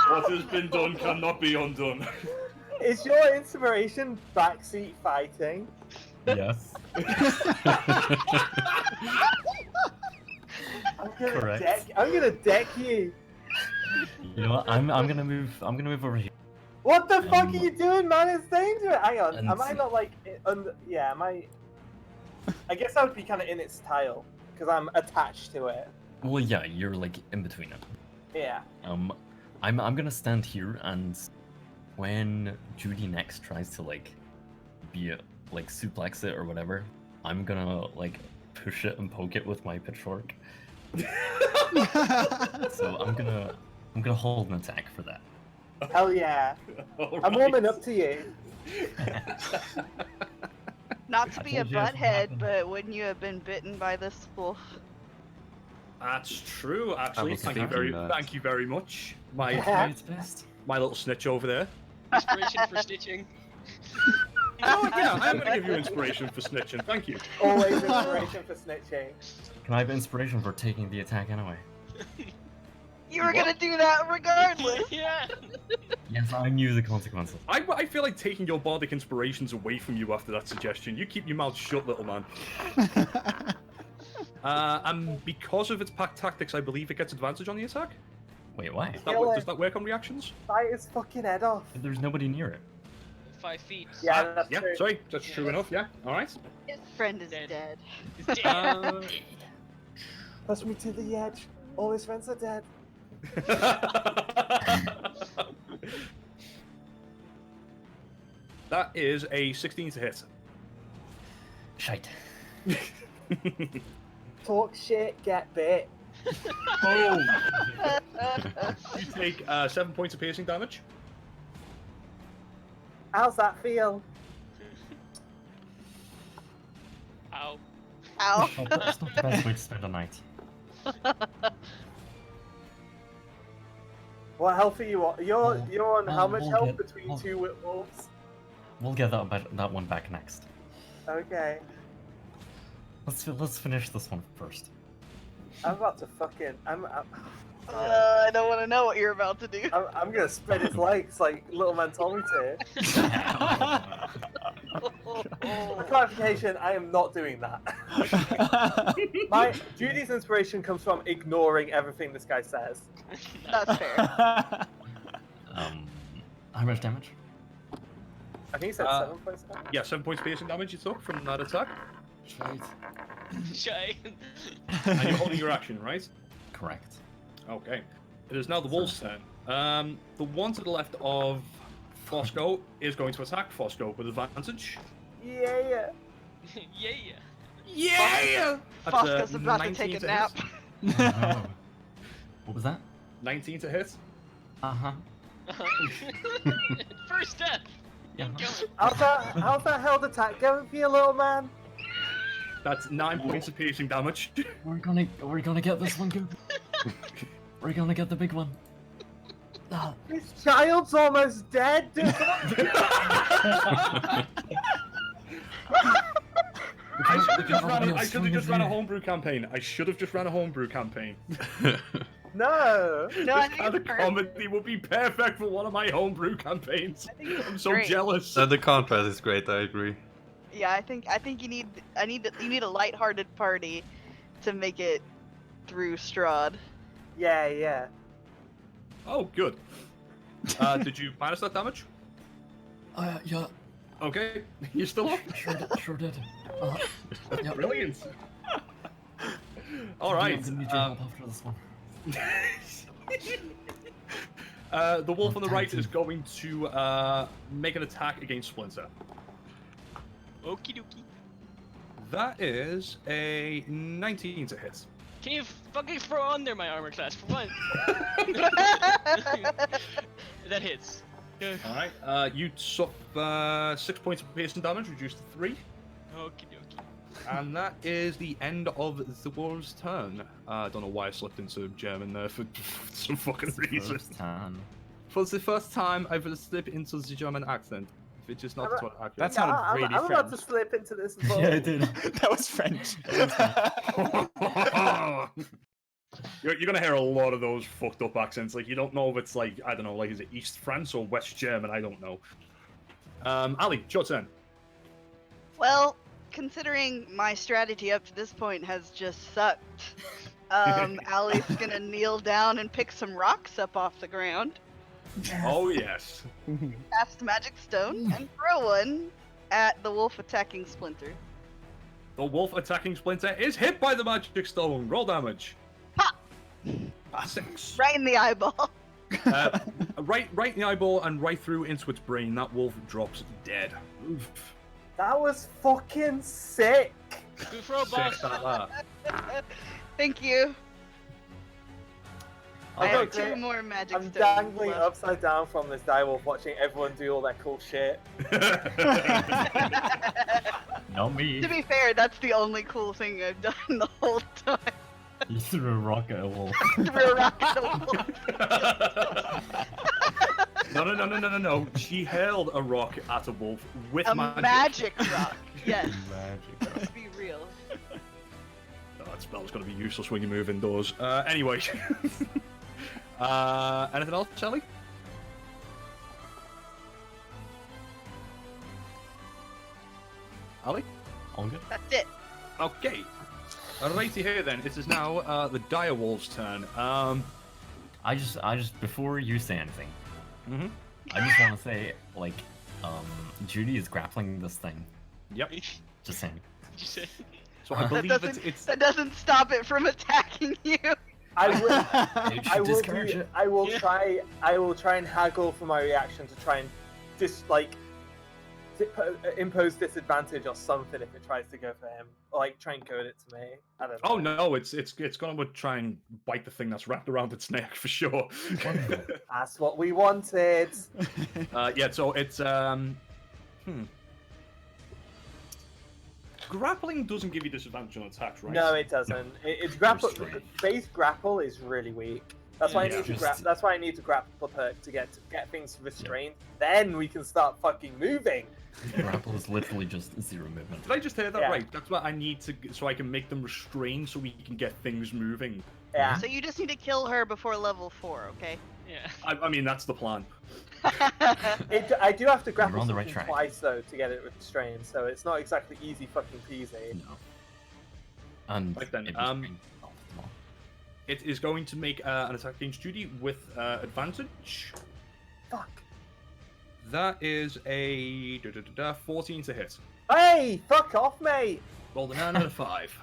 What has been done cannot be undone. Is your inspiration backseat fighting? Yes. Correct. I'm gonna deck you. You know what? I'm gonna move over here. What the fuck are you doing, man? It's dangerous. Hang on. And- Am I not like yeah? Am I? I guess I would be kind of in its tile because I'm attached to it. Well, yeah, you're like in between it. Yeah. I'm gonna stand here, and when Judy next tries to like suplex it or whatever, I'm gonna like push it and poke it with my pitchfork. So I'm gonna hold an attack for that. Hell yeah. I'm warming up to you. Not to be a told you that's what butthead, happened. but wouldn't you have been bitten by this wolf? That's true, actually. was Thank you very much. My It's best. my little snitch over there. Inspiration for stitching. Oh yeah, I'm gonna give you inspiration for snitching. Thank you. Always inspiration for snitching. Can I have inspiration for taking the attack anyway? You were gonna do that regardless. Yeah. Yes, I knew the consequences. I feel like taking your bardic inspirations away from you after that suggestion. You keep your mouth shut, little man. And because of its pack tactics, I believe it gets advantage on the attack. Wait, why? Does that work on reactions? Bite his fucking head off. There's nobody near it. 5 feet. Yeah, that's Yeah, true. sorry, that's true enough. Yeah, all right. His friend is Dead. dead. He's dead. Push me to the edge. All his friends are dead. That is a 16 to hit. Shite. Talk shit, get bit. Boom! You take 7 points of piercing damage. How's that feel? Ow. Ow. That's not the best way to spend a night. What health are you on? You're on how much we'll health get- between we'll- two wolves? We'll get that one back next. Okay. Let's finish this one first. I'm about to fucking. I don't want to know what you're about to do. I'm gonna spread his legs like little man told me to. For clarification, I am not doing that. My Judy's inspiration comes from ignoring everything this guy says. That's fair. How much damage? I think he said 7 points. Yeah, 7 points piercing damage you took from that attack. Shite. Shy. And you're holding your action, right? Correct. Okay. It is now the wolf's turn. The one to the left of Fosco is going to attack Fosco with advantage. Yeah. Yeah. Yeah! That's, Fosca's about to 19 take a hit. nap. No. What was that? 19 to hit. Uh huh. First death. Yeah. How's that held attack going for you, little man? That's 9 points of piercing damage. We're gonna get this one good. We're gonna get the big one. Ah. This child's almost dead. I should have just ran a homebrew campaign. I should have just ran a homebrew campaign. No. No, I This think kind of it's perfect. comedy would be perfect for one of my homebrew campaigns. I think I'm it's so great. jealous. The contrast is great. I agree. Yeah, I think you need a lighthearted party to make it through Strahd. Yeah. Oh, good. Did you minus that damage? Yeah, Okay, you still up? sure did. Yeah. Brilliant. All right. I'm gonna need your help after this one. The wolf on the right is going to make an attack against Splinter. Okie dokie. That is a 19 to hit. Can you fucking throw under my armor class for once? That hits. All right. You suffer 6 points of piercing damage, reduced to 3. Okie dokie. And that is the end of the wolf's turn. I don't know why I slipped into German there for some fucking reason. First time. For the first time, I will slip into the German accent, which is not what accurate. That sounded really I'm about to French. slip into this as well. Yeah, it did. That was French. You're gonna hear a lot of those fucked up accents. Like, you don't know if it's like, I don't know, like, is it East France or West German? I don't know. Ali, it's your turn. Well, considering my strategy up to this point has just sucked, Ali's gonna kneel down and pick some rocks up off the ground, Oh yes. cast Magic Stone, and throw one at the wolf attacking Splinter. The wolf attacking Splinter is hit by the magic stone. Roll damage. Ha! 6. Right in the eyeball. Right in the eyeball and right through into its brain. That wolf drops dead. Oof. That was fucking sick. Good throw, boss. Sick at that. Thank you. I Okay, have great. 2 more magic I'm stones dangling left. upside down from this direwolf, watching everyone do all that cool shit. Not me. To be fair, that's the only cool thing I've done the whole time. You threw a rock at a wolf. Threw a rock at a wolf. No. She hurled a rock at a wolf with A magic. magic rock. Yes. Magic. Let's be real. Oh, that spell's gonna be useless when you move indoors. Anyway. Anything else, Shelly? Ali? All good. That's it. Okay. Righty here then. It is now the direwolf's turn. I just before you say anything, Mhm. I just want to say like, Judy is grappling this thing. Yep. Just saying. Did you say? So I That believe doesn't, it's that doesn't stop it from attacking you. I will. You I should will. discourage Do, it. I will Yeah. try. I will try and haggle for my reaction to try and impose disadvantage or something if it tries to go for him, or like try and goad it to me. I don't know. Oh no, it's gonna try and bite the thing that's wrapped around its neck for sure. That's what we wanted. Yeah, so it's Grappling doesn't give you disadvantage on attacks, right? No, it doesn't. It's grapple. Restraint. Base grapple is really weak. That's why I Yeah. need to Just- That's why I need to grapple perk to get things restrained. Then we can start fucking moving. Grapple is literally just 0 movement. Did I just hear that Yeah. right? That's what I need to, so I can make them restrained, so we can get things moving. Yeah. So you just need to kill her before level 4, okay? Yeah. I mean, that's the plan. I do have to grapple on the right something track. twice though to get it restrained, so it's not exactly easy fucking peasy. No. And Right then, it was pretty- oh, no. It is going to make an attack against Judy with advantage. Fuck. That is a 14 to hit. Hey, fuck off, mate. Rolled a 9 and a 5.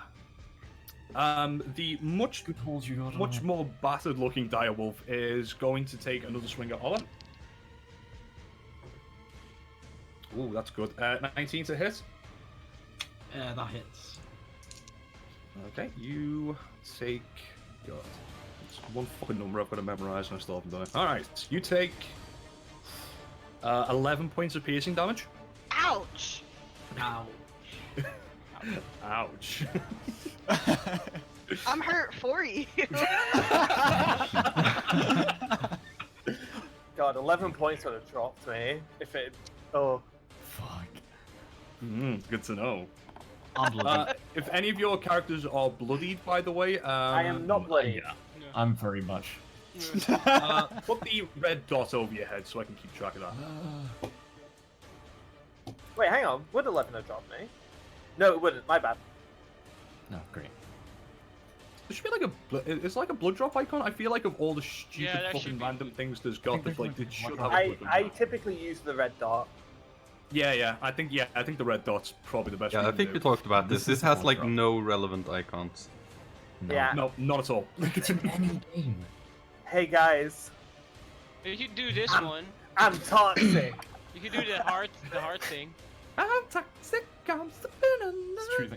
The much Good hold you got on much it. more battered looking direwolf is going to take another swing at Ola. Ooh, that's good. 19 to hit. That hits. Okay, you take. God, it's one fucking number I've got to memorize and I still haven't done it. Alright, you take 11 points of piercing damage. Ouch! Ow. Ouch. I'm hurt for you. God, 11 points would have dropped me if it. Oh. Fuck. Good to know. I'm bloody. If any of your characters are bloodied, by the way, I am not bloody. Yeah, I'm very much. put the red dot over your head so I can keep track of that. Wait, hang on. Would 11 have dropped me? No, it wouldn't. My bad. No, great. There should be like it's like a blood drop icon. I feel like of all the stupid Yeah, there should fucking be. random things there's got, there's like it should have. a I blood drop. I typically use the red dot. Yeah, I think the red dot's probably the best. Yeah, thing I to think do. we talked about this. This This is has a like drop. no relevant icons. No. Yeah. No, not at all. It's in any game. Hey guys, You could do this one. I'm toxic. You could do the heart thing. I'm toxic. I'm It's true. The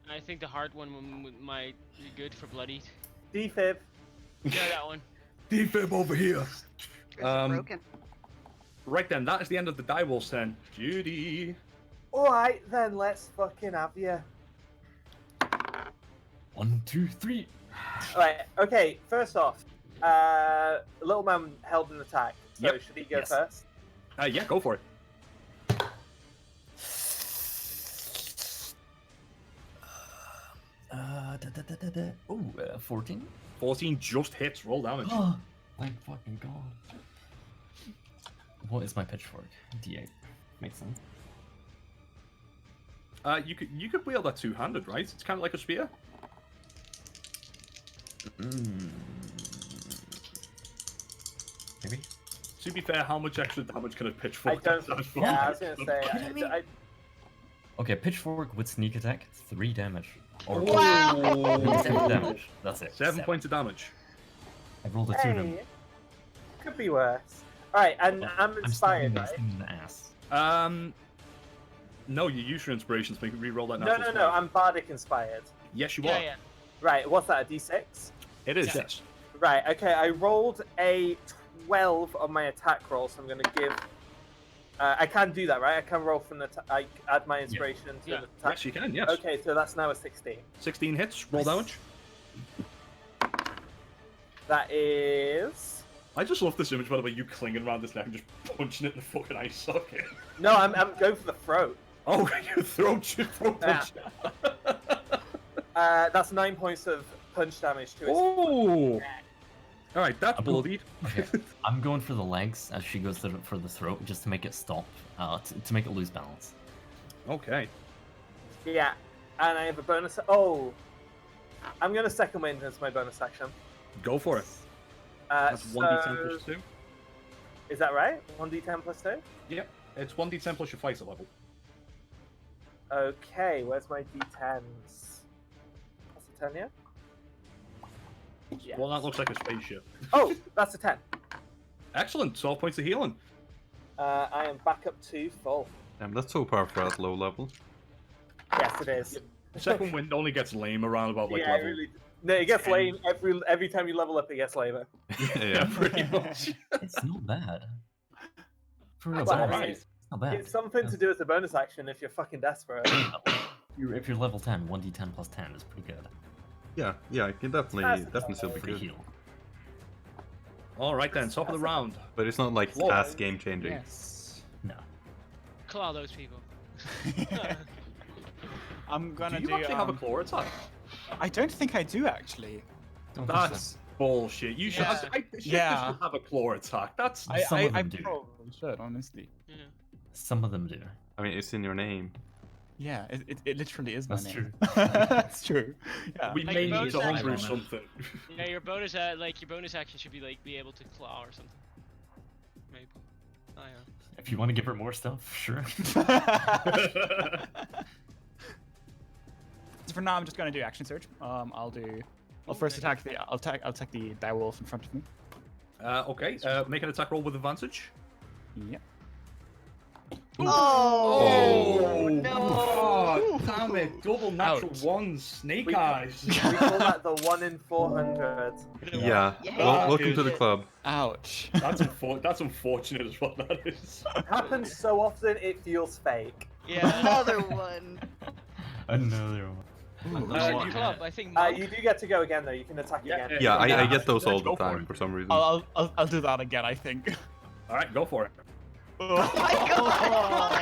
I think the heart one might be good for bloodied. Defib. Yeah, that one. defib over here. Yours are broken. Right then, that is the end of the direwolf's turn. Judy. Alright then, let's fucking have you. 1, 2, 3. Alright, okay, first off, Little Man held an attack, so Yep. should he go Yes. first? Yeah, go for it. Oh, 14. 14 just hits. Roll damage. Oh, thank fucking god. What is my pitchfork? D8. Makes sense. You could wield that two-handed, right? It's kind of like a spear. Maybe. To be fair, how much extra damage can a I pitchfork don't. do? Yeah, I was gonna say. kidding me? I, Okay, pitchfork with sneak attack, 3 damage. Or Wow. 7 damage. That's it. 7 points of damage. I rolled a 2 now. hey, could be worse. Alright, and I'm inspired, stabbing this right? thing in the ass. No, you use your inspirations. Make re-roll that. No, natural no, no, 20. I'm bardic inspired. Yes, you Yeah, are. yeah. Right, what's that, a d6? It is. Yeah. Yes. Right, okay, I rolled a 12 on my attack roll, so I'm going to give... I can do that, right? I can roll from the... I add my inspiration to Yeah. the attack. Yes, you can. Yes. Okay, so that's now a 16. 16 hits. Roll damage. That is... I just love this image, by the way, you clinging around this neck and just punching it in the fucking eye socket. No, I'm going for the throat. Oh, you throat punch. That's 9 points of punch damage to his... Oh. All right, that's I'm bloodied. Okay, I'm going for the legs as she goes for the throat, just to make it stop, to make it lose balance. Okay. Yeah, and I have a bonus... Oh! I'm going to second wind as my bonus action. Go for it. That's 1d10 plus 2. Is that right? 1d10 plus 2? Yep. It's 1d10 plus your fighter level. Okay, where's my d10s? That's a 10, yeah? Yeah. Well, that looks like a spaceship. Oh, that's a 10. Excellent. 12 points of healing. I am back up to full. Damn, that's so powerful at low level. Yes, it is. Second wind only gets lame around about like yeah, level. really. No, it gets lame every time you level up. It gets lamer. Yeah, pretty much. It's not bad. For real, Well, it's alright. not bad. It's something to do with the bonus action if you're fucking desperate. If you're level 10, 1d10 plus 10 is pretty good. Yeah, it can definitely still be Free good. heal. All right then, top of the round. But it's not like Whoa. as game changing. Yes. No. Claw those people. I'm gonna Do you actually have a claw attack? I don't think I do actually. Don't think so. That's bullshit. You should. Yeah. Yeah. Should have a claw attack. That's. Some of them I do. probably should, honestly. Yeah. Some of them do. I mean, it's in your name. Yeah, it literally is my That's name. That's true. Yeah. We Like may bonus need to action. homebrew something. Yeah, your bonus your bonus action should be like be able to claw or something. Maybe. I don't know. If you want to give her more stuff, sure. So for now, I'm just gonna do action surge. I'll first attack the I'll attack the direwolf in front of me. Okay. Make an attack roll with advantage. Yep. Oh, no! Oh, damn it! Double natural Ouch. ones, snake We- eyes. We call that the 1 in 400. Yeah. Yeah. Welcome to the Is- club. Ouch. That's unfortunate as well. That is. It happens so often it feels fake. Yeah. Another one. Another one. Who's in the club? I think. You do get to go again though. You can attack again. Yeah, I Yeah, get those all let's the go for time it. for some reason. I'll do that again, I think. All right, go for it. Oh my god!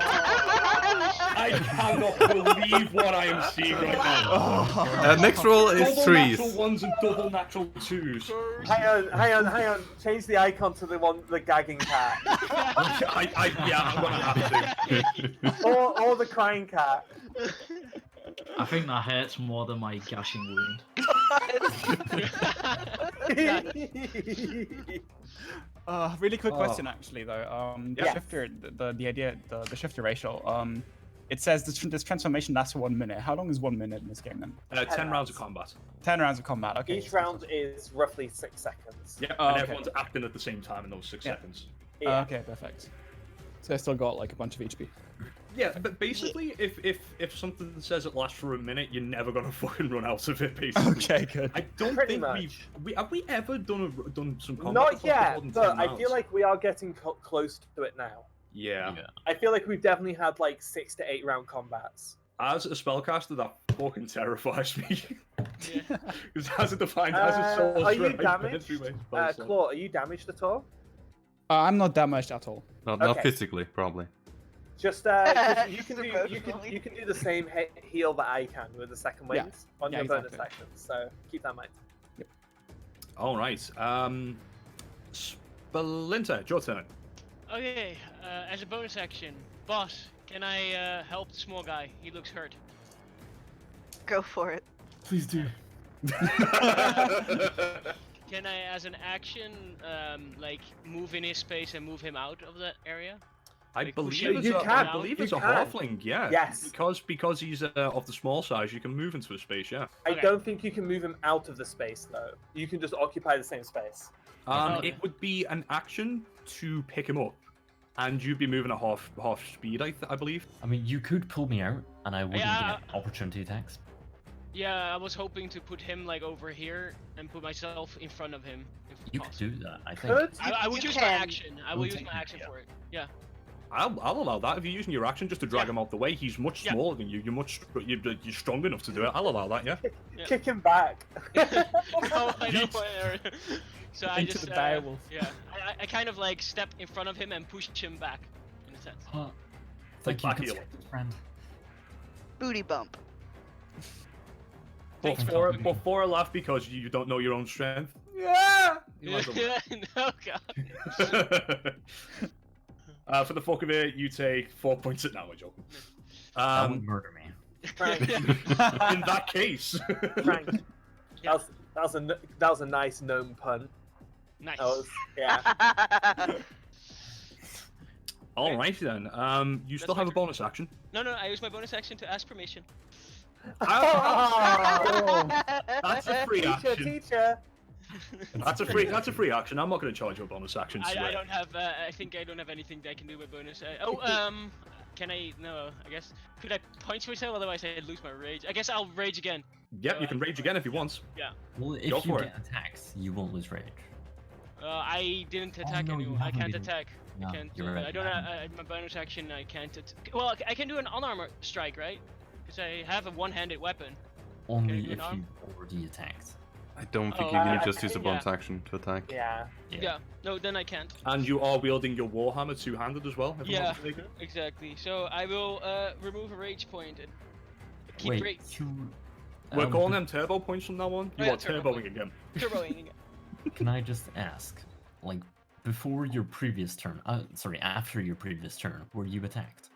I cannot believe what I am seeing right now. Next roll is Double trees. natural ones and double natural twos. Hang on. Change the icon to the gagging cat. Yeah, I'm gonna have to. or the crying cat. I think that hurts more than my gashing wound. Really quick Oh. question, actually, though. The Yes. shifter, the idea, the shifter racial. It says this transformation lasts for 1 minute. How long is 1 minute in this game then? 10 rounds of combat. 10 rounds of combat. Okay. Each round is roughly 6 seconds. Yeah, Oh, and okay. everyone's acting at the same time in those 6 Yeah. seconds. Yeah. Okay, perfect. So I still got like a bunch of HP. Yeah, but basically, if something says it lasts for a minute, you're never gonna fucking run out of it. Basically. Okay, good. I don't Pretty think much. we have we ever done some combat. Not that's lasted yet, more than but 10 I rounds? feel like we are getting close to it now. Yeah. I feel like we've definitely had like 6 to 8 round combats. As a spellcaster, that fucking terrifies me. Yeah. Because as a defined, as a sorcerer, Are you I burn damaged? through my spell slot. Claw, are you damaged at all? I'm not damaged at all. Not Okay. physically, probably. Just you can do the same heal that I can with the second Yeah. wings on Yeah, your bonus exactly. actions. So keep that in mind. All right. Splinter, your turn. Okay, as a bonus action, boss, can I help the small guy? He looks hurt. Go for it. Please do. Can I, as an action, like move in his space and move him out of that area? I Like, believe push him it's You a, can, I believe you it's a can. halfling, yeah. Yes. Because he's of the small size, you can move into a space, yeah. I Okay. don't think you can move him out of the space though. You can just occupy the same space. Okay. It would be an action to pick him up, and you'd be moving at half speed, I believe. I mean, you could pull me out, and I wouldn't Yeah. get opportunity attacks. Yeah, I was hoping to put him like over here and put myself in front of him. If You could possible. do that, I think. Could I would You use my can. action. I will We'll use take my it, action yeah. for it. Yeah. I'll allow that if you're using your action just to drag Yeah. him out the way. He's much Yeah. smaller than you. You're strong enough to do it. I'll allow that. Yeah. Yeah. Kick him back. No, I don't want to. So I Into just the direwolf. yeah, I kind of like step in front of him and push him back, in a sense. Thank you, back heel. constructed friend. Booty bump. Thanks for Before, helping me. before a laugh because you don't know your own strength. Yeah. You might as well. No god. For the fuck of it, you take 4 points at now. I'm joking. That would murder me. Frank, In that case. Frank, Yeah. that was a nice gnome pun. Nice. That was, yeah. Alrighty then. You still my have a turn. bonus action. No, I use my bonus action to ask permission. That's a free Teacher, action. teacher. That's a free action. I'm not going to charge you a bonus action. I swear. don't have. I think I don't have anything that I can do with bonus. Can I? No, I guess. Could I punch myself? Otherwise, I'd lose my rage. I guess I'll rage again. Yep, you can rage again if you want. Well, if Go you for get attacks, you won't lose rage. I didn't Oh, attack no, you anyone. I haven't can't been- attack. No, I can't. you're right, I you don't. haven't. My bonus action. I can't. Well, I can do an unarmored strike, right? Because I have a one-handed weapon. Only do if an arm? you already attacked. I don't think Oh, you can I just use a think, bonus action to attack. Yeah. Yeah. No, then I can't. And you are wielding your warhammer two-handed as well. If I'm Yeah. not mistaken. Exactly. So I will remove a rage point and keep Wait, rage. you... We're um, calling them turbo points from now on. You Yeah, are turbo turboing again. Turboing again. Can I just ask, like, before your previous turn, sorry, after your previous turn, were you attacked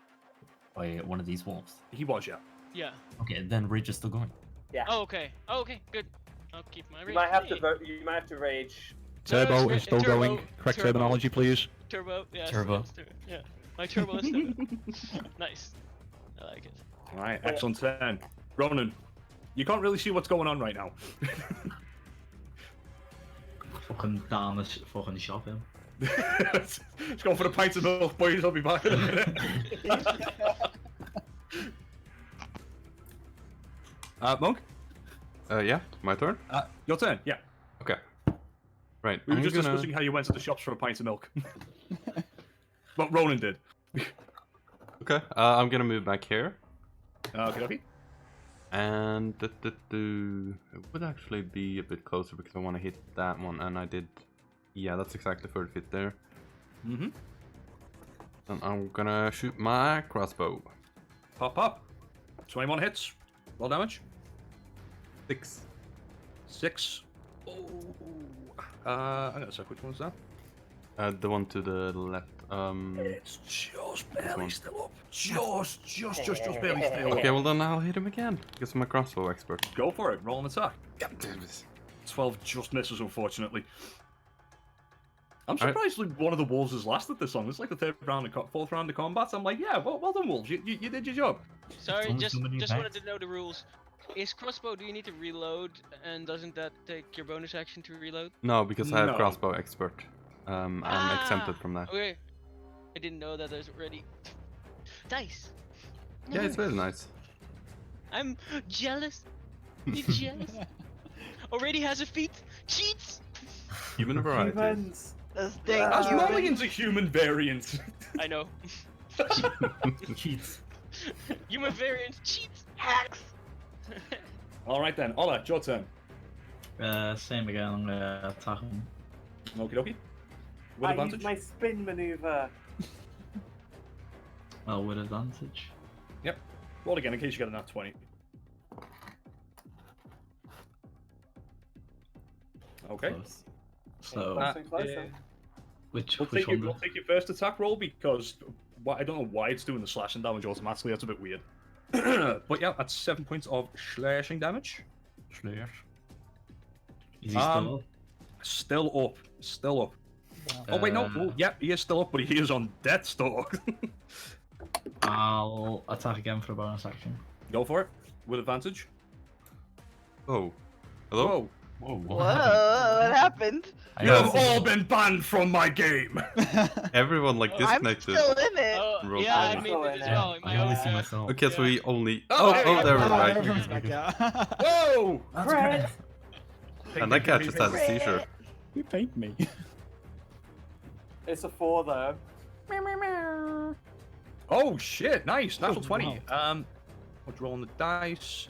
by one of these wolves? He was, yeah. Yeah. Okay, then rage is still going. Oh, okay. Oh, okay. Good. I'll keep my rage. You might have to Hey. vote. You might have to rage. No, Turbo it's is still turbo, going. Correct turbo. terminology, please. Turbo. Yeah. Turbo. Yeah. My turbo is turbo. Nice. I like it. Alright, excellent turn. Ronan, you can't really see what's going on right now. Fucking down the fucking shop him. It's going for the pints of milk, boys. I'll be back in a minute. Monk? Yeah, my turn? Your turn, yeah. Okay. Right. We were I'm just gonna... discussing how you went to the shops for a pint of milk. But Ronan did. Okay, I'm gonna move back here. Okay. And it would actually be a bit closer because I want to hit that one, and I did. Yeah, that's exactly 30 feet there. Mm-hmm. And I'm gonna shoot my crossbow. Pop. 21 hits. Roll damage. 6. Oh. I gotta check which one's that. The one to the left. It's just barely still up. Just barely still up. Okay, well then I'll hit him again because I'm a crossbow expert. Go for it. Roll an attack. God damn it. 12 just misses, unfortunately. I'm Alright. surprised like, one of the wolves has lasted this long. It's like the fourth round of combat. I'm like, yeah, well done, wolves. You did your job. Sorry, only just so many wanted attacks. to know the rules. Is crossbow, do you need to reload, and doesn't that take your bonus action to reload? No, because I have No. crossbow expert. I'm exempted from that. Okay. I didn't know that there's already... Dice! Yeah, it's very nice. I'm jealous. You jealous? Already has a feat. Cheats! Human variety. Humans. Those dang As humans. Mulligan's a human variant. I know. Cheats. Human variant cheats! Hacks. Alright then, Ola, it's your turn. Same again. I'm gonna attack him. Okie dokie. With I use advantage? my spin maneuver. Well, with advantage. Yep. Roll again in case you get a nat 20. Okay. Close. So, Closer and closer. which We'll which take, one? we'll take your first attack roll because I don't know why it's doing the slashing damage automatically. That's a bit weird. But yeah, that's 7 points of slashing damage. Slayer. Is he Um, still up? Still up. Oh wait, no. Uh, Oh, yeah, he is still up, but he is on death's stalk. I'll attack again for a bonus action. Go for it. With advantage. Oh. Hello? Whoa. Whoa, Whoa, what happened? I You know. have all been banned from my game. Everyone like I'm disconnected. still in it. Oh, Roll yeah, I damage. mean it as well. I only see myself. Okay, so we only. Oh, Oh, there we're back. Everyone's back, yeah. Whoa! Crit. And that cat just has a seizure. You paint me. It's a 4 though. Oh shit! Nice. Natural Oh, 20. What's rolling the dice?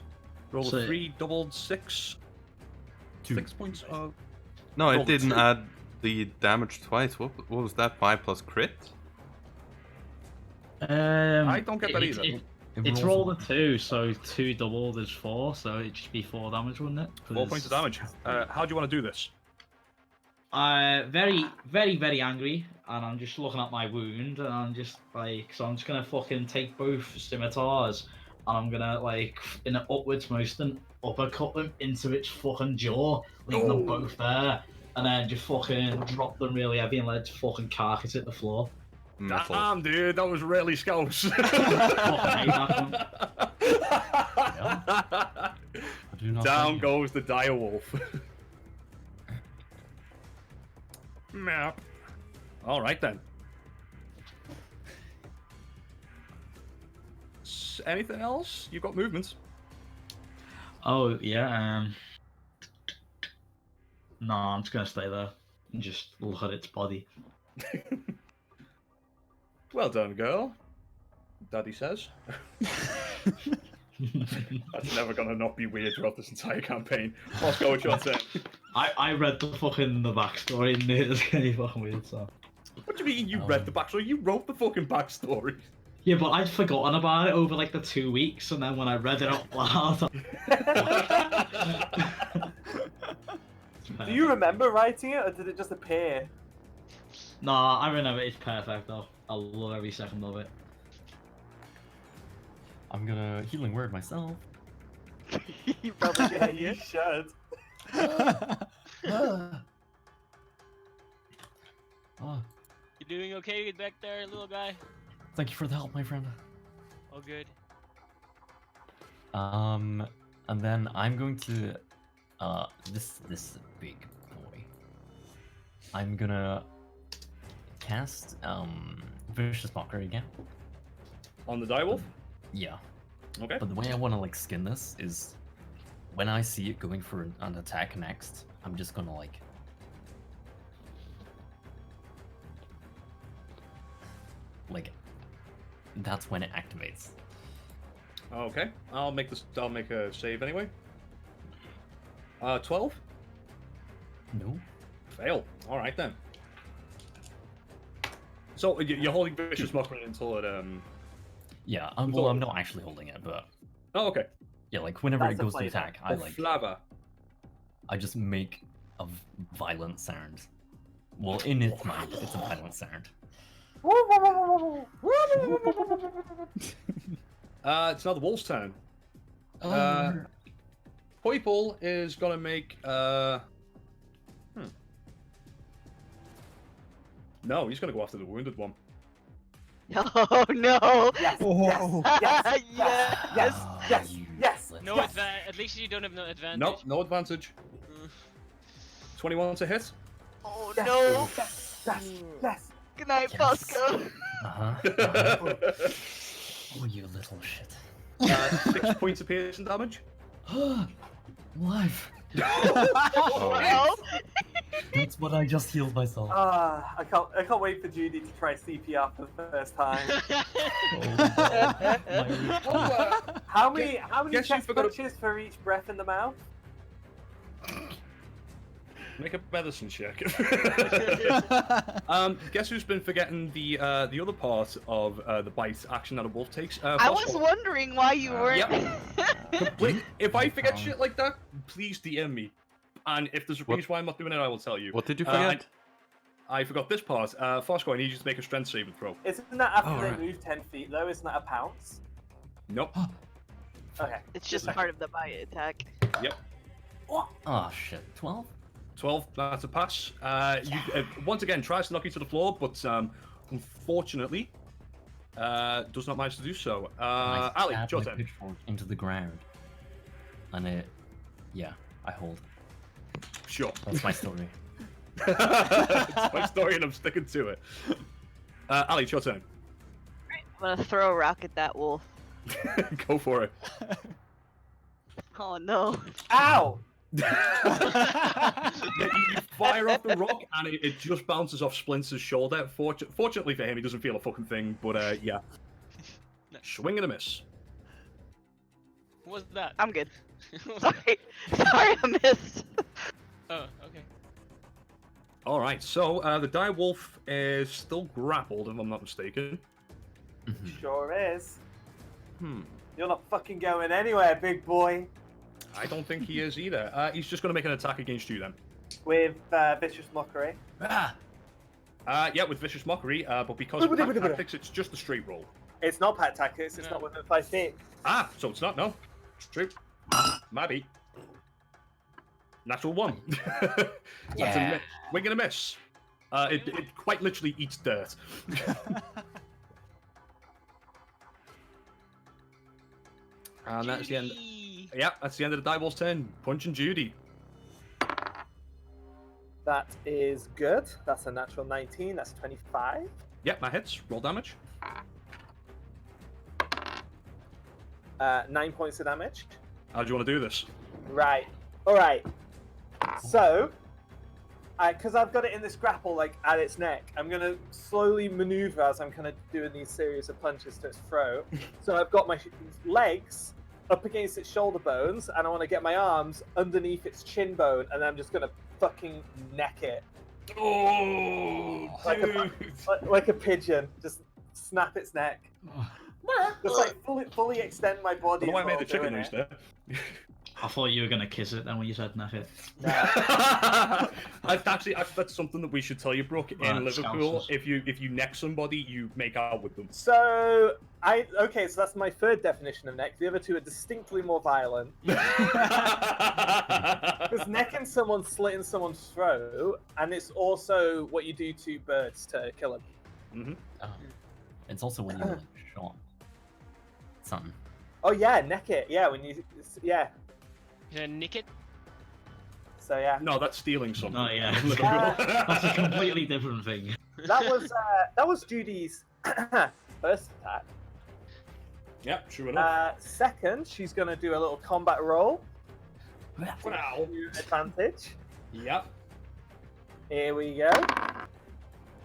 Roll So- a 3, doubled 6. 6 points of. No, Roll it didn't 2. add the damage twice. What was that? 5 plus crit? I don't get that either. It's rolled a 2, so 2 doubled is 4, so it'd just be 4 damage, wouldn't it? 4 points of damage. How do you want to do this? Very, very, very angry, and I'm just looking at my wound, and I'm just like, so I'm just gonna fucking take both scimitars, and I'm gonna like, in an upwards motion, uppercut them into its fucking jaw, leaving them both there, and then just fucking drop them really heavy and let its fucking carcass hit the floor. Metal. Damn, dude, that was really scouse. Fucking hate that one. I do not Down blame you. goes the direwolf. Map. All right then. Anything else? You've got movements. Oh yeah. No, I'm just gonna stay there and just look at its body. Well done, girl. Daddy says. That's never gonna not be weird throughout this entire campaign. Let's go with your turn. I read the backstory and it's gonna be fucking weird. So What do you mean you read the backstory? You wrote the fucking backstory. yeah, but I'd forgotten about it over like the 2 weeks, and then when I read it out loud, Do you remember writing it, or did it just appear? Nah, I remember it's perfect though. I love every second of it. I'm gonna healing word myself. You probably Yeah, did. you should. Ah, You doing okay back there, little guy? thank you for the help, my friend. All good. And then I'm going to, this big boy. I'm gonna cast Vicious Mockery again. On the direwolf? Yeah. Okay. But the way I want to like skin this is when I see it going for an attack next, I'm just gonna like that's when it activates. Okay. I'll make a save anyway. 12? No. Fail. Alright then. So you're holding Vicious Mockery until it Yeah, well, I'm not actually holding it, but Oh, okay. yeah, like whenever That's it a goes to flavor. attack, I like Flava. I just make a violent sound. Well, in its mind, it's a violent sound. It's now the wolf's turn. Poiple is gonna make No, he's gonna go after the wounded one. Oh no! Yes, Oh. yes, Yes. yes, Ah, yes, you yes. little- No at least you don't have no advantage. Nope, no advantage. Mm. 21 to hit. Oh Yes. no! Yes, yes. Good night, Yes. Bosco. Uh-huh. Oh, you little shit. 6 points of piercing damage. Life. Oh no! That's what I just healed myself. I can't wait for Judy to try CPR for the first time. How many guess you chest forgot- punches for each breath in the mouth? Make a medicine check. Guess who's been forgetting the other part of the bite action that a wolf takes? I was Fosco. wondering why you weren't. Complete. If I forget shit like that, please DM me. And if there's a What? reason why I'm not doing it, I will tell you. What did you forget? I forgot this part. Fosco, I need you to make a strength saving throw. Isn't that after Oh, they right. move 10 feet though? Isn't that a pounce? Nope. Okay. It's just part of the bite attack. Yep. Oh shit. 12? 12, that's a pass. You once again tries to knock you to the floor, but unfortunately, does not manage to do so. I Ali, stab your my turn. pitchfork into the ground. And I hold. Sure. That's my story. It's my story and I'm sticking to it. Ali, it's your turn. I'm gonna throw a rock at that wolf. Go for it. Oh no! Ow! You fire off the rock and it just bounces off Splinter's shoulder. Fortunately for him, he doesn't feel a fucking thing, but yeah. Swing and a miss. What's that? I'm good. Sorry, I missed. Oh, okay. Alright, so the dire wolf is still grappled, if I'm not mistaken. Sure is. Hmm. You're not fucking going anywhere, big boy. I don't think he is either. He's just going to make an attack against you then. With Vicious Mockery. Ah! Yeah, with Vicious Mockery, but because of pack tactics, it's just a straight roll. It's not Pack Tactics, it's No. not within 5 feet. Ah, so it's not, no. True. Maybe. Natural 1. That's a Yeah. wing and a miss. It quite literally eats dirt. And that's the end. Judy! Yeah, that's the end of the Direwolf's turn. Punch and Judy. That is good. That's a natural 19. That's 25. Yep, that hits. Roll damage. 9 points of damage. How do you want to do this? Right. All right. So, because I've got it in this grapple, like at its neck, I'm gonna slowly maneuver as I'm kind of doing these series of punches to its throat. So I've got my legs up against its shoulder bones, and I want to get my arms underneath its chin bone, and I'm just gonna fucking neck it Oh, Like a- like a pigeon. Just snap its neck. Just like fully extend my I body. don't know why I as made well the chicken doing noise it. there. I thought you were gonna kiss it then when you said neck it. That's something that we should tell you, Brooke. In Right, Liverpool, Scousers. if you neck somebody, you make out with them. So so that's my third definition of neck. The other two are distinctly more violent. Because necking someone, slitting someone's throat, and it's also what you do to birds to kill them. Mm-hmm. It's also when you like, shot something. Oh yeah, neck it. Yeah, when you Nick it? So yeah. No, that's stealing something. Oh, yeah. In Liverpool. That's a completely different thing. that was Judy's first attack. Yep, sure enough. Second, she's going to do a little combat roll. Wow. Advantage. Yep. Here we go.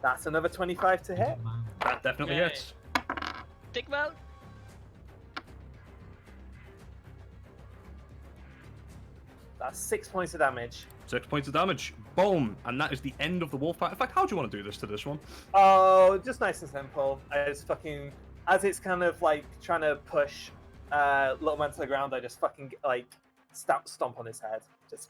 That's another 25 to hit. That definitely Yay. hits. Take him out. That's 6 points of damage. 6 points of damage. Boom. And that is the end of the wolf fight. In fact, how do you want to do this to this one? Oh, just nice and simple. I just fucking, as it's kind of like trying to push little man to the ground, I just fucking like stomp on his head. Just.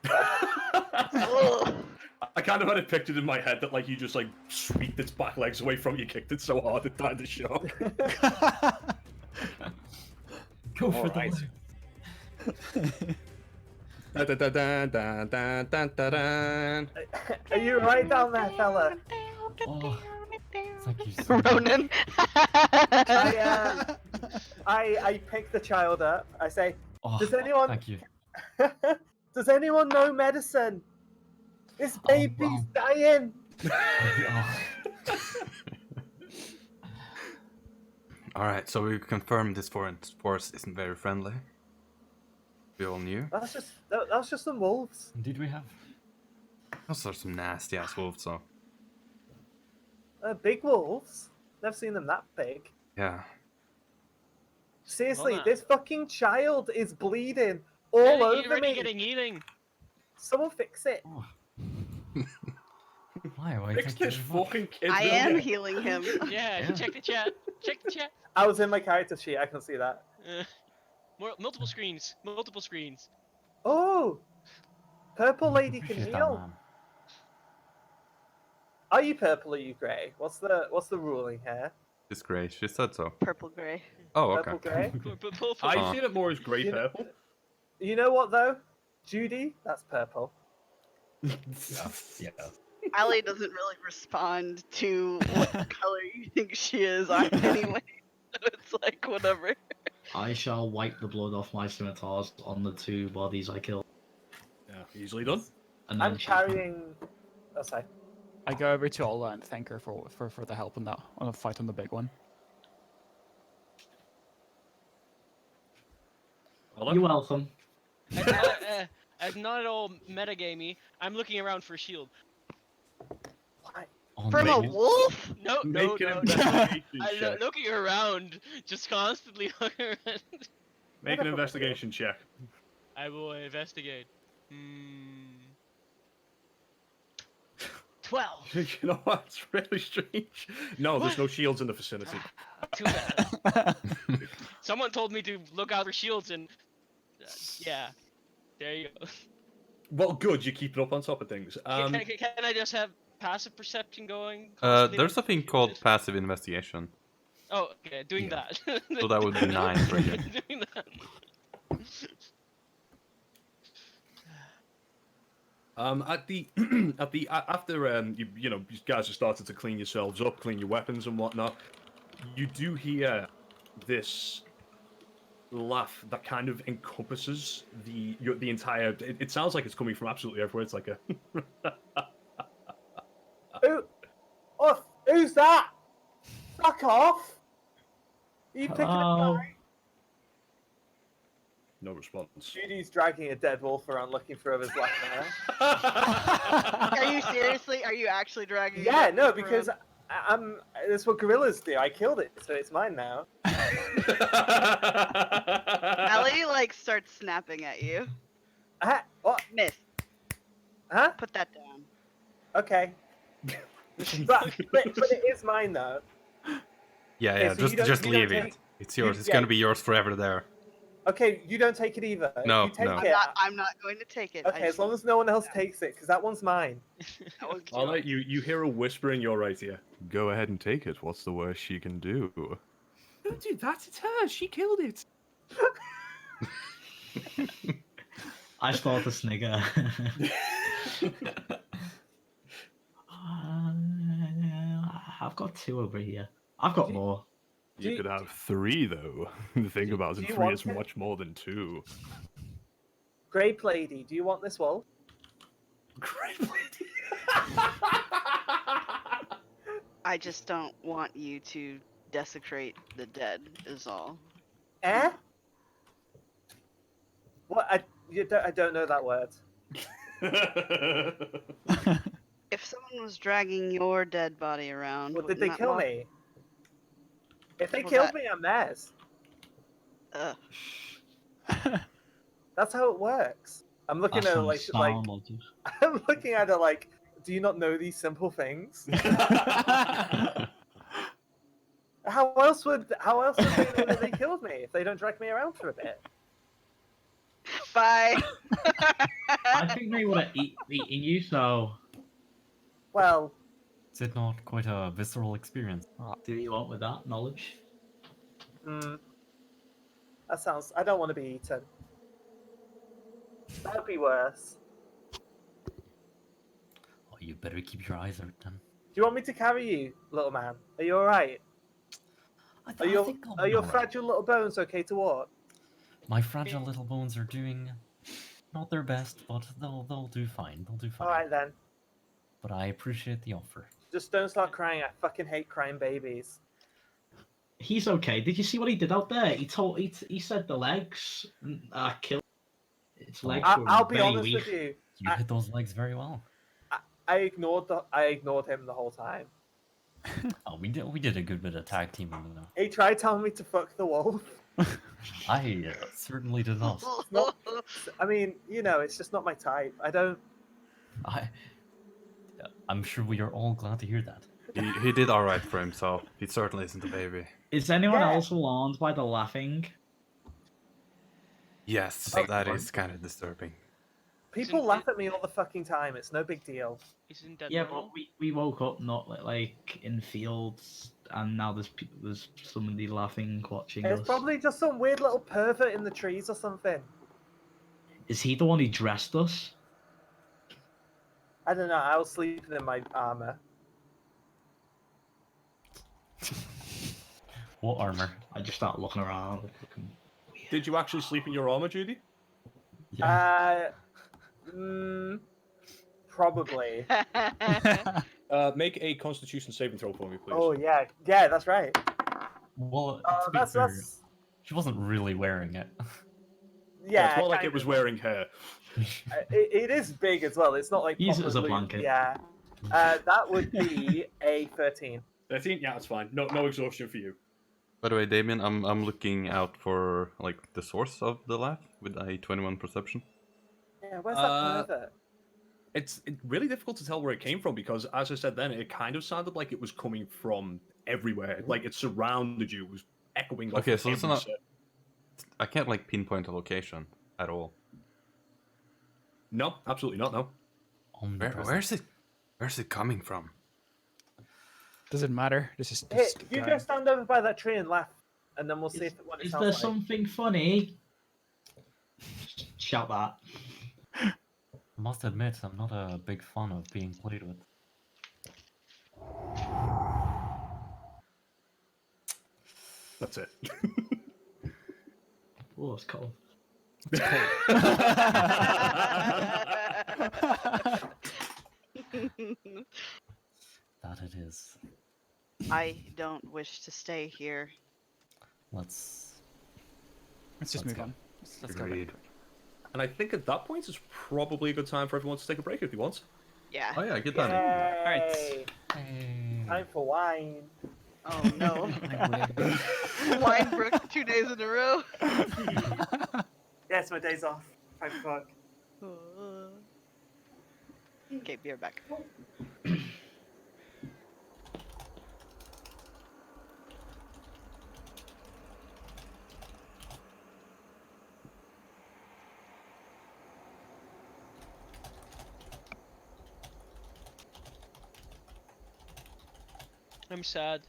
I kind of had it pictured in my head that like you just like sweeped its back legs away from you, kicked it so hard it died the show. Go for Alright. Are you right down there, fella? Oh, thank you so much. Ronan. I pick the child up. I say, Oh, does anyone? Thank you. Does anyone know medicine? This baby's wow. dying. Oh, All right, so we confirmed this foreign force isn't very friendly. We all knew. That was just some wolves. did we have? Those are some nasty ass wolves, though. Big wolves. Never seen them that big. Yeah. Seriously, Hold on. this fucking child is bleeding all You're over already me. getting healing. Someone fix it. Oh. Why? Fix Thank you this very much. fucking kid. I will am ya? healing him. Yeah, Yeah. check the chat. Check the chat. I was in my character sheet. I can see that. Multiple screens. Multiple screens. Oh, purple lady can Appreciate that, heal. man. Are you purple or are you grey? What's the ruling here? It's great. She said so. Purple gray. Oh, okay. Purple grey. I've seen it more as grey You- purple. You know what though, Judy? That's purple. Yeah. Allie doesn't really respond to what color you think she is on anyway. So it's like whatever. I shall wipe the blood off my scimitars on the 2 bodies I killed. Yeah, easily done. And I'm then carrying. Oh, sorry. I go over to Ola and thank her for the help in that on the fight on the big one. Hello? You're welcome. As not at all metagamey, I'm looking around for a shield. Why? On From the a wall. wolf? No, Make no, an no. investigation I'm check. looking around, just constantly looking around. Make an investigation check. I will investigate. 12. You know what? It's really strange. No, there's no shields in the vicinity. Too bad. Someone told me to look out for shields, and yeah, there you go. Well, good. You keep it up on top of things. Can I just have passive perception going? constantly There's when a thing shield called is? passive investigation. Oh, okay, doing Yeah. that. So that would be 9 for you. Doing that. After you guys have started to clean yourselves up, clean your weapons and whatnot, you do hear this laugh that kind of encompasses the entire. It sounds like it's coming from absolutely everywhere. It's like a. Who's that? Fuck off! Are you picking up Hello? guy? No response. Judy's dragging a dead wolf around looking for others left there. Are you seriously? Are you actually dragging? Yeah, it no, around? because that's what gorillas do. I killed it, so it's mine now. Allie like starts snapping at you. What? Miss, Huh? put that down. Okay. but it is mine though. Yeah, Okay, yeah. so you don't- Just you don't leave it. take- It's yours. It's yeah. gonna be yours forever there. Okay, you don't take it either. No, you take no. it. I'm not going to take it. I Okay, as just long want as no one else takes it, because that one's mine. that was I'll let you hear a whisper in your right ear. Go ahead and take it. What's the worst she can do? Don't do that. It's her. She killed it. I start to snigger. I've got 2 over here. I've got more. You could have 3, though. The thing about do it, you 3 want is it? much more than 2. Grape lady, do you want this wolf? Great lady. I just don't want you to desecrate the dead. Is all. Eh? What? I don't know that word. If someone was dragging your dead body around, Well, did wouldn't they that kill walk? me? If they Well, killed that- me, I'm theirs. Ugh. That's how it works. I'm looking That at it doesn't like sound logic. I'm looking at it like, do you not know these simple things? How else would they know that they killed me if they don't drag me around for a bit? Bye. I think they would have eaten you, so Well, Is it not quite a visceral experience? do what you want with that knowledge. that sounds. I don't want to be eaten. That'd be worse. Oh, you better keep your eyes out then. Do you want me to carry you, little man? Are you all right? I Are your think I'll are be your alright. fragile little bones okay to walk? My fragile little bones are doing not their best, but they'll do fine. They'll do fine. All right then. But I appreciate the offer. Just don't start crying. I fucking hate crying babies. He's okay. Did you see what he did out there? He said the legs killed. Its legs were I'll be very honest weak. with you. You hit those legs very well. I ignored him the whole time. Oh, we did a good bit of tag teaming though. He tried telling me to fuck the wolf. I certainly did not. Not, I mean, it's just not my type. I don't. I'm sure we are all glad to hear that. He did all right for himself. He certainly isn't a baby. Is anyone Yeah. else alarmed by the laughing? Yes, that is kind of disturbing. People laugh at me all the fucking time. It's no big deal. Isn't that Yeah, normal? but we woke up not like in fields, and now there's somebody laughing, watching It's us. probably just some weird little pervert in the trees or something. Is he the one who dressed us? I don't know. I was sleeping in my armor. What armor? I just start looking around. Looking... Did you actually sleep in your armor, Judy? Yeah. Probably. Make a Constitution saving throw for me, please. Oh yeah, that's right. Well, Oh, to be that's fair, she wasn't really wearing it. yeah. It's more like kind it was of. wearing hair. It is big as well. It's not like Use it as a properly- blanket. Yeah. That would be a 13. 13? Yeah, that's fine. No exhaustion for you. By the way, Damien, I'm looking out for like the source of the laugh with a 21 perception. Yeah, where's that pervert? It's really difficult to tell where it came from because, as I said then, it kind of sounded like it was coming from everywhere. Like it surrounded you, it was echoing off Okay, of so it's every not. I can't like pinpoint a location at all. No, absolutely not, no. Where's it coming from? Doesn't matter. This is Hey, just you go stand over by that tree and laugh, and then we'll see what it Is sounds there like. something funny? Shout that. I must admit, I'm not a big fan of being played with. That's it. Oh, it's cold. That it is. I don't wish to stay here. Let's Let's go. on. Let's go. Agreed. And I think at that point, it's probably a good time for everyone to take a break if you want. Yeah. Oh yeah, get that. Yay! Hey. Time for wine. Oh no. Wine brook 2 days in a row. Yes, my day's off. 5 o'clock. Okay, be right back. I'm sad.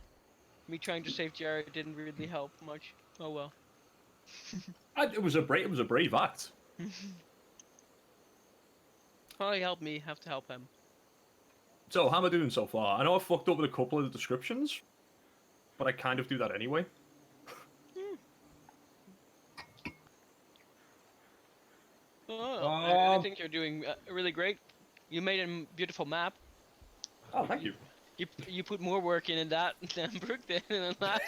Me trying to save Jared didn't really help much. Oh well. It was a brave act. Well, he helped me. Have to help him. So, how am I doing so far? I know I fucked up with a couple of the descriptions, but I kind of do that anyway. I think you're doing really great. You made a beautiful map. Oh, thank you. You put more work in that than Brooke did in the last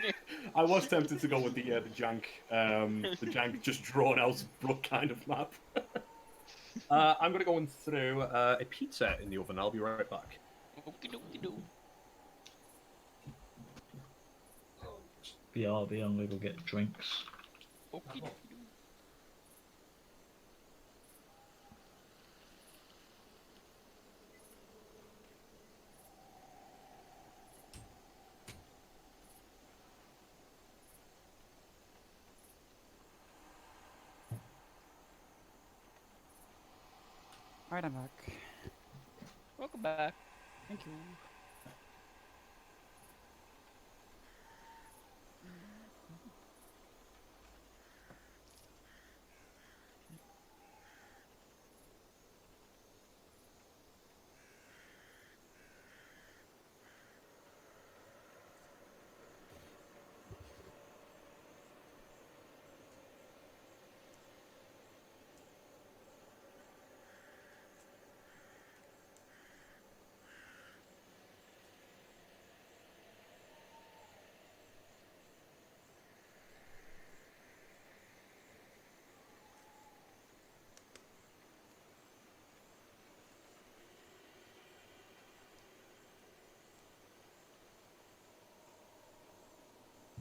one. I was tempted to go with the jank just drawn out Brook kind of map. I'm gonna go and throw a pizza in the oven. I'll be right back. Okie dokie do. BRB, I'm gonna go get drinks. Okie dokie do. Alright, I'm back. Welcome back. Thank you.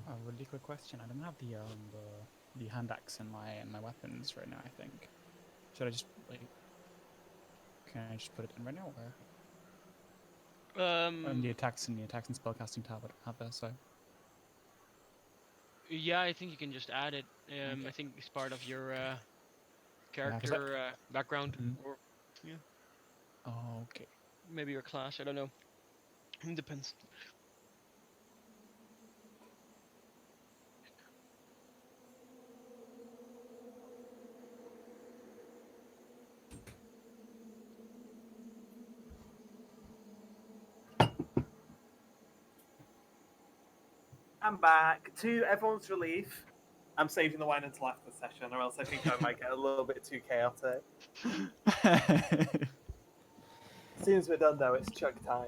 Oh, really quick question. I don't have the hand axe in my weapons right now. I think. Should I just like? Can I just put it in right now, or the attacks and spellcasting tab I don't have there. So Yeah, I think you can just add it. I think it's part of your character background, or oh, okay. maybe your class. I don't know. It depends. I'm back. To everyone's relief, I'm saving the wine until after the session, or else I think I might get a little bit too chaotic. As soon as we're done, though, it's chug time.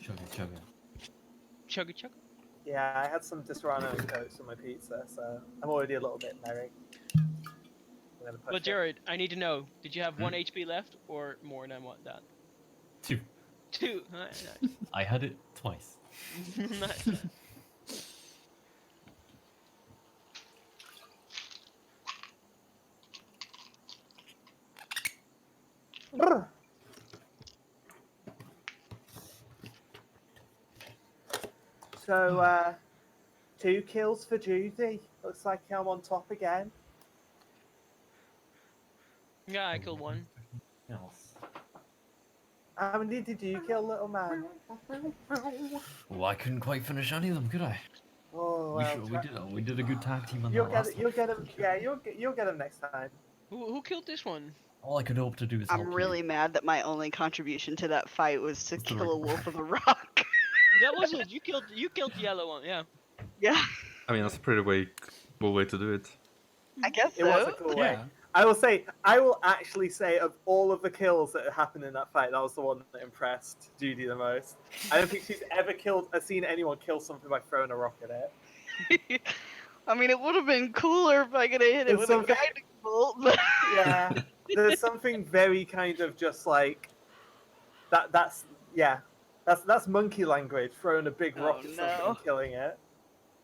Chugga. Chugga chugga. Yeah, I had some Disaronno and Cokes on my pizza, so I'm already a little bit merry. But Jared, I need to know: did you have 1 HP left, or more than what that? 2. 2. Nice. I had it twice. Nice. So, 2 kills for Judy. Looks like I'm on top again. Yeah, I killed 1. Else. How many did you kill, little man? Well, I couldn't quite finish any of them, could I? Oh, well, We did a good tag team on you'll that get last it. You'll get him. Yeah, you'll get him next time. Who killed this one? All I could hope to do is I'm help really you. mad that my only contribution to that fight was to It's the kill a right- wolf with a rock. That was it. You killed the yellow one. Yeah. Yeah, I mean, that's a pretty cool way to do it. I guess It was a so. cool way. Yeah. I will actually say, of all of the kills that happened in that fight, that was the one that impressed Judy the most. I don't think she's ever seen anyone kill something by throwing a rock at it. I mean, it would have been cooler if I could have hit it There's with something- a guiding bolt, but Yeah, there's something very kind of just like that. That's monkey language. Throwing a big rock Oh, at something no. and killing it.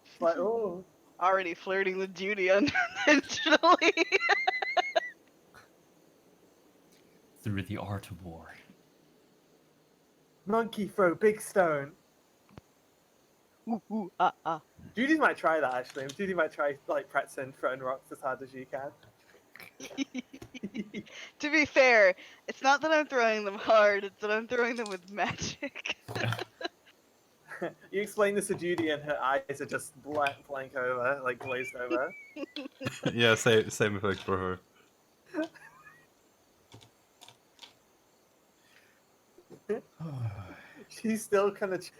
It's like, oh, already flirting with Judy unintentionally. Through the art of war. monkey throw big stone. Ooh, ooh, ah, ah. Judy might try that actually. Judy might try like practicing throwing rocks as hard as you can. To be fair, it's not that I'm throwing them hard, it's that I'm throwing them with magic. You explain this to Judy, and her eyes are just blank over, like glazed over. Yeah, same effect for her. She's still kind of.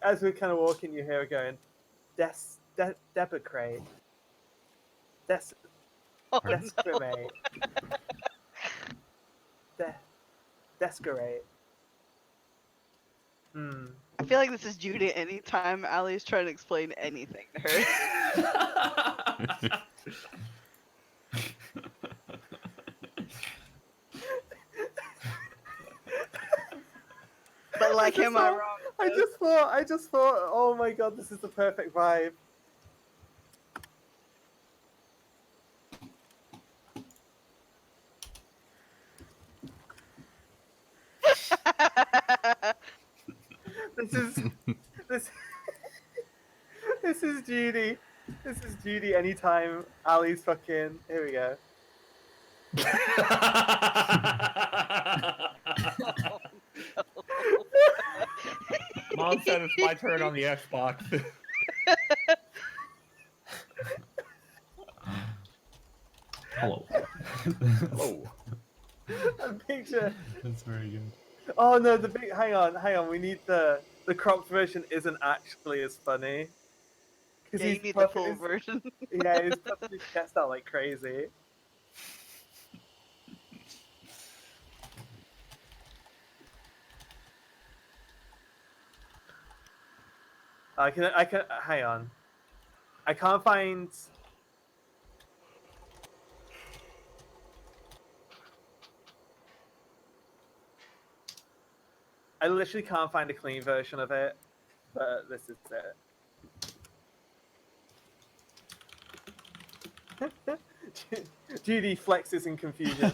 As we're kind of walking, you hear her going, "Debacrate, Oh, descrimate, descarate." I feel like this is Judy anytime Allie's trying to explain anything to her. But like, am I wrong? I just thought, oh my god, this is the perfect vibe. This is this this is Judy. This is Judy anytime Ali's fucking. Here we go. Mom said it's my turn on the Xbox. Hello. Hello. And picture. That's very good. Oh no, the big. Hang on. We need the cropped version. Isn't actually as funny. Yeah, you need the full version. Yeah, he's puffing his chest out like crazy. I can. Hang on. I can't find. I literally can't find a clean version of it, but this is it. Judy flexes in confusion.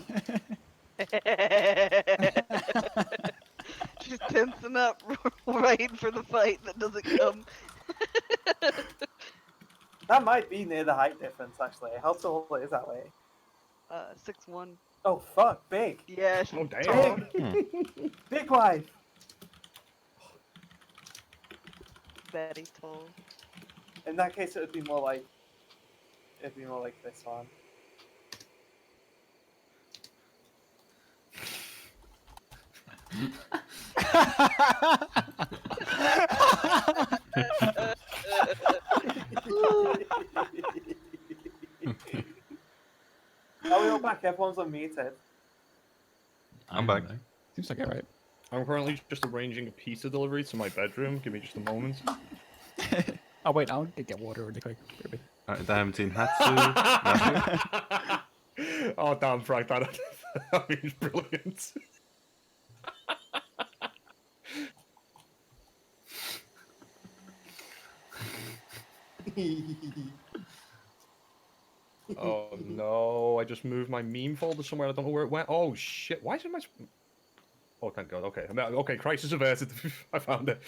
She's tensing up, waiting for the fight that doesn't come. That might be near the height difference, actually. How tall is that way? 6'1". Oh, fuck, big. Yeah, she's Oh, damn. tall. Big wife. Very tall. In that case, it would be more like. It'd be more like this one. Are we all back? Everyone's unmuted. I'm back. Seems like it, right? I'm currently just arranging a pizza delivery to my bedroom. Give me just a moment. Oh wait, I'll get water really quick. Maybe. Alright, I haven't seen Hatsu. Nothing. Oh, damn, Frank, that is brilliant. Oh no, I just moved my meme folder somewhere. I don't know where it went. Oh shit, why is it my... Oh, thank God, okay. Okay, crisis averted. I found it.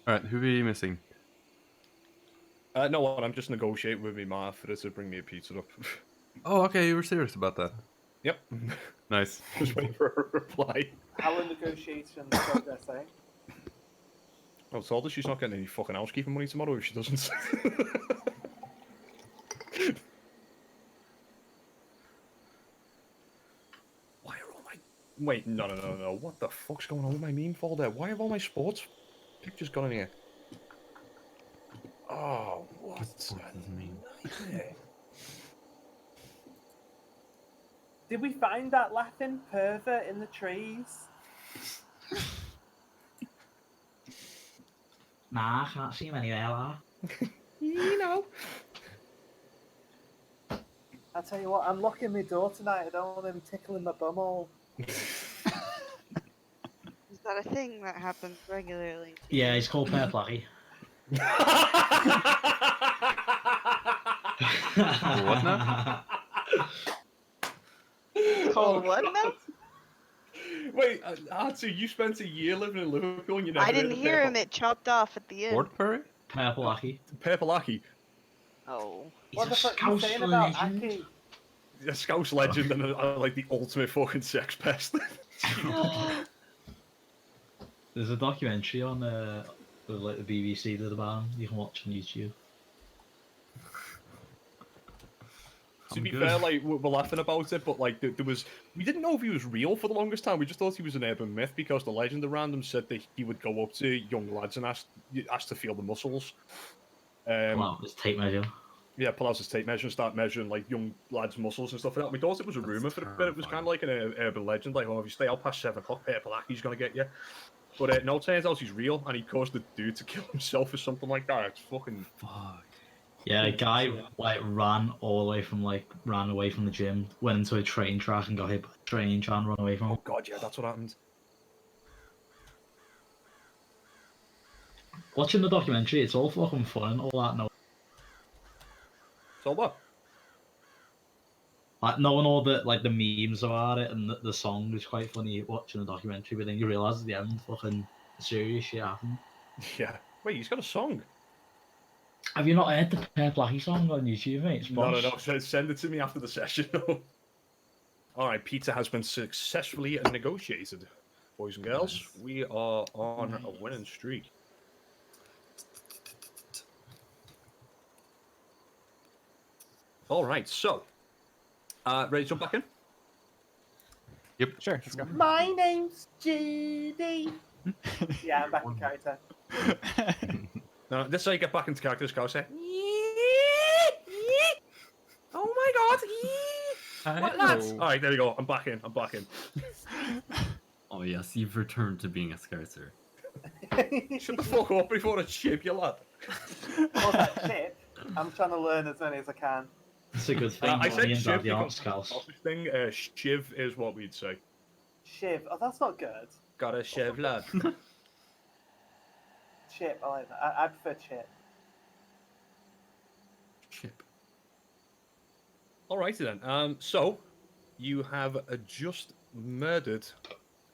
Alright, who are you missing? No, I'm just negotiating with me ma for her to bring me a pizza up. Oh, okay, you were serious about that. Yep. Nice. Just waiting for her reply. How are negotiations progressing? I told her she's not getting any fucking housekeeping money tomorrow if she doesn't. Why are all my... Wait, no. What the fuck's going on with my meme folder? Why have all my sports pictures gone in here? Oh, what? doesn't mean. Yeah. Did we find that laughing pervert in the trees? Nah, I can't see him anywhere, lad. You know. I'll tell you what, I'm locking my door tonight. I don't want him tickling my bumhole. Is that a thing that happens regularly? Yeah, he's called Purple Aggie. What now? Called what now? Wait, Artu, you spent a year living in Liverpool and you never I didn't heard of hear him. Purple... It chopped off at the end. Wardbury? Purple Aggie. Purple Aki. Oh. He's What a the fuck are you Scouse saying about legend. Aki? A Scouse legend and like the ultimate fucking sex pest. There's a documentary on like the BBC did about him. You can watch on YouTube. To be good. fair, like we're laughing about it, but like there was, we didn't know if he was real for the longest time. We just thought he was an urban myth because the legend around him said that he would go up to young lads and ask to feel the muscles. Wow, it's tape measure. Yeah, pull out his tape measure and start measuring like young lads' muscles and stuff like that. We thought it was a rumor for a bit. It was kind of like an urban legend, like, oh, if you stay out past 7 o'clock, Purple Aki's gonna get you. But no, it turns out he's real, and he caused the dude to kill himself or something like that. It's fucking Fuck. Yeah, a guy like ran away from the gym, went into a train track and got hit by a train trying to run away from oh it. god, yeah, that's what happened. Watching the documentary, it's all fucking fun and all that. No, So what? like knowing all the memes about it and the song is quite funny watching the documentary, but then you realise at the end, fucking serious shit happened. Yeah. Wait, he's got a song. Have you not heard the Purple Blackie song on YouTube, mate? It's No. boss. Send it to me after the session. All right, pizza has been successfully negotiated, boys and girls. Nice. We are on a winning streak. All right, so ready to jump back in? Sure, let's go. My name's Judy. Yeah, I'm back in character. No, this is how you get back into character. Just go say, "Oh my god, what lads?" All right, there we go. I'm back in. Oh yes, you've returned to being a scouser. Shut the fuck up before I chip you, lad. What's that shit? I'm trying to learn as many as I can. It's a good thing. I said Ians shiv have the art because scouts. sausage thing. Shiv is what we'd say. Shiv. Oh, that's not good. Got a shiv, lad. Chip. I like that. I prefer chip. Chip. Alrighty then. So you have just murdered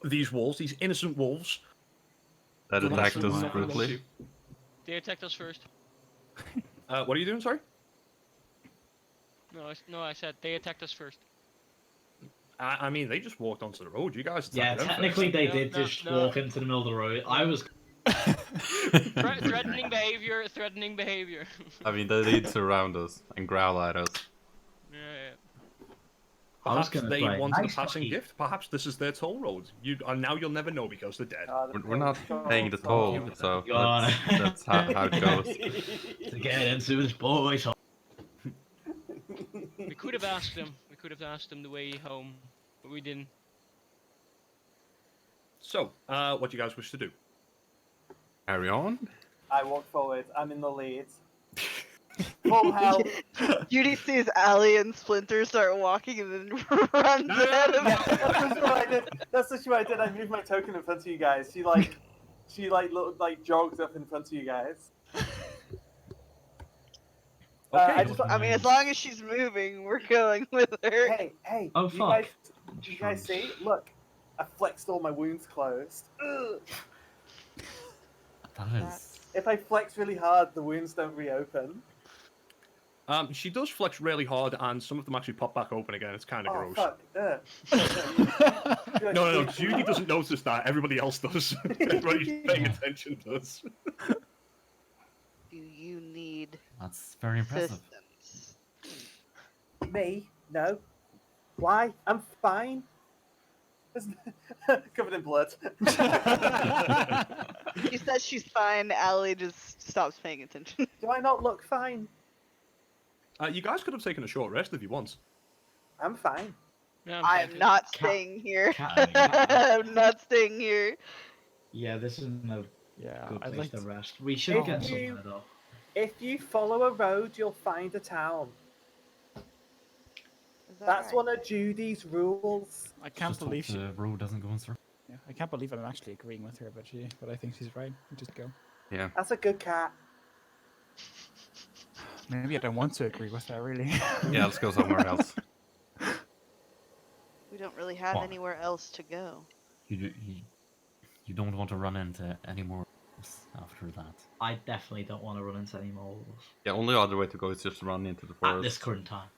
these wolves, these innocent wolves. That Well, attacked actually, us not brutally. They attacked us first. What are you doing? Sorry. No, I said they attacked us first. I mean, they just walked onto the road. You guys. Yeah, attacked them technically first. they No, did no, just no. walk into the middle of the road. I was. Threatening behavior. Threatening behavior. I mean, they did surround us and growl at us. Yeah. I was Perhaps gonna they say, wanted nice a passing lucky. gift. Perhaps this is their toll road. And now you'll never know because they're dead. We're not paying the toll, so God. that's how it goes. To get into this boys. We could have asked them. We could have asked them the way home, but we didn't. So, what do you guys wish to do? Carry on. I walk forward. I'm in the lead. Full health. Judy sees Allie and Splinter start walking and then runs ahead of Yeah, them. that's just what I did. That's just what I did. I moved my token in front of you guys. She jogs up in front of you guys. Okay. I mean, as long as she's moving, we're going with her. Hey. Oh, fuck. You guys see? Look, I flexed all my wounds closed. Ugh. That is. If I flex really hard, the wounds don't reopen. She does flex really hard, and some of them actually pop back open again. It's kind of Oh, gross. fuck. No. Judy doesn't notice that. Everybody else does. Everybody who's paying attention does. Do you need That's very impressive. assistance? Me? No. Why? I'm fine. Covered in blood. She says she's fine. Allie just stops paying attention. Do I not look fine? You guys could have taken a short rest if you want. I'm fine. Yeah, I'm fine. not staying here. Cat- I'm not staying here. Yeah, this isn't a Yeah, good I'd place like to to. rest. We should If get you- somewhere though. If you follow a road, you'll find a town. Is that That's right? one of Judy's rules. I can't Just hope believe she. the road doesn't go in circles. Yeah, I can't believe I'm actually agreeing with her, but I think she's right. We just go. Yeah. That's a good cat. Maybe I don't want to agree with her, really. Yeah, let's go somewhere else. We don't really have What? anywhere else to go. You don't want to run into any more after that. I definitely don't want to run into any more wolves Yeah, only other way to go is just run into the forest. at this current time.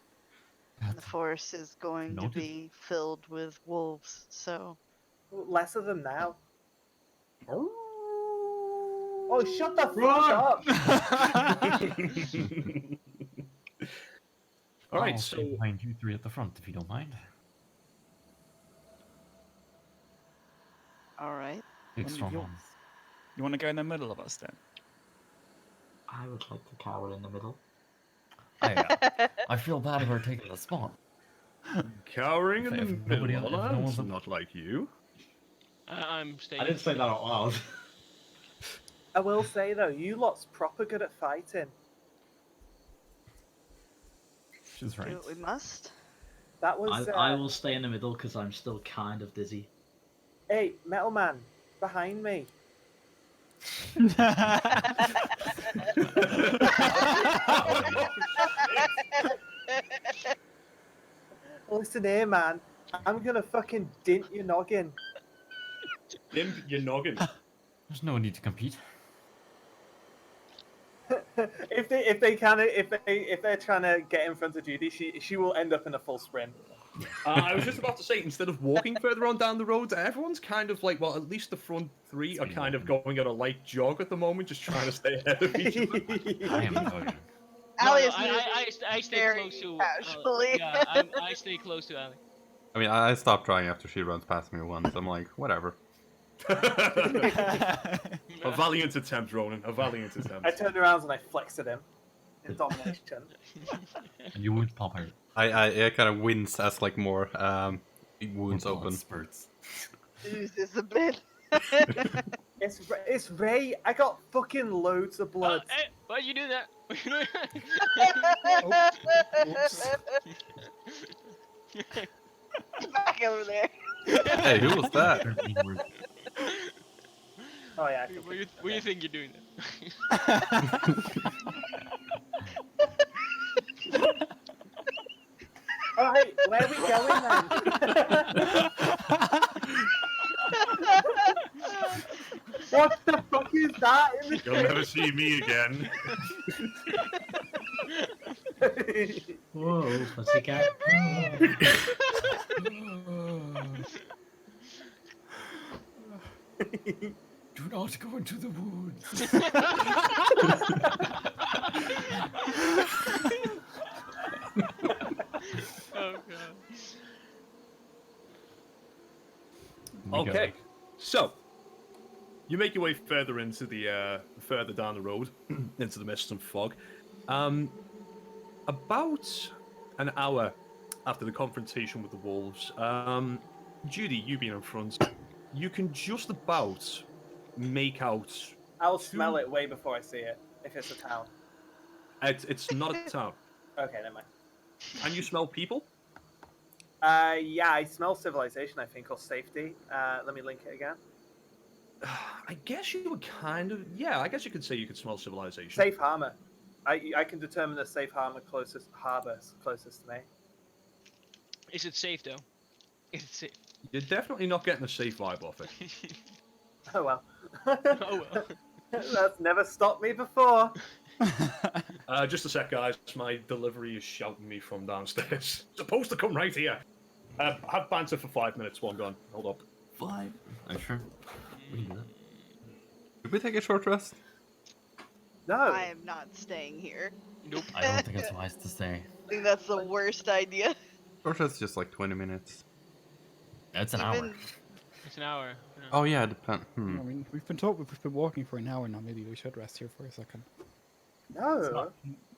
And the forest is going to Noted. be filled with wolves, so Less of them now. Oh, shut the fuck up! All right, I'll so stay behind you three at the front if you don't mind. alright. Big When strong you- ones. You want to go in the middle of us then? I would like to cower in the middle. I feel bad about taking the spot. Cowering in the If nobody- middle, if no one's- not like you. I'm staying. I didn't say that out loud. I will say though, you lot's proper good at fighting. She's Do right. what we must. That was. I will stay in the middle because I'm still kind of dizzy. Hey, Metal Man, behind me. Listen here, man. I'm gonna fucking dint your noggin. Dimp your noggin. There's no need to compete. if they're trying to get in front of Judy, she will end up in a full sprint. I was just about to say, instead of walking further on down the road, everyone's kind of like, well, at least the front three are kind of going at a light jog at the moment, just trying to stay ahead of each other. I am going. Ali is I stay very close to. casually. Yeah, I stay close to Ali. I mean, I stopped trying after she runs past me once. I'm like, whatever. A valiant attempt, Ronan. A valiant attempt. I turned around and I flexed at him in domination. And you would pop out. I kind of wince as like more wounds Blood open. Spurts. Oozes the blood. It's Ray. I got fucking loads of blood. Hey, why'd you do that? Get back over there. Hey, who was that? Oh yeah. What do you think you're doing? All right, where are we going then? What the fuck is that? In the You'll never see me again. Whoa, pussycat. Do not go into the woods. Oh god. Okay, so you make your way further into the further down the road into the mist and fog. About an hour after the confrontation with the wolves, Judy, you being in front, you can just about make out. I'll smell it way before I see it. If it's a town. It's not a town. Okay, never mind. And you smell people? Yeah, I smell civilization, I think, or safety. Let me link it again. I guess you would kind of. Yeah, I guess you could say you could smell civilization. Safe harbor. I can determine the safe harbor closest to me. Is it safe though? Is it safe? You're definitely not getting a safe vibe off it. Oh well. Oh well. That's never stopped me before. Just a sec, guys. My delivery is shouting me from downstairs. Supposed to come right here. Have banter for 5 minutes. One gone. Hold up. 5. Are you sure? We can do that. Did we take a short rest? No. I am not staying here. Nope. I don't think it's wise to stay. I think that's the worst idea. Short rest is just like 20 minutes. It's an hour. Even- It's an hour. Yeah. Oh yeah, depend. I mean, we've been walking for an hour now. Maybe we should rest here for a second. No.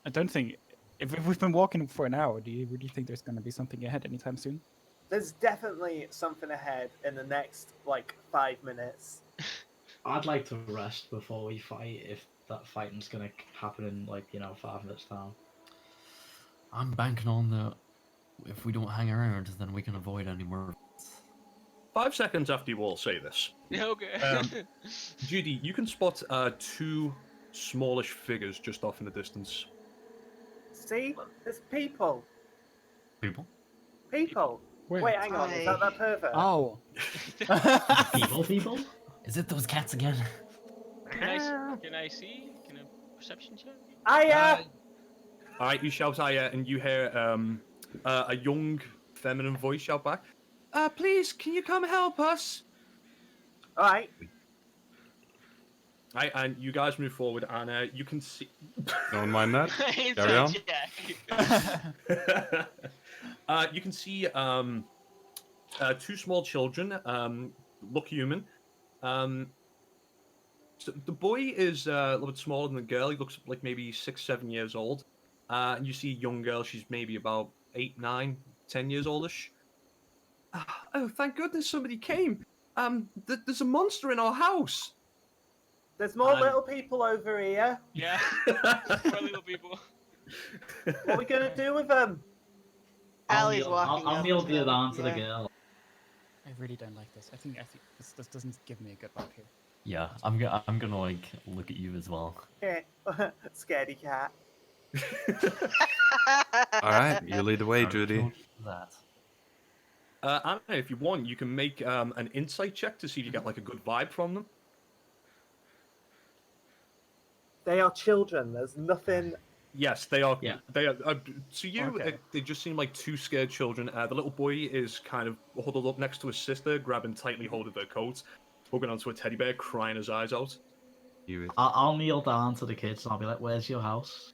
I don't think. If we've been walking for an hour, do you really think there's going to be something ahead anytime soon? There's definitely something ahead in the next, like, 5 minutes. I'd like to rest before we fight if that fighting's gonna happen in 5 minutes time. I'm banking on the. If we don't hang around, then we can avoid any more. 5 seconds after you all say this, Okay. Judy, you can spot 2 smallish figures just off in the distance. See? There's people. People? People. Where? Wait, hang on. Is that pervert? Oh. People? Is it those cats again? Can I see? Can I perception check? All right, you shout "Aya," and you hear a young, feminine voice shout back, "Please, can you come help us?" All right. Right, and you guys move forward, and you can see. No one mind that. Carry on. You can see 2 small children, look human. So the boy is a little bit smaller than the girl. He looks like maybe 6, 7 years old. And you see a young girl. She's maybe about 8, 9, 10 years oldish. Oh, thank goodness somebody came. There's a monster in our house. There's more And- little people over here. Yeah. Poor little people. What are we gonna do with them? Allie's walking I'll up kneel to the them, down to the yeah. girl. I really don't like this. I think this doesn't give me a good vibe here. Yeah, I'm gonna like look at you as well. Scaredy cat. All right, you lead the way, Don't Judy. do that. Anna, if you want, you can make an insight check to see if you get like a good vibe from them. They are children. There's nothing. Yes, they are. Yeah. They are. To you, Okay. they just seem like two scared children. The little boy is kind of huddled up next to his sister, grabbing tightly hold of her coat, hugging onto a teddy bear, crying his eyes out. I'll kneel down to the kids and I'll be like, "Where's your house?"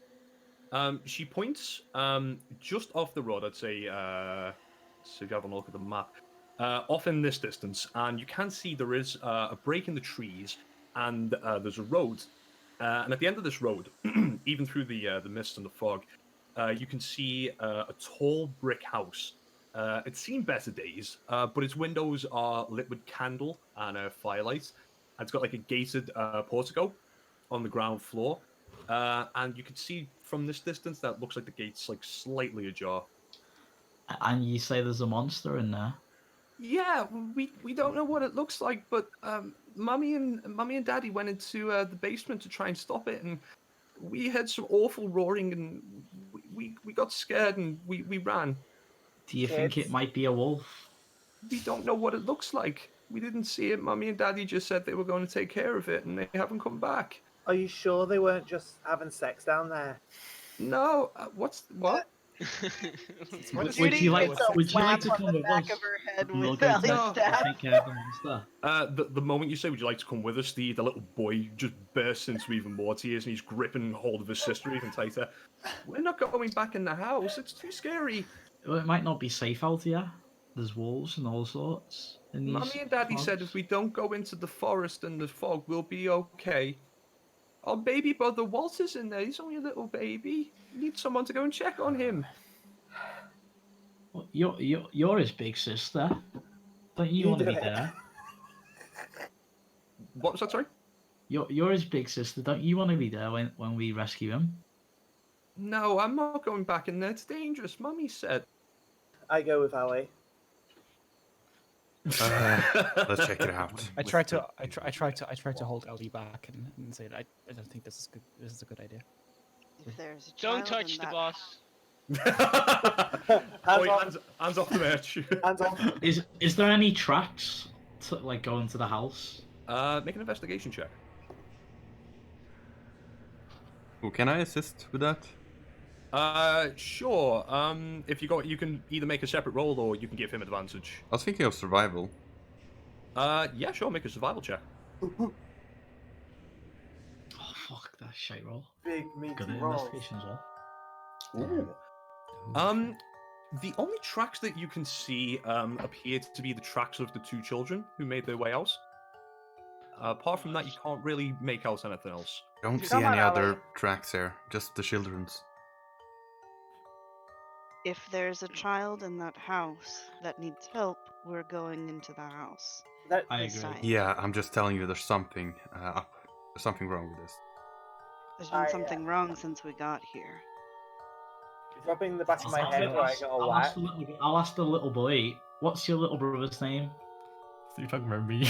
She points just off the road. I'd say. So if you have a look at the map, off in this distance, and you can see there is a break in the trees, and there's a road. And at the end of this road, even through the mist and the fog, you can see a tall brick house. It's seen better days, but its windows are lit with candle and firelight. And it's got like a gated portico on the ground floor, and you can see from this distance that it looks like the gate's like slightly ajar. And you say there's a monster in there. Yeah, we don't know what it looks like, but mummy and daddy went into the basement to try and stop it, and we heard some awful roaring, and we got scared and we ran. Do you think Kids. it might be a wolf? We don't know what it looks like. We didn't see it. Mummy and daddy just said they were going to take care of it, and they haven't come back. Are you sure they weren't just having sex down there? No, what? What is Would you like? gets a Would you like whap to on come the with back us? of her head And we'll with go Allie's No. staff. take care of the monster. The moment you say, "Would you like to come with us?" The little boy just bursts into even more tears, and he's gripping hold of his sister even tighter. We're not going back in the house. It's too scary. Well, it might not be safe out here. There's wolves and all sorts. In these Mummy and Daddy said fogs. if we don't go into the forest and the fog, we'll be okay. Our baby brother Walter's in there. He's only a little baby. We need someone to go and check on him. Well, you're his big sister. Don't you want to do be it. there? What was that, sorry? You're his big sister. Don't you want to be there when we rescue him? No, I'm not going back in there. It's dangerous. Mummy said. I go with Allie. Let's check it out. I tried to hold Ellie back and say that I don't think this is good. This is a good idea. If there's a Don't child touch in the that boss. Oi, Hands hands off the merch. Hands on. Is there any tracks to like go into the house? Make an investigation check. Oh, can I assist with that? Sure. If you can either make a separate roll or you can give him advantage. I was thinking of survival. Yeah, sure. Make a survival check. Oh fuck, that shite roll. Big meaty Good at rolls. investigation as well. Ooh. The only tracks that you can see appear to be the tracks of the two children who made their way out. Apart from that, you can't really make out anything else. Don't Come see on, any Ollie. other tracks here, just the children's. If there's a child in that house that needs help, we're going into the house. That, I This agree. time. Yeah, I'm just telling you, there's something up. There's something wrong with this. There's been I, something wrong since we got here. rubbing the back of my I'll- head I'll where I ask- got a I'll whack. ask the little- I'll ask the little boy. What's your little brother's name? So you're talking about me?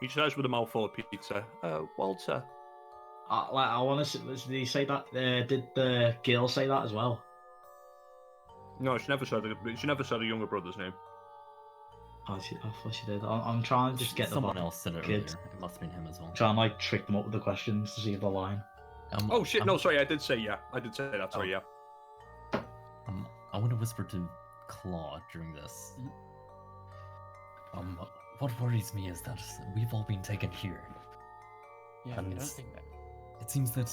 He says with a mouthful of pizza, Walter. I want to. Did he say that? Did the girl say that as well? No, she never said a younger brother's name. Oh, I thought she did. I'm trying to just get the Someone else said it earlier. kids. It must have been him as well. Trying to like trick them up with the questions to see if they're lying. Oh shit! No, sorry, I did say yeah. I did say that. Sorry, yeah. I want to whisper to Claw during this. What worries me is that we've all been taken here. Yeah, I And don't think that. it seems that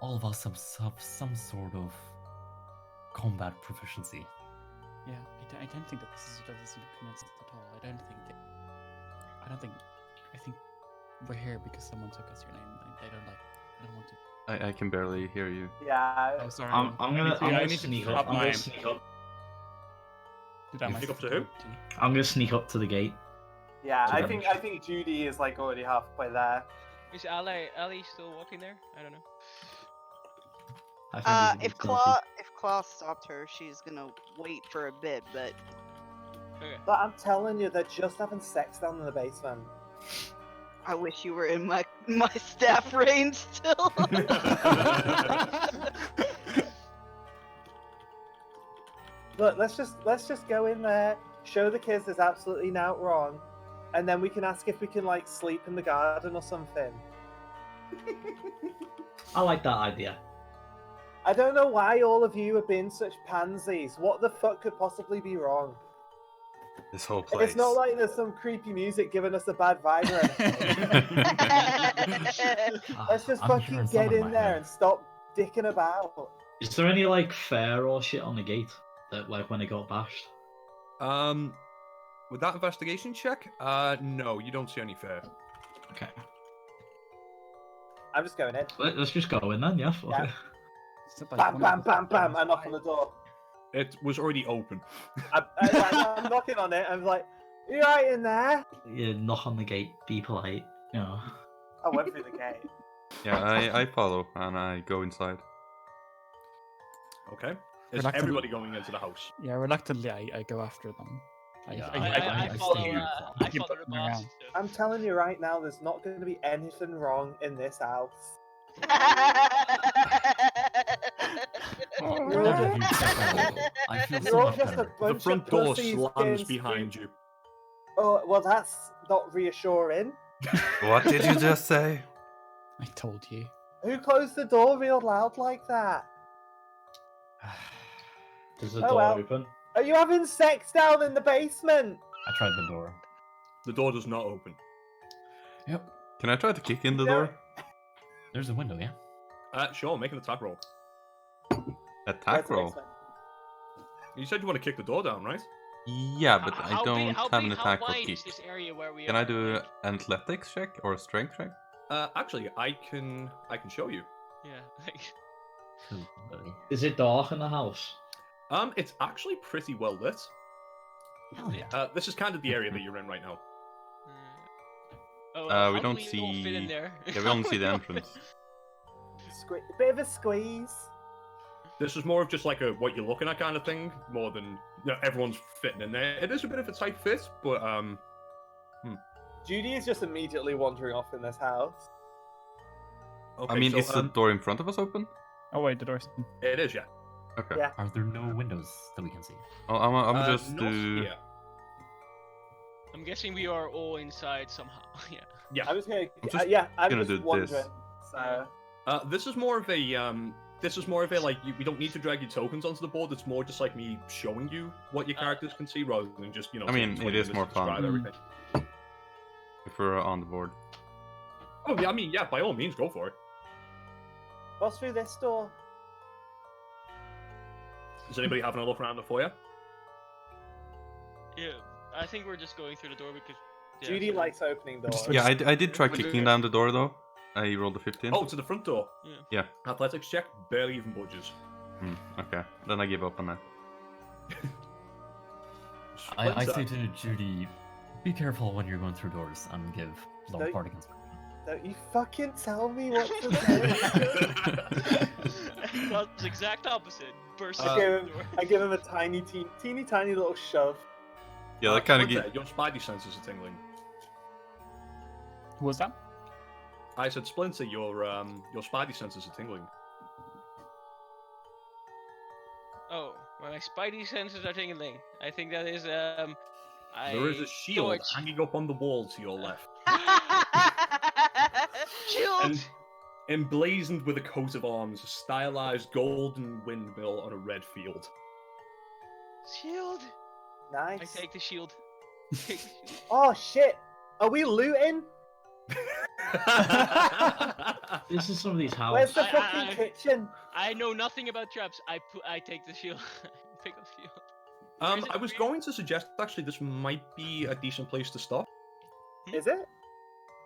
all of us have some sort of combat proficiency. Yeah, I don't think that this is convinced at all. I think we're here because someone took us your name. I don't like. I don't want to. I can barely hear you. Yeah. Oh, sorry. I'm gonna I need to sneak flip up. I'm my- gonna sneak up. Did that Sneak my up to who? I'm gonna sneak up to the gate. Yeah, I Sorry. think Judy is like already halfway there. Is Ali still walking there? I don't know. I think he's If a bit stealthy. Claw stopped her, she's gonna wait for a bit, but Okay. But I'm telling you, they're just having sex down in the basement. I wish you were in my staff range still. Look, let's just go in there, show the kids there's absolutely no wrong, and then we can ask if we can like sleep in the garden or something. I like that idea. I don't know why all of you have been such pansies. What the fuck could possibly be wrong? This whole place. It's not like there's some creepy music giving us a bad vibe or anything. Let's just I'm fucking hearing some get in in my there head. and stop dicking about. Is there any like fair or shit on the gate that like when it got bashed? With that investigation check, no, you don't see any fair. Okay, I'm just going in. let's just go in then. Yeah. Fuck Yeah. it. Bam, bam, bam, bam. I knock on the door. It was already open. I'm knocking on it. I'm like, "You right in there?" You knock on the gate. Be polite. You know. I went through the gate. Yeah, I follow and I go inside. Okay. Is Reluctant- everybody going into the house? Yeah, reluctantly, I go after them. Yeah, I I follow. stay here. I Keep follow the looking boss. around. So. I'm telling you right now, there's not going to be anything wrong in this house. You're not a huge second. I feel so You're all much just a better. bunch The front of door pussies slams getting behind you. Oh, well, that's not reassuring. What did you just say? I told you. Who closed the door real loud like that? Is the Oh, door well. open? Are you having sex down in the basement? I tried the door. The door does not open. Yep. Can I try to kick in the No. door? There's a window, yeah? Sure, make an attack roll. Where's Attack the roll? basement? You said you want to kick the door down, right? Yeah, but I How don't big, how have big, an how attack roll wide kick. is this area where we Can are? I do like- an athletics check or a strength check? Actually, I can show you. Yeah. Like, Cool, buddy. Is it dark in the house? It's actually pretty well lit. Hell yeah. This is kind of the area that you're in right now. oh, We how do don't we all fit in see- there? Yeah, we only see the entrance. A bit of a squeeze. This is more of just like a what you're looking at kind of thing, more than everyone's fitting in there. It is a bit of a tight fit, but Judy is just immediately wandering off in this house. okay, I mean, so, is the door in front of us open? Oh wait, the door's open. it is, yeah. Okay. Yeah. Are there no windows that we can see? Well, I'm Uh, just not here. I'm guessing we are all inside somehow. Yeah. I'm just gonna, I'm just I'm gonna just do wandering. this. So This is more of a like we don't need to drag your tokens onto the board. It's more just like me showing you what your characters can see rather than just I mean, taking it 20 is minutes more to describe fun. everything. if we're on the board. Oh yeah, I mean yeah, by all means, go for it. what's through this door? Is anybody having a look around the foyer? Yeah. I think we're just going through the door because. Yeah, Judy so- likes opening doors. Yeah, I did try Which- kicking down the door though. I rolled a 15. Oh, to the front door. Yeah. Athletics check, barely even budges. Okay, then I give up on that. I Splinter. say to Judy, be careful when you're going through doors and give lower Don't- party construction. Don't you fucking tell me what to do. That's the exact opposite. Burst Uh, through the door. I give him a teeny tiny little shove. Yeah, that kind of Splinter, your spidey senses are tingling. Who was that? I said, Splinter, your spidey senses are tingling. Oh, my spidey senses are tingling. I think that is There is a shield torch. hanging up on the wall to your left, Shield. and emblazoned with a coat of arms, a stylized golden windmill on a red field. Shield. Nice. I take the shield. Take the shield. Oh shit! Are we looting? This is some of these Where's houses. the fucking kitchen? I know nothing about traps. I take the shield. Pick up the shield. Is it I was weird? going to suggest actually this might be a decent place to stop. Is it?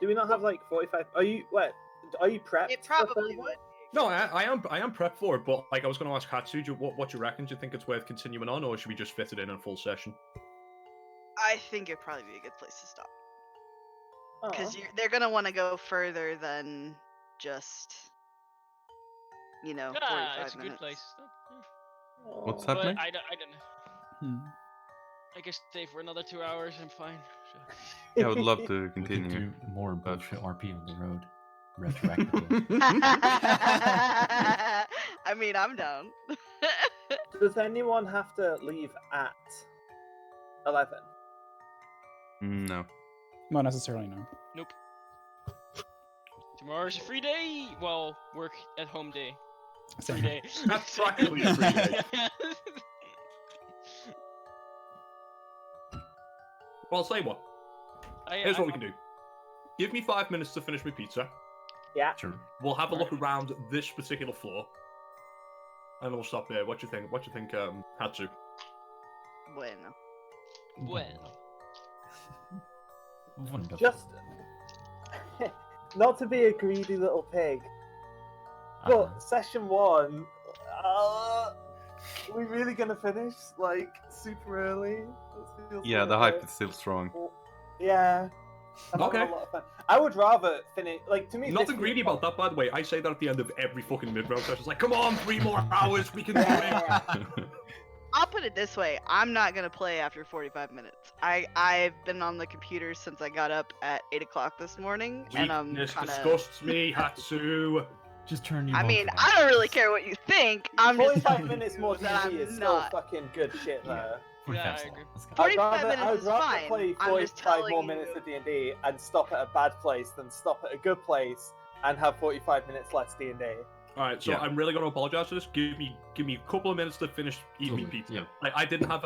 Do we not have like 45? Are you prepped? It for probably further? would. No, I am prepped for it, but like I was going to ask Hatsu, what do you reckon? Do you think it's worth continuing on, or should we just fit it in a full session? I think it'd probably be a good place to stop. Because Oh. they're going to want to go further than just, 45 it's a minutes. good place. What's But happening? I don't know. I can stay for another 2 hours. I'm fine. So. Yeah, I would love to We could continue. do more bullshit RP on the road. Retroactively. I mean, I'm down. Does anyone have to leave at 11? No. Not necessarily, no. Nope. Tomorrow's a free day. Well, work at home day. Free Same. day. That's practically a free day. Well, I'll say what. Here's what we can do. Give me 5 minutes to finish my pizza. Yeah. Sure. We'll have a look around this particular floor, and we'll stop there. What do you think? What do you think, Hatsu? Bueno. Well. Wonderful. Just not to be a greedy little pig, Uh-huh. but session 1. Are we really gonna finish like super early? That feels Yeah, a the bit- hype is still strong. Yeah. I'm having Okay. a lot of fun. I would rather finish like to me. this Nothing feels greedy fun. about that, by the way. I say that at the end of every fucking mid-round session. It's like, come on, 3 more hours, we can do it. I'll put it this way: I'm not gonna play after 45 minutes. I've been on the computer since I got up at 8 o'clock this morning, and I'm Weakness kind of. disgusts me, Hatsu. Just turn your I mean, monkey I down. don't really care what you think. I'm just 45 telling minutes you more that DD I'm is still not. fucking good shit though. 45 Yeah, I slow. agree. Let's go. 45 minutes I would is rather fine. play I'm just 45 more telling minutes you. of D&D and stop at a bad place than stop at a good place and have 45 minutes less D&D. Alright, so Yeah. I'm really gonna apologize for this. Give me a couple of minutes to finish eating my pizza. Yeah. Like, I haven't had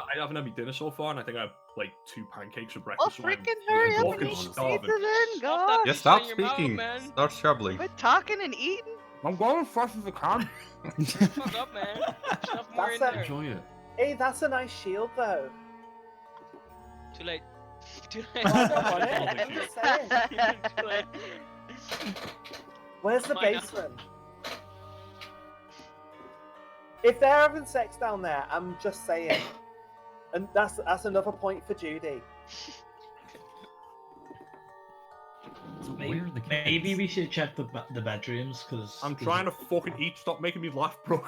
my dinner so far, and I think I have like 2 pancakes for Well, breakfast. so I'm freaking hurry up and fucking eat your starving. pizza then, Stop gosh. that Yeah, pizza stop in your mouth, speaking. man. Start shoveling. Quit talking and eating. I'm going as fast as I can. Fuck up, man. Stuff more in That's there. Enjoy it. Hey, that's a nice shield though. Too late. Too late. Oh, I don't want it. I'm just saying. Too late. Where's the Mine now. basement? If they're having sex down there, I'm just saying. And that's another point for Judy. So Maybe, where are the maybe kids? we should check the bedrooms because I'm trying to fucking eat. Stop making me laugh, bro.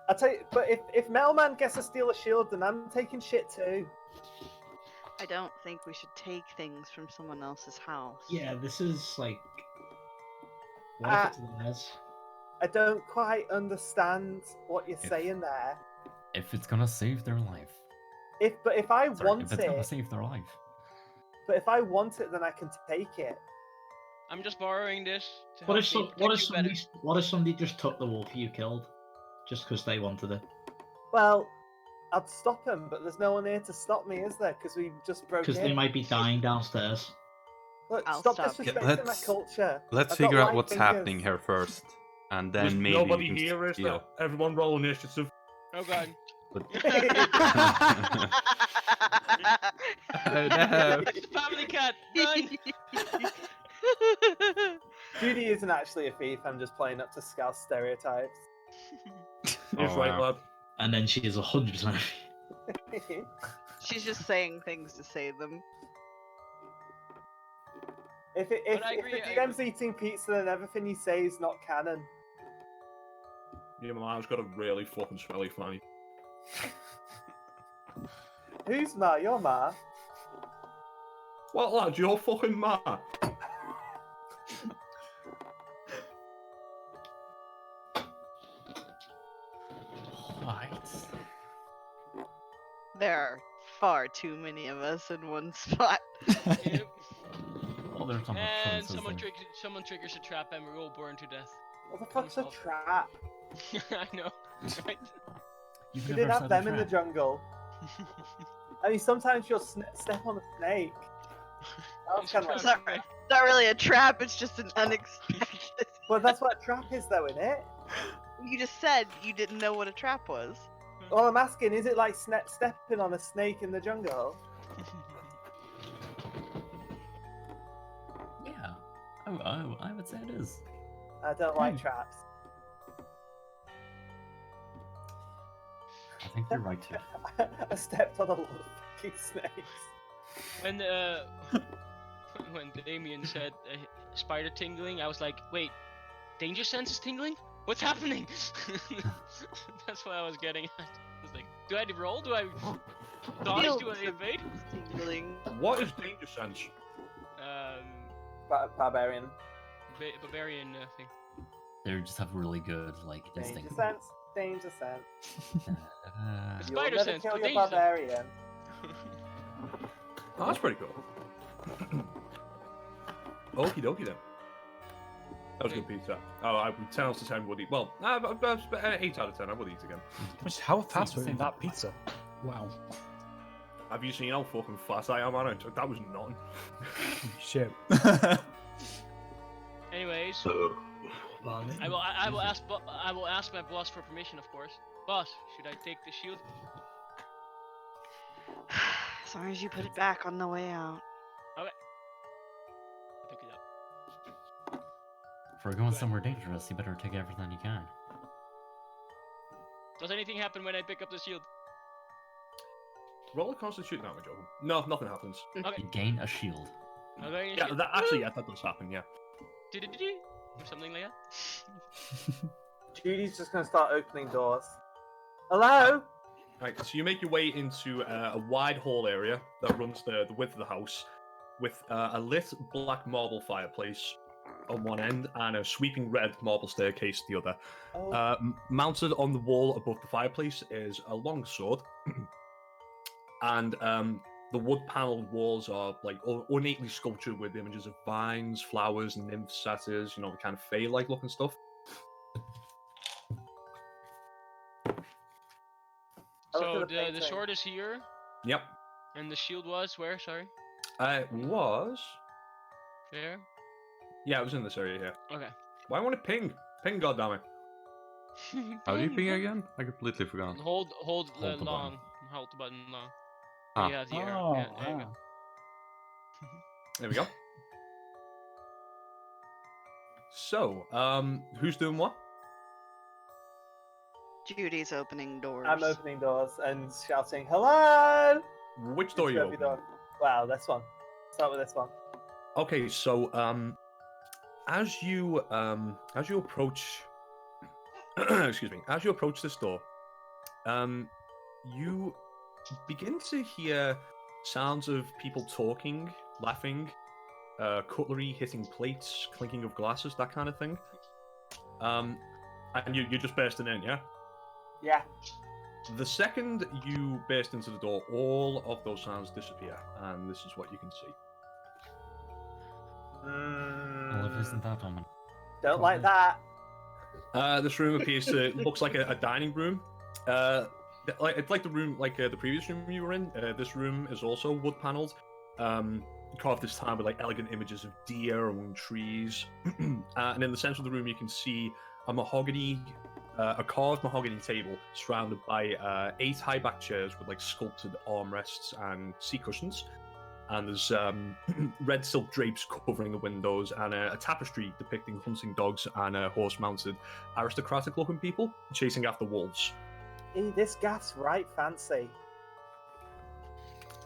I tell you, but if Metalman gets to steal a shield, then I'm taking shit too. I don't think we should take things from someone else's house. Yeah, this is like. What Uh, if it's theirs? I don't quite understand what you're If- saying there. If it's gonna save their life. If I Sorry, want if it's gonna it, save their life. but if I want it, then I can take it. I'm just borrowing this to What help if me protect you better. what if somebody just took the wolf you killed, just because they wanted it? Well, I'd stop him, but there's no one here to stop me, is there? Because we just broke Because in. they might be dying downstairs. Look, I'll stop stop. disrespecting Yeah, my let's- culture. Let's I've got figure out white what's fingers. happening here first, and There's then maybe nobody we can here, is steal. there? Everyone roll initiative. Oh god. But... Family cat. Done. Judy isn't actually a thief. I'm just playing up to Scout stereotypes. Yes, right, wow. lad. And then she is 100%. She's just saying things to say them. If But I agree, the I DM's eating pizza, then everything he says is not canon. Yeah, my mom's got a really fucking smelly fanny. Who's Ma? Your Ma? What, lad? Your fucking ma? Right. There are far too many of us in one spot. Yep. Well, there's not much And choices someone triggers a trap and we all burn to death. What the fuck's a Yourself. trap? I know. Right? We You've didn't never have set them a in the trap. jungle. I mean, sometimes you'll step on a snake. That was kind of Trap, like, Sorry. Not really a trap, it's just an unexpected. well, that's what a trap is, though, isn't it? You just said you didn't know what a trap was. Well, I'm asking, is it like stepping on a snake in the jungle? I would say it is. I don't like traps. I think you're right too. I stepped on a lot of fucking snakes. When when Damien said spider tingling, I was like, wait, danger sense is tingling? What's happening? That's what I was getting at. I was like, do I roll? Do I dodge? Feel Do I evade? tingling. What is danger sense? Barbarian. Barbarian thing. They just have really good like Danger instinct. sense. Danger sense. It's You will Spider never sense, kill but your danger sense. barbarian. Oh, that's pretty cool. Okie dokie then. That was good pizza. Oh, I would 10 out of 10 would eat. Well, 8 out of 10 I would eat again. How fast was that pizza? Wow. Have you seen how fucking fast I am, man? That was nothing. Shit. Anyways, I will ask my boss for permission, of course. Boss, should I take the shield? As long as you put it back on the way out. Okay. I'll pick it up. If we're going somewhere dangerous, you better take everything you can. Does anything happen when I pick up the shield? Roll a constitution damage, Joe. No, nothing happens. Okay. You gain a shield. Okay. Yeah, that does happen, yeah. Or something like that. Judy's just gonna start opening doors. Hello? Right, so you make your way into a wide hall area that runs the width of the house, with a lit black marble fireplace on one end and a sweeping red marble staircase the other. Oh, Mounted on the wall above the fireplace is a long sword, and the wood-paneled walls are like ornately sculptured with images of vines, flowers, nymphs, satyrs, the kind of fey-like looking stuff. So the sword is here, Yep. and the shield was where? Sorry. It was. There. Yeah, it was in this area here. Okay. Why won't it ping? Ping, goddammit. How do you ping again? I completely forgot. Hold Hold the long. button. Hold the button long. Ah. Yeah, the arrow. Oh, Yeah, there you go. There we go. So, who's doing what? Judy's opening doors. I'm opening doors and shouting, "Hello!" Which door are you Into every opening? door. Wow, this one. Start with this one. Okay, so as you approach, excuse me, as you approach this door, you begin to hear sounds of people talking, laughing, cutlery hitting plates, clinking of glasses, that kind of thing. And you're just bursting in, yeah? Yeah. The second you burst into the door, all of those sounds disappear, and this is what you can see. Well, isn't that ominous? Don't like that. This room looks like a dining room. It's like the room, like the previous room you were in. This room is also wood paneled, carved this time with like elegant images of deer among trees. And in the center of the room, you can see a carved mahogany table surrounded by 8 high-back chairs with like sculpted armrests and seat cushions. And there's red silk drapes covering the windows, and a tapestry depicting hunting dogs and horse-mounted aristocratic-looking people chasing after wolves. This gaff's right fancy.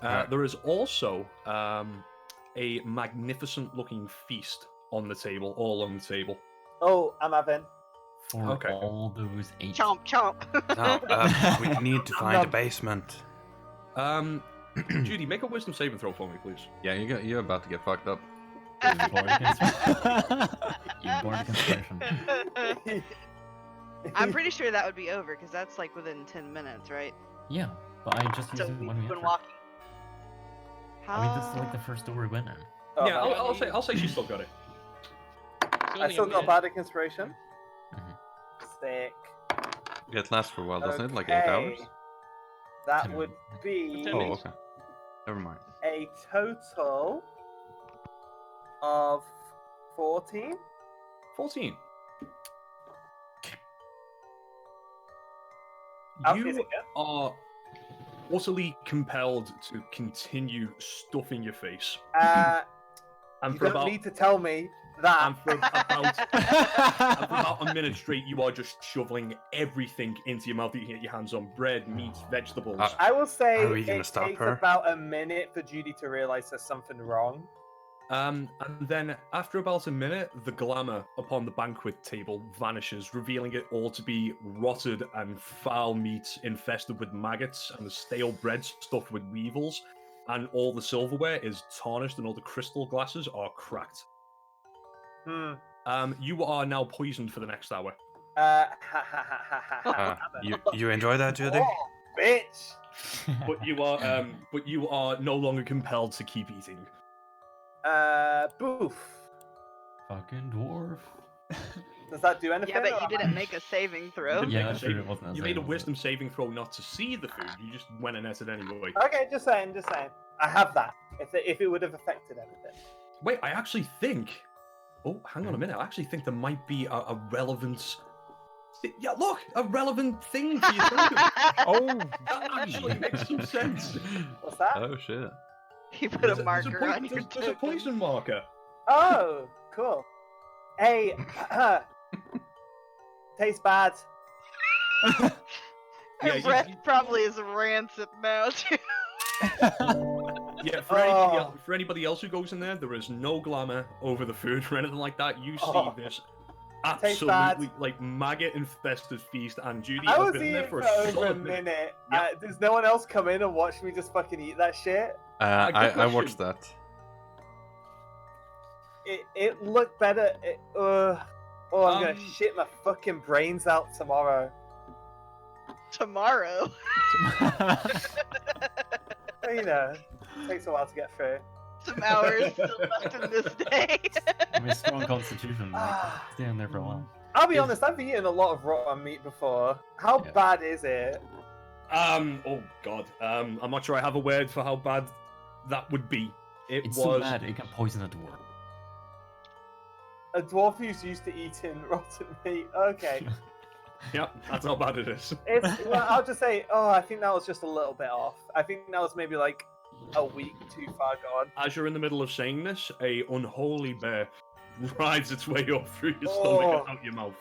There is also a magnificent-looking feast on the table, all on the table. Oh, I'm having. For Okay. all those 8. Chomp, chomp. No, we need to find a basement. Judy, make a wisdom saving throw for me, please. Yeah, you're about to get fucked up. You're born against inspiration. I'm pretty sure that would be over because that's like within 10 minutes, right? Yeah, but I just used So it when we when entered. walking. I mean, this is like the first door we went in. Oh, Yeah, man. I'll say she's still got it. I still got bardic inspiration. Mhm. Sick. It lasts for a while, doesn't it? Like 8 Okay. hours? That 10 would be 10 Oh, minutes. okay. Never mind. a total of 14. 14. How's You music, are utterly compelled to continue stuffing your face. yeah? And You for don't about need to tell me That. And for about a minute straight, you are just shoveling everything into your mouth that you can get your hands on: bread, meat, vegetables. I will say Are we gonna it stop takes her? about a minute for Judy to realize there's something wrong. And then after about a minute, the glamour upon the banquet table vanishes, revealing it all to be rotted and foul meat infested with maggots, and the stale bread stuffed with weevils, and all the silverware is tarnished, and all the crystal glasses are cracked. You are now poisoned for the next hour. You enjoy that, Judy? Oh, bitch! But you are no longer compelled to keep eating. Boof. Fucking dwarf. Does that do anything? Yeah, but or you am I- didn't make a saving throw. Didn't Yeah, make a that's true, saving- it wasn't a You made a saving, wisdom saving throw not to see the food. You just went and ate it anyway. Okay, just saying. I have that. If it would have affected anything. Wait, I actually think. Oh, hang on a minute. I actually think there might be a relevant. Yeah, look, a relevant thing for your token. Oh, That actually makes some sense. What's that? Oh shit. You put There's a marker on your there's a token. poison marker. Oh, cool. Hey, tastes bad. Her Yeah, breath probably is rancid now, too. Yeah, for anybody else who goes in there, there is no glamour over the food or anything like that. You see Oh. this Tastes bad. absolutely like maggot infested feast, and Judy I has was been in there eating for for a over a solid minute. minute. Yep. Does no one else come in and watch me just fucking eat that shit? Good I question. watched that. It looked better. I'm gonna Um, shit my fucking brains out tomorrow. Tomorrow. Well, you know, it takes a while to get through. Some hours still left in this day. I mean, strong constitution. Like, stay in there for a while. I'll be honest, I've eaten a lot of rotten meat before. How Yeah. bad is it? Oh god. I'm not sure I have a word for how bad that would be. It It's was. so bad it can poison a dwarf. A dwarf who's used to eating rotten meat. Okay. Yep, that's how bad it is. Well, I'll just say, I think that was just a little bit off. I think that was maybe like a week too far gone. As you're in the middle of saying this, a unholy bear rides its way up through your stomach and out your mouth.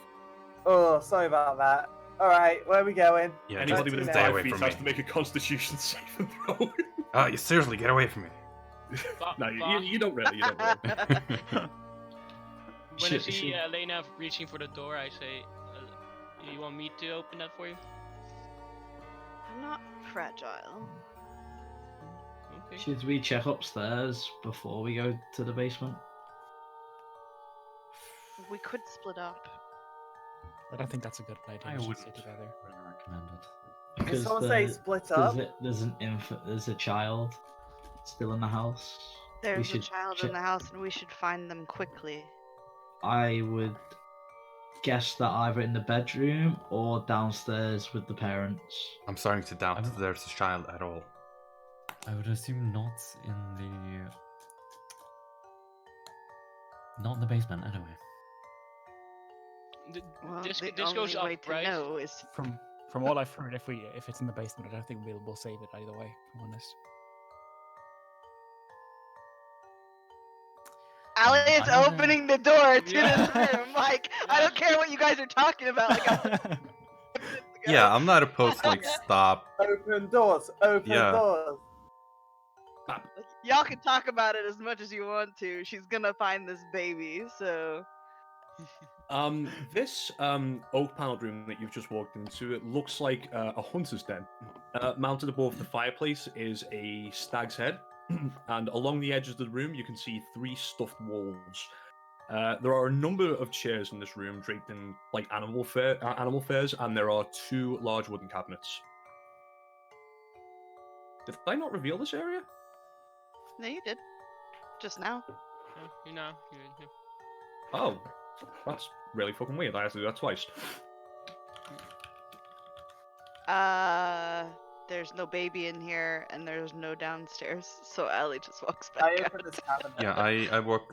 Oh, sorry about that. Alright, where are we going? Yeah, Anybody just within stay 5 away feet from has me. to make a Constitution saving throw. Oh, you seriously get away from me. No, you don't really. You don't really. When I see Elena reaching for the door, I say, "You want me to open that for you?" I'm not fragile. Okay. Should we check upstairs before we go to the basement? We could split up. I don't think that's a good idea. I We should would stay together. recommend it. Did Because someone say split there's up? there's an infant, there's a child still in the house. There's a should child check- in the house, and we should find them quickly. I would guess that either in the bedroom or downstairs with the parents. I'm starting to doubt that there's a child at all. I would assume not in the basement anyway. Well, This the goes only up, way to right? know is From all I've heard, if it's in the basement, I don't think we'll save it either way. If I'm honest. Elliot's I'm gonna- opening the door to Yeah. this room. Like, I don't care what you guys are talking about. Like, Yeah, I'm not opposed to like stop. Open doors, open Yeah. doors. y'all can talk about it as much as you want to. She's gonna find this baby, so. This oak paneled room that you've just walked into, it looks like a hunter's den. Mounted above the fireplace is a stag's head, and along the edges of the room you can see 3 stuffed wolves. There are a number of chairs in this room draped in like animal furs, and there are 2 large wooden cabinets. Did I not reveal this area? No, you did. Just now. Yeah, you know. Oh, that's really fucking weird. I have to do that twice. There's no baby in here, and there's no downstairs, so Allie just walks I back out. open this cabinet. Yeah, I walk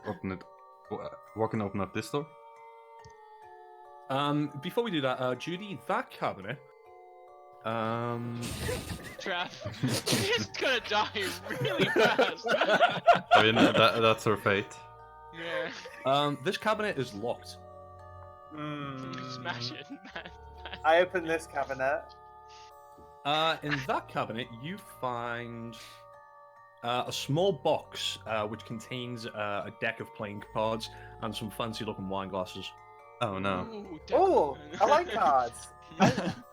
and open up this door. Before we do that, Judy, that cabinet. Trav, he's gonna die really fast. I mean, that's her fate. Yeah. This cabinet is locked. Smash it, man. I open this cabinet. In that cabinet, you find a small box which contains a deck of playing cards and some fancy-looking wine glasses. Oh no. Oh, I like cards.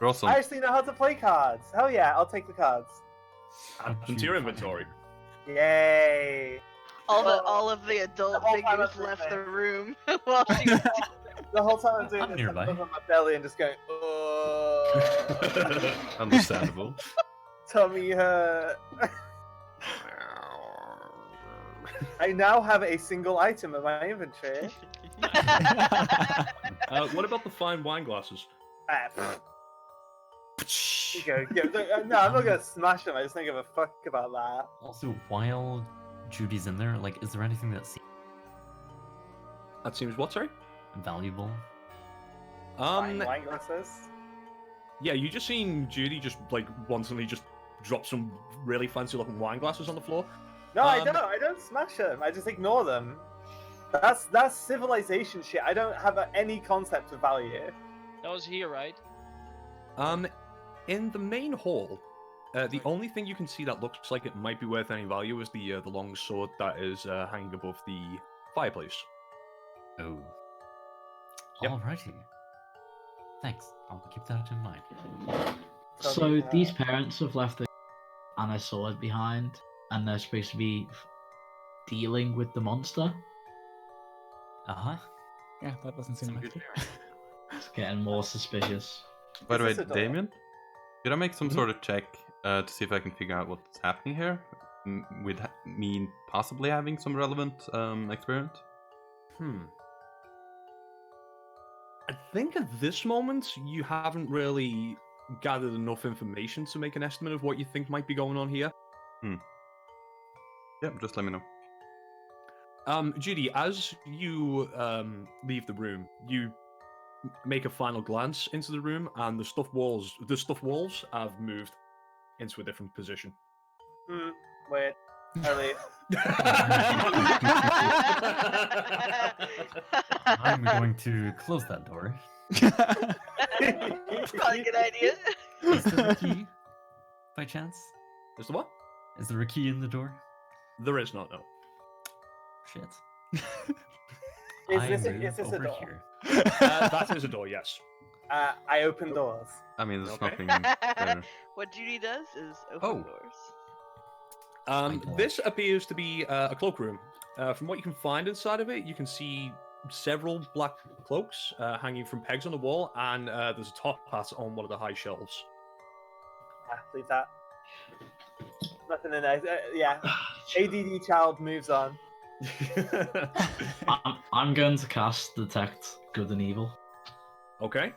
We're also I actually know how to play cards. Hell yeah, I'll take the cards. Add them to your inventory. Yay! All of the adult whole time figures I'm doing left that. the room while she was The whole time I'm doing I'm this, nearby. I'm on my belly and just going, oh, understandable. tummy hurt. I now have a single item in my inventory. What about the fine wine glasses? You go. No, I'm not gonna smash them. I just don't give a fuck about that. Also, while Judy's in there, like, is there anything that seems That seems what, sorry? valuable? Fine wine glasses. Yeah, you just seen Judy just like wantonly just drop some really fancy looking wine glasses on the floor. No, I don't. I don't smash them. I just ignore them. That's civilization shit. I don't have any concept of value. That was here, right? In the main hall, the only thing you can see that looks like it might be worth any value is the long sword that is hanging above the fireplace. Oh. Yep. Alrighty. Thanks. I'll keep that in mind. So these parents have left a sword behind, and they're supposed to be dealing with the monster. Uh-huh. Yeah, that doesn't seem Some like good it. It's getting more suspicious. By the way, Is this a door? Damien, could I make some sort of check to see if I can figure out what's happening here, with me possibly having some relevant experience? I think at this moment you haven't really gathered enough information to make an estimate of what you think might be going on here. Yeah, just let me know. Judy, as you leave the room, you make a final glance into the room, and the stuffed walls have moved into a different position. Wait. I leave. I'm going to close that door. Probably a good idea. Is there a key, by chance? Is there what? Is there a key in the door? There is not, no. Shit. Is I this a- move is this a over door? here. That is a door, yes. I open doors. I mean, there's Okay. nothing there. What Judy does is open Oh. doors. This appears to be a cloakroom. From what you can find inside of it, you can see several black cloaks hanging from pegs on the wall, and there's a top hat on one of the high shelves. Leave that. Nothing in there. Yeah. ADD child moves on. I'm going to cast Detect Good and Evil. Okay.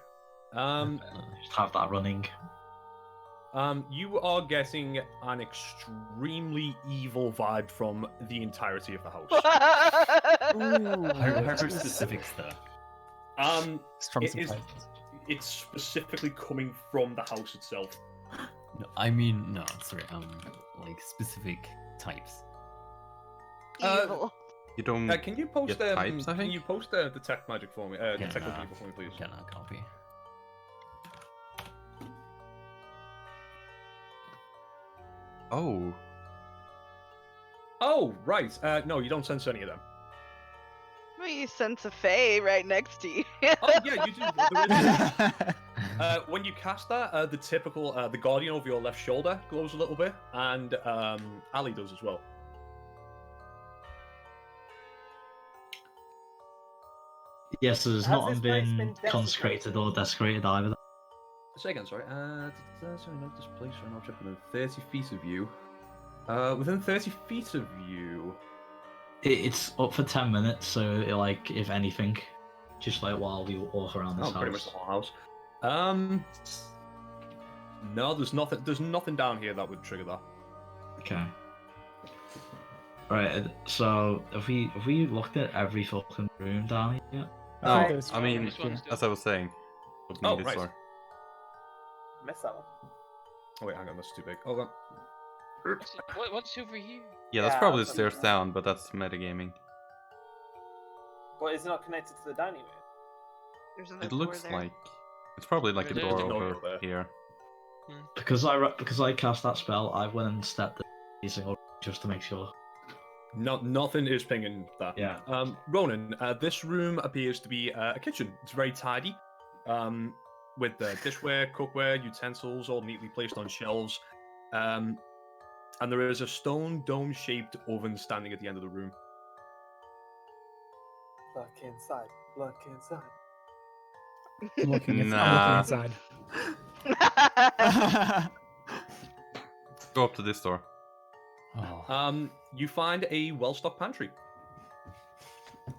Just have that running. You are getting an extremely evil vibe from the entirety of the house. How specifics, though? Strong It is- surprises. It's specifically coming from the house itself. No, I mean, no, sorry, like specific types. Evil. You don't. Can you post Get types, I can think? you post detect magic for me? Detect good evil for me, please. Cannot copy. Oh, Oh, right. No, you don't sense any of them. Well, you sense a fae right next to you. Oh, yeah, you do. There is- when you cast that, the typical, the guardian over your left shoulder glows a little bit, and Ali does as well. Yes, so there's Has not this place been been consecrated or desecrated either. Say again, sorry. Sorry, note this place for an object within 30 feet of you. Within 30 feet of you. It's up for 10 minutes, so like, if anything, just like while we walk around this Oh, pretty much house. the whole house. No, there's nothing. There's nothing down here that would trigger that. Okay. Right, so have we looked at every fucking room down here? no, Alright. there's I mean, This one's as I was saying, what Oh, needed right. for. Miss that one. Oh wait, hang on, that's too big. Hold on. What's over here? Yeah, that's Yeah, probably that's stairs what- down, but that's metagaming. But is it not connected to the dining room? There's another It door looks there. like it's probably like a There's door a door over there. here. Because I cast that spell, I went and stepped the single just to make sure. Nothing is pinging that. Yeah. Ronan, this room appears to be a kitchen. It's very tidy, with dishware, cookware, utensils all neatly placed on shelves. And there is a stone dome-shaped oven standing at the end of the room. Look inside. Look inside. I'm Nah. looking inside. Go up to this door. Oh. You find a well-stocked pantry.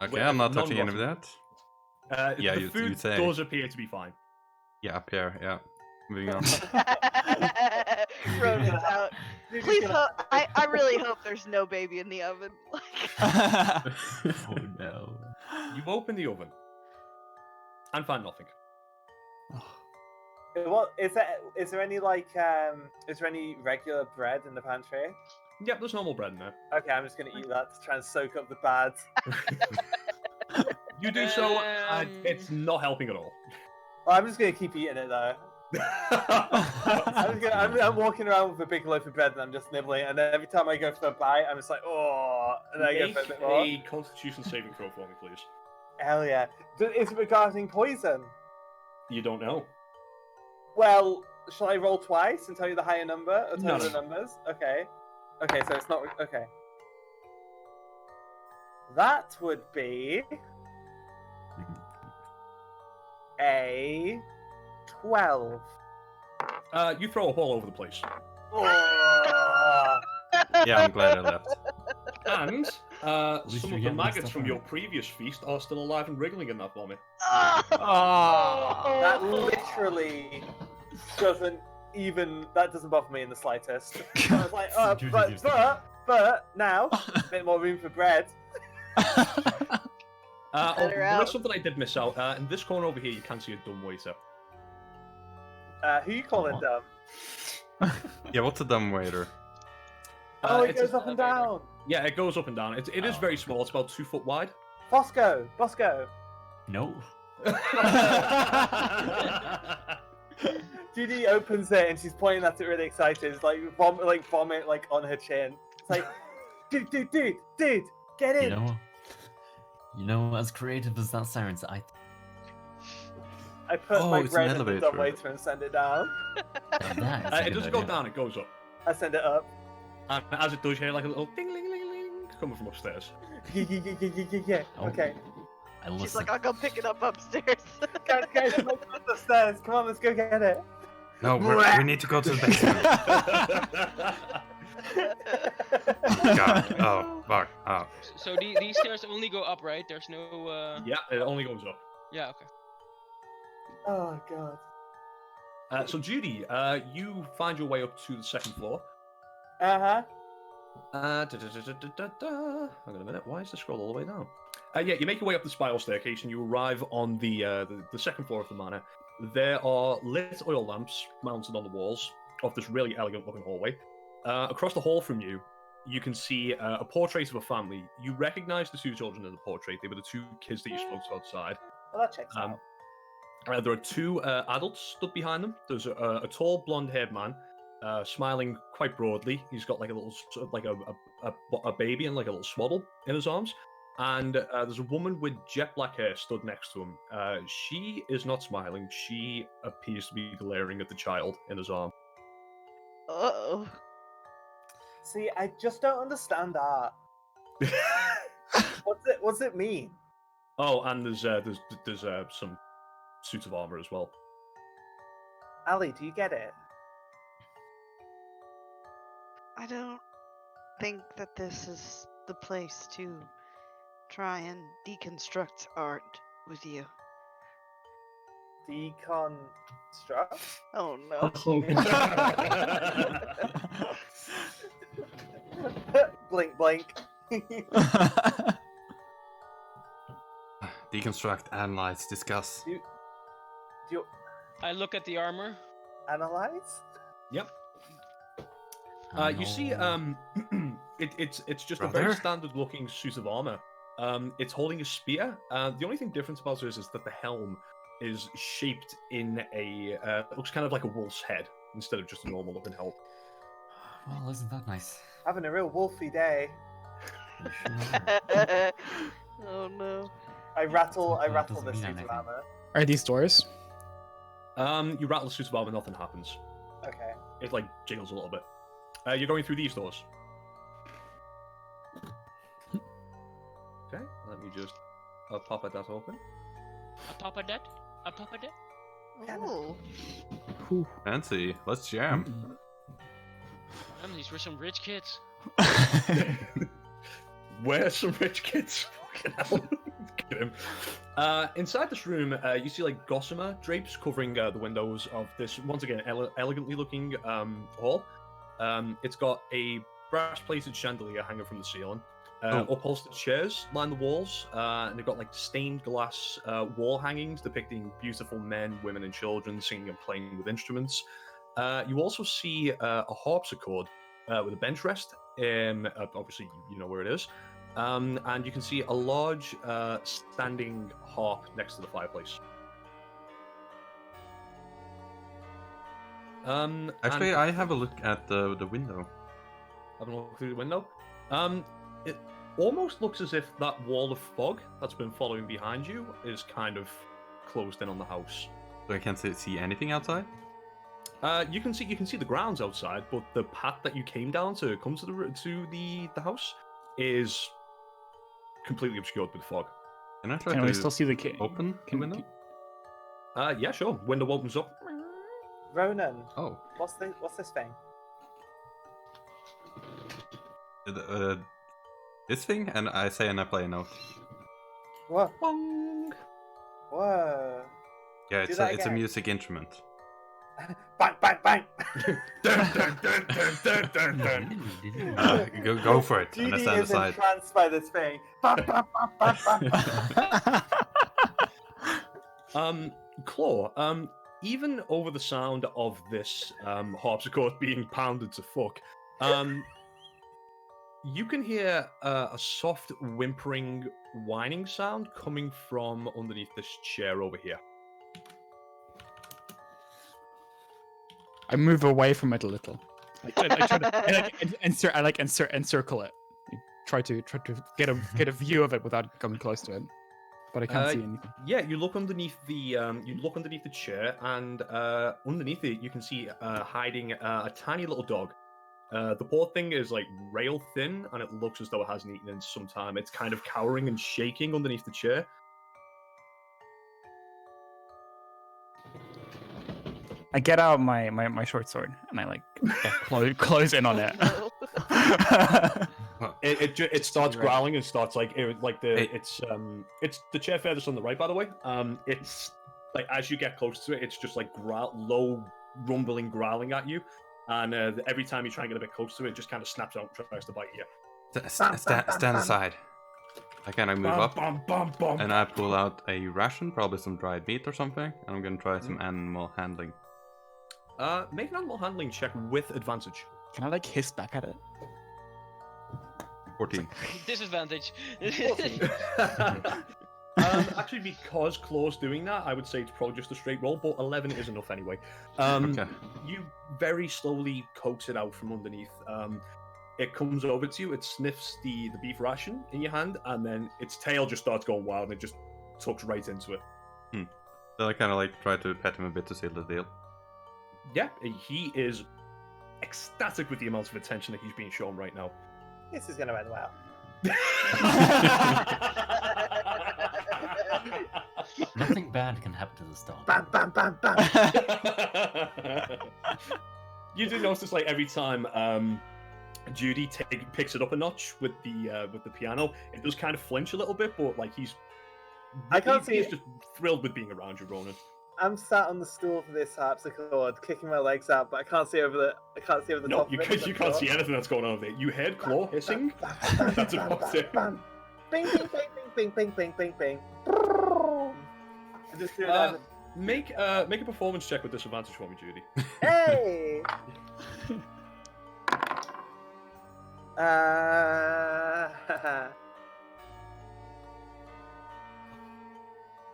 Okay, With I'm not touching any of non-rotten. that. Yeah, the you'd food say. does appear to be fine. Yeah, up here. Yeah. Moving on. Ronan's out. You're just Please gonna- I really hope there's no baby in the oven. Oh no. You open the oven and find nothing. What is there any is there any regular bread in the pantry? Yep, there's normal bread in there. Okay, I'm just gonna eat that to try and soak up the bad. You do so, and it's not helping at all. Well, I'm just gonna keep eating it though. I'm walking around with a big loaf of bread and I'm just nibbling, and then every time I go for a bite, I'm just like, oh, and then I go Make for a bit more. a Constitution saving throw for me, please. Hell yeah! Is it regarding poison? You don't know. Well, shall I roll twice and tell you the higher number, or tell No, you the no. numbers? Okay. Okay, so it's not okay. That would be a 12. You throw up all over the place. Oh. Yeah, I'm glad I left. And least some you're of the getting maggots stuff from out. your previous feast are still alive and wriggling in that vomit. That literally doesn't even. That doesn't bother me in the slightest. I was like, but now a bit more room for bread. There out. is something I did miss out. In this corner over here, you can see a dumb waiter. Who you calling What? dumb? Yeah, what's a dumb waiter? Oh, it it's a- goes up and down. Yeah, it goes up and down. It is very small. It's about 2 foot wide. Bosco. No. Judy opens it and she's pointing at it really excited. It's like vomit like on her chin. It's like, dude, get in. You know, as creative as that sounds, I I put my it's an bread in the dumb elevator. waiter and send it down. that is a It good doesn't go idea. down, it goes up. I send it up. And as it does, you hear like a little ding, ling, ling, ling, coming from upstairs. Yeah. Oh. Okay. I listen. She's like, I'll go pick it up upstairs. Guys, come on, up the stairs. Come on, let's go get it. No, we need to go to the basement. God. Oh, fuck. Oh. So these stairs only go up, right? There's no. Yeah, it only goes up. Yeah. Okay. Oh god. So Judy, you find your way up to the second floor. Uh-huh. Hang on a minute. Why is the scroll all the way down? Yeah, you make your way up the spiral staircase and you arrive on the second floor of the manor. There are lit oil lamps mounted on the walls of this really elegant-looking hallway. Across the hall from you, you can see a portrait of a family. You recognize the 2 children in the portrait. They were the 2 kids that you spoke to outside. Well, that checks out. There are 2 adults stood behind them. There's a tall, blonde-haired man, smiling quite broadly. He's got like a little, sort of like a baby and like a little swaddle in his arms. And there's a woman with jet black hair stood next to him. She is not smiling. She appears to be glaring at the child in his arm. Uh-oh. See, I just don't understand that. What's it mean? Oh, and there's some suits of armor as well. Ali, do you get it? I don't think that this is the place to try and deconstruct art with you. Deconstruct? Oh no. Blink, blink. Deconstruct, analyze, discuss. Do you I look at the armor. analyze? Yep. Oh, You see, no. it's just a Brother? very standard-looking suit of armor. It's holding a spear. The only thing different about it is that the helm is shaped in a looks kind of like a wolf's head instead of just a normal looking helm. Well, isn't that nice? Having a real wolfy day. You sure are. Oh no. I rattle doesn't the mean suit of anything. armor. Are these doors? You rattle the suit of armor, nothing happens. Okay. It like jiggles a little bit. You're going through these doors. Okay, let me just pop that open. A papa dead? A papa dead? Oh. Fancy. Let's jam. These were some rich kids. Where's some rich kids? Fucking hell. Get him. Inside this room, you see like gossamer drapes covering the windows of this, once again, elegantly looking hall. It's got a brass-plated chandelier hanging from the ceiling. Upholstered chairs line the walls, and they've got like stained glass wall hangings depicting beautiful men, women, and children singing and playing with instruments. You also see a harpsichord with a bench rest. Obviously, you know where it is. And you can see a large standing harp next to the fireplace. Actually, I have a look at the window. Having a look through the window. It almost looks as if that wall of fog that's been following behind you is kind of closed in on the house. So I can't see anything outside? You can see the grounds outside, but the path that you came down to come to the house is completely obscured with fog. Can I try Can to we still see the open the window? Yeah, sure. Window opens up. Ronan, Oh. what's this thing? This thing? And I say and I play a note. What? Bong. Whoa. Yeah, Do it's that it's a again. music instrument. Bang, bang, bang! Dun, dun, dun, dun, dun, dun, dun. Go for it. And I Judy stand is aside. entranced by this thing. Bam, bam, bam, bam, bam. Claw, even over the sound of this harpsichord being pounded to fuck, you can hear a soft whimpering whining sound coming from underneath this chair over here. I move away from it a little. I try to encircle it. I try to get a view of it without coming close to it, but I can't see anything. Yeah, you look underneath the chair, and underneath it you can see hiding a tiny little dog. The poor thing is like rail thin, and it looks as though it hasn't eaten in some time. It's kind of cowering and shaking underneath the chair. I get out my short sword and I like close in on it. It starts Right. growling and starts like it's the chair furthest on the right, by the way. It's like as you get close to it, it's just like low rumbling growling at you, and every time you try and get a bit close to it, it just kind of snaps out and tries to bite you. Stand aside. I kind of move up, Bum, bum, bum. and I pull out a ration, probably some dried meat or something, and I'm gonna try some animal handling. Make an animal handling check with advantage. Can I like hiss back at it? 14. Disadvantage. Actually, because Claw's doing that, I would say it's probably just a straight roll, but 11 is enough anyway. Okay. You very slowly coax it out from underneath. It comes over to you, it sniffs the beef ration in your hand, and then its tail just starts going wild, and it just tucks right into it. So I kind of like try to pet him a bit to seal the deal. Yeah, he is ecstatic with the amount of attention that he's being shown right now. This is gonna end well. Nothing bad can happen to this dog. Bam, bam, bam, bam. You do notice, like every time Judy picks it up a notch with the piano, it does kind of flinch a little bit, but like he's just thrilled with being around you, Ronan. I'm sat on the stool for this harpsichord, kicking my legs out, but I can't see over the No, top you of it. can't see anything that's going on with it. You heard Claw hissing. That's about it. Bam. Bing, bing, bing, bing, bing, bing, bing, bing. I just do that. Make a performance check with disadvantage for me, Judy. Hey!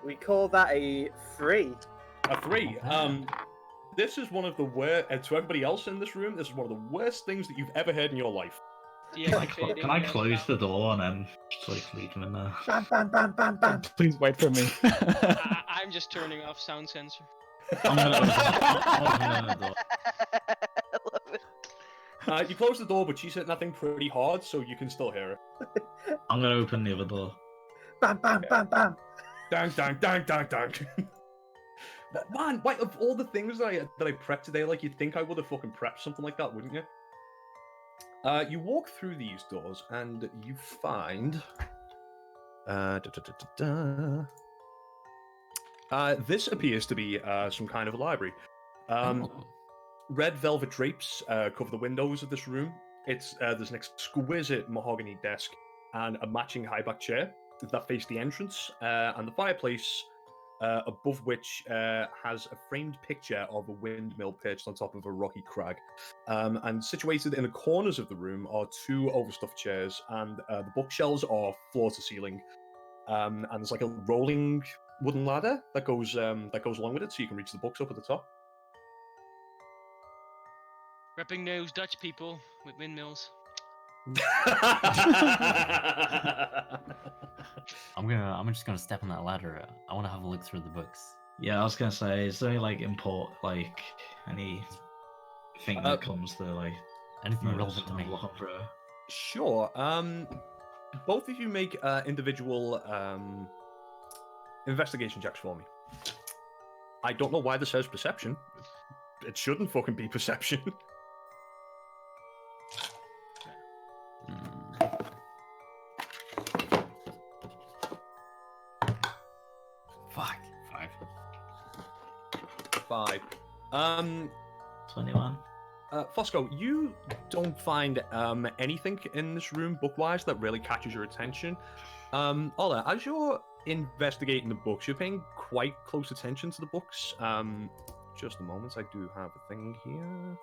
We call that a 3. A 3. This is one of the worst. To everybody else in this room, this is one of the worst things that you've ever heard in your life. Can I close the door and then just like leave them in there? Bam, bam, bam, bam, bam. Please wait for me. I'm just turning off sound sensor. I'm gonna open the door. I love it. You close the door, but she's hitting that thing pretty hard, so you can still hear her. I'm gonna open the other door. Bam, bam, bam, bam. Dang, dang, dang, dang, dang. But man, wait, of all the things that I prepped today, like, you'd think I would have fucking prepped something like that, wouldn't you? You walk through these doors, and you find... this appears to be some kind of a library. Red velvet drapes cover the windows of this room. There's an exquisite mahogany desk and a matching high-back chair that face the entrance, and the fireplace above which has a framed picture of a windmill perched on top of a rocky crag. And situated in the corners of the room are 2 overstuffed chairs, and the bookshelves are floor to ceiling. And there's like a rolling wooden ladder that goes along with it, so you can reach the books up at the top. Repping those Dutch people with windmills. I'm just gonna step on that ladder. I want to have a look through the books. Yeah, I was gonna say, is there any like any thing that comes to like Anything notice relevant to when me? I'm looking through? Sure. Both of you make individual investigation checks for me. I don't know why this says perception. It shouldn't fucking be perception. Fuck. 5. 21. Fosco, you don't find anything in this room book-wise that really catches your attention. Ola, as you're investigating the books, you're paying quite close attention to the books. Just a moment, I do have a thing here.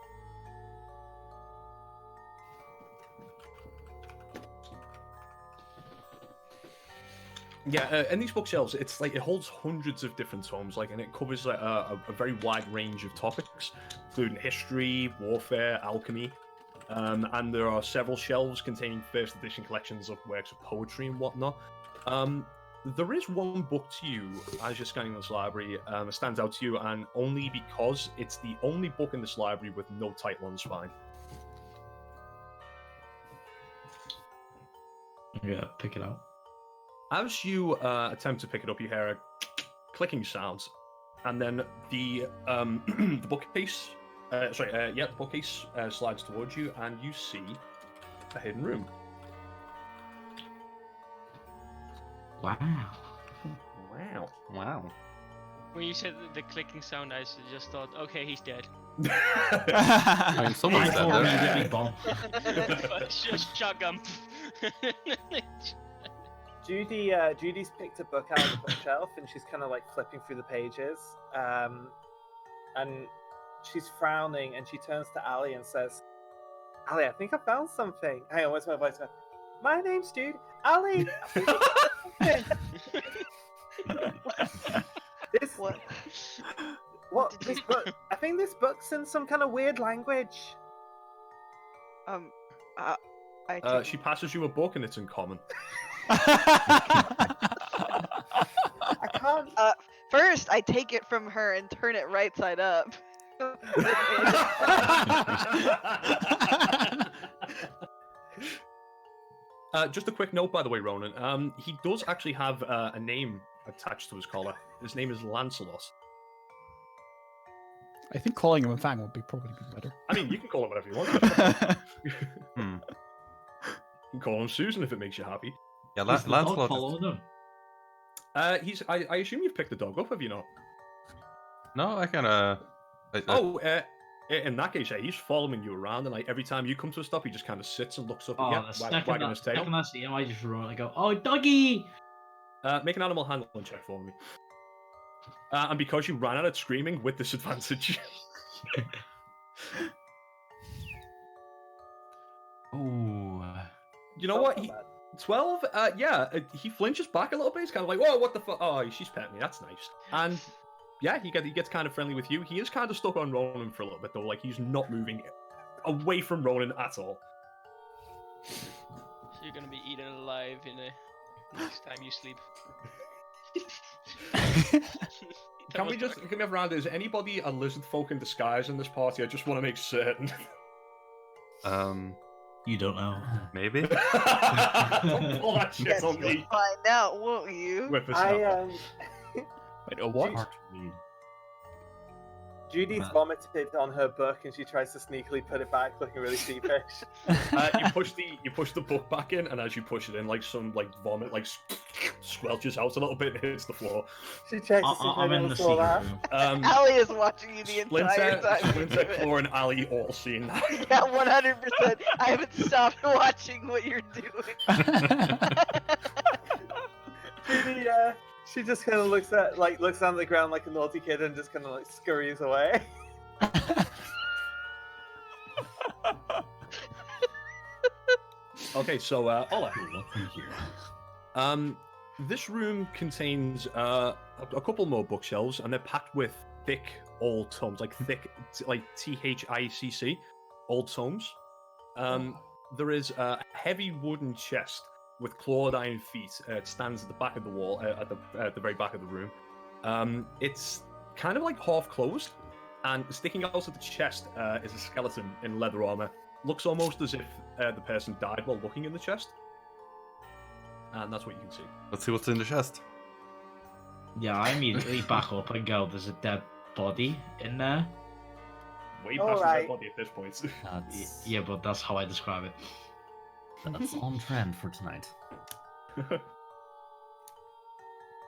Yeah, in these bookshelves, it's like it holds hundreds of different tomes, like, and it covers like a very wide range of topics, including history, warfare, alchemy, and there are several shelves containing first edition collections of works of poetry and whatnot. There is one book to you as you're scanning this library. It stands out to you, and only because it's the only book in this library with no title on the spine. Yeah, pick it up. As you attempt to pick it up, you hear a clicking sound, and then the the bookcase, the bookcase slides towards you, and you see a hidden room. Wow. Wow. Wow. When you said the clicking sound, I just thought, okay, he's dead. I mean, someone's dead there. Immediately bomb. Shotgun. Judy's picked a book out of the bookshelf, and she's kind of like flipping through the pages, and she's frowning, and she turns to Ali and says, "Ali, I think I found something." Hang on, where's my voice? My name's Judy. Ali. This What? what? Did This you- book? I think this book's in some kind of weird language. I take She passes you a book, and it's in common. I can't. First, I take it from her and turn it right side up. Just a quick note, by the way, Ronan. He does actually have a name attached to his collar. His name is Lancelot. I think calling him a fang would be probably be better. I mean, you can call him whatever you want. Hmm. You can call him Susan if it makes you happy. Yeah, Is the dog Lancelot. following them? I assume you've picked the dog up, have you not? No, I kind of. In that case, yeah, he's following you around, and like every time you come to a stop, he just kind of sits and looks up Oh, at the you, second wagging his tail. I see him, I just run and go, "Oh, doggy!" Make an animal handling check for me. And because you ran at it screaming with disadvantage. Ooh. You know what? 12? Yeah, he flinches back a little bit. He's kind of like, whoa, what the fuck? Oh, she's pet me. That's nice. And yeah, he gets kind of friendly with you. He is kind of stuck on Ronan for a little bit, though. Like, he's not moving away from Ronan at all. So you're gonna be eaten alive in the next time you sleep. Can we have around? Is anybody a lizard folk in disguise in this party? I just want to make certain. You don't know. Maybe. Don't pull that shit Yes, on you'll me. find out, won't you? Whippersnapper. Wait, a what? Hard to read. Judy's vomited on her book and she tries to sneakily put it back, looking really sheepish. You push the book back in, and as you push it in, like some vomit squelches out a little bit and hits the floor. She checks to see if I'm in anyone the saw that. secret room. Allie is watching you the entire time. you do Splinter, it. Claw, and Ali all seeing that. Yeah, 100%. I haven't stopped watching what you're doing. Judy, she just kind of looks down at the ground like a naughty kid and just kind of like scurries away. Okay, so Ola. Nothing here. This room contains a couple more bookshelves, and they're packed with thick old tomes, like THICC, old tomes. There is a heavy wooden chest with clawed iron feet. It stands at the back of the wall, at the very back of the room. It's kind of like half closed, and sticking out of the chest is a skeleton in leather armor. Looks almost as if the person died while looking in the chest. And that's what you can see. Let's see what's in the chest. Yeah, I immediately back up and go, there's a dead body in there. Way past the dead body at this point. That's, Yeah, but that's how I describe it. that's on trend for tonight.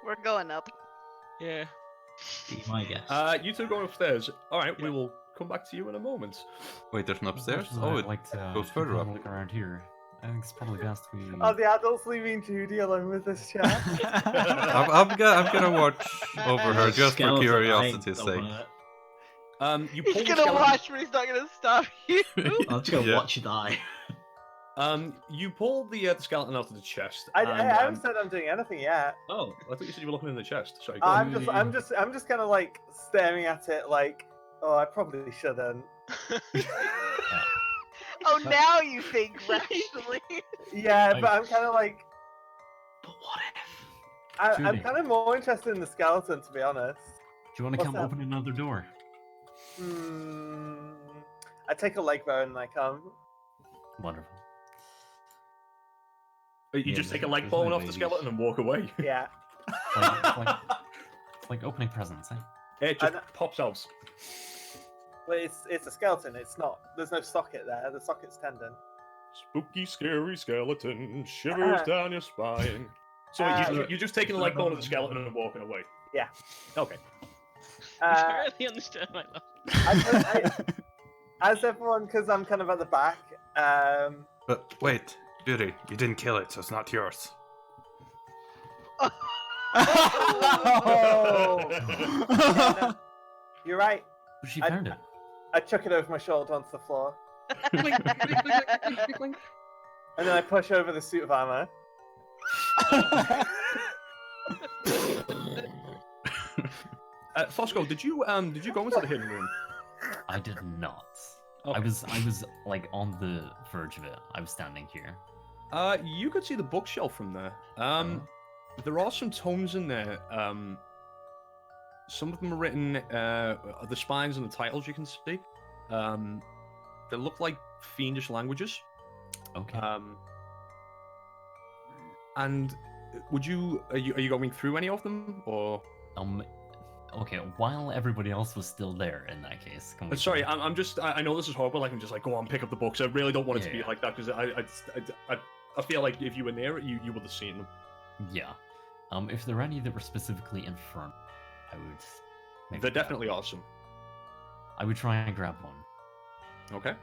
We're going up. Yeah. Be my guess. You two going upstairs. Alright, we will come back to you in a moment. Wait, there's an upstairs? As much as Oh, I'd it like to goes further have up. a look around here. I think it's probably best we. Are the adults leaving Judy alone with this chat? I'm gonna watch over her just for Skeleton, curiosity's I sake. don't You He's pull the gonna skeleton. watch, but he's not gonna stop you. I'm just gonna Yeah. watch you die. You pull the skeleton out of the chest. I and, haven't said I'm doing anything yet. Oh, I thought you said you were looking in the chest. Sorry. Go I'm on. just kind of like staring at it, like, oh, I probably shouldn't. Oh, now you think rationally. Yeah, but I'm kind of like, But what if? I'm Judy. kind of more interested in the skeleton, to be honest. Do you want to What's come that? open another door? I take a leg bone and I come. Wonderful. You Yeah, just take a there's- leg there's bone no off the babies. skeleton and walk away. Yeah. It's like opening presents, eh? It just I know. pops out. Well, it's a skeleton. It's not. There's no socket there. The socket's tendon. Spooky, scary skeleton shivers down your spine. So you're just taking the leg bone of the skeleton and walking away? Yeah. Okay. I barely understand my love. As everyone, because I'm kind of at the back. But wait, Judy, you didn't kill it, so it's not yours. Oh! Yeah, no, you're right. She I- found it. I chuck it over my shoulder onto the floor, and then I push over the suit of armor. Fosco, did you go into the hidden room? I did not. Okay. I was like on the verge of it. I was standing here. You could see the bookshelf from there. There are some tomes in there. Some of them are written, the spines and the titles you can see. They look like fiendish languages. Okay. And are you going through any of them, or? Okay. While everybody else was still there, in that case. Can we Sorry, I know this is horrible. I can just like go on, pick up the books. I really don't want it to Yeah, be yeah. like that because I feel like if you were near it, you would have seen them. Yeah. If there were any that were specifically infernal, I would. maybe They're grab definitely one. awesome. I would try and grab one. Okay.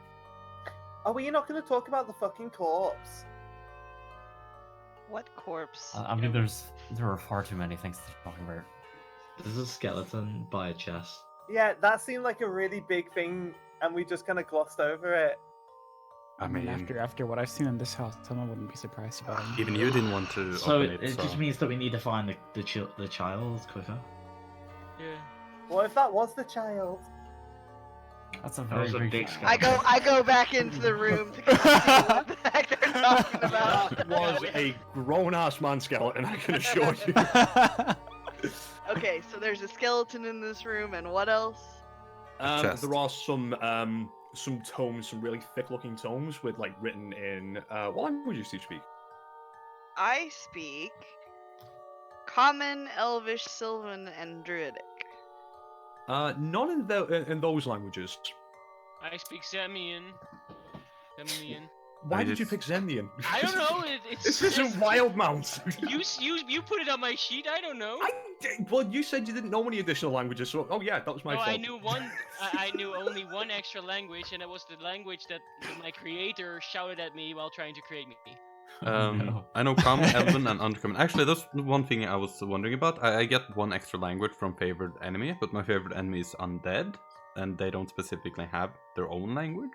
Oh, were you not going to talk about the fucking corpse? What corpse? I mean, there are far too many things to talk about. There's a skeleton by a chest. Yeah, that seemed like a really big thing, and we just kind of glossed over it. I mean, after what I've seen in this house, someone wouldn't be surprised about it. Even you didn't want to So open it it. just means that we need to find the child quicker. Yeah. What if that was the child? That's a That very, was a very big good- I go back into the room to see what the heck they're talking about. That was a grown-ass man skeleton, I can assure you. Okay, so there's a skeleton in this room, and what else? Chest. There are some tomes, some really thick-looking tomes with like written in what languages do you speak? I speak Common, Elvish, Sylvan, and Druidic. Not in those languages. I speak Samian. Samian. Why I did you just- pick Zendian? I don't know. It's This isn't Wildmount. You put it on my sheet. I don't know. Well, you said you didn't know any additional languages, so oh yeah, that was my No, fault. I knew one. I knew only one extra language, and it was the language that my creator shouted at me while trying to create me. No. I know Common, Elven, and Undercommon. Actually, that's one thing I was wondering about. I get one extra language from favorite enemy, but my favorite enemy is undead, and they don't specifically have their own language.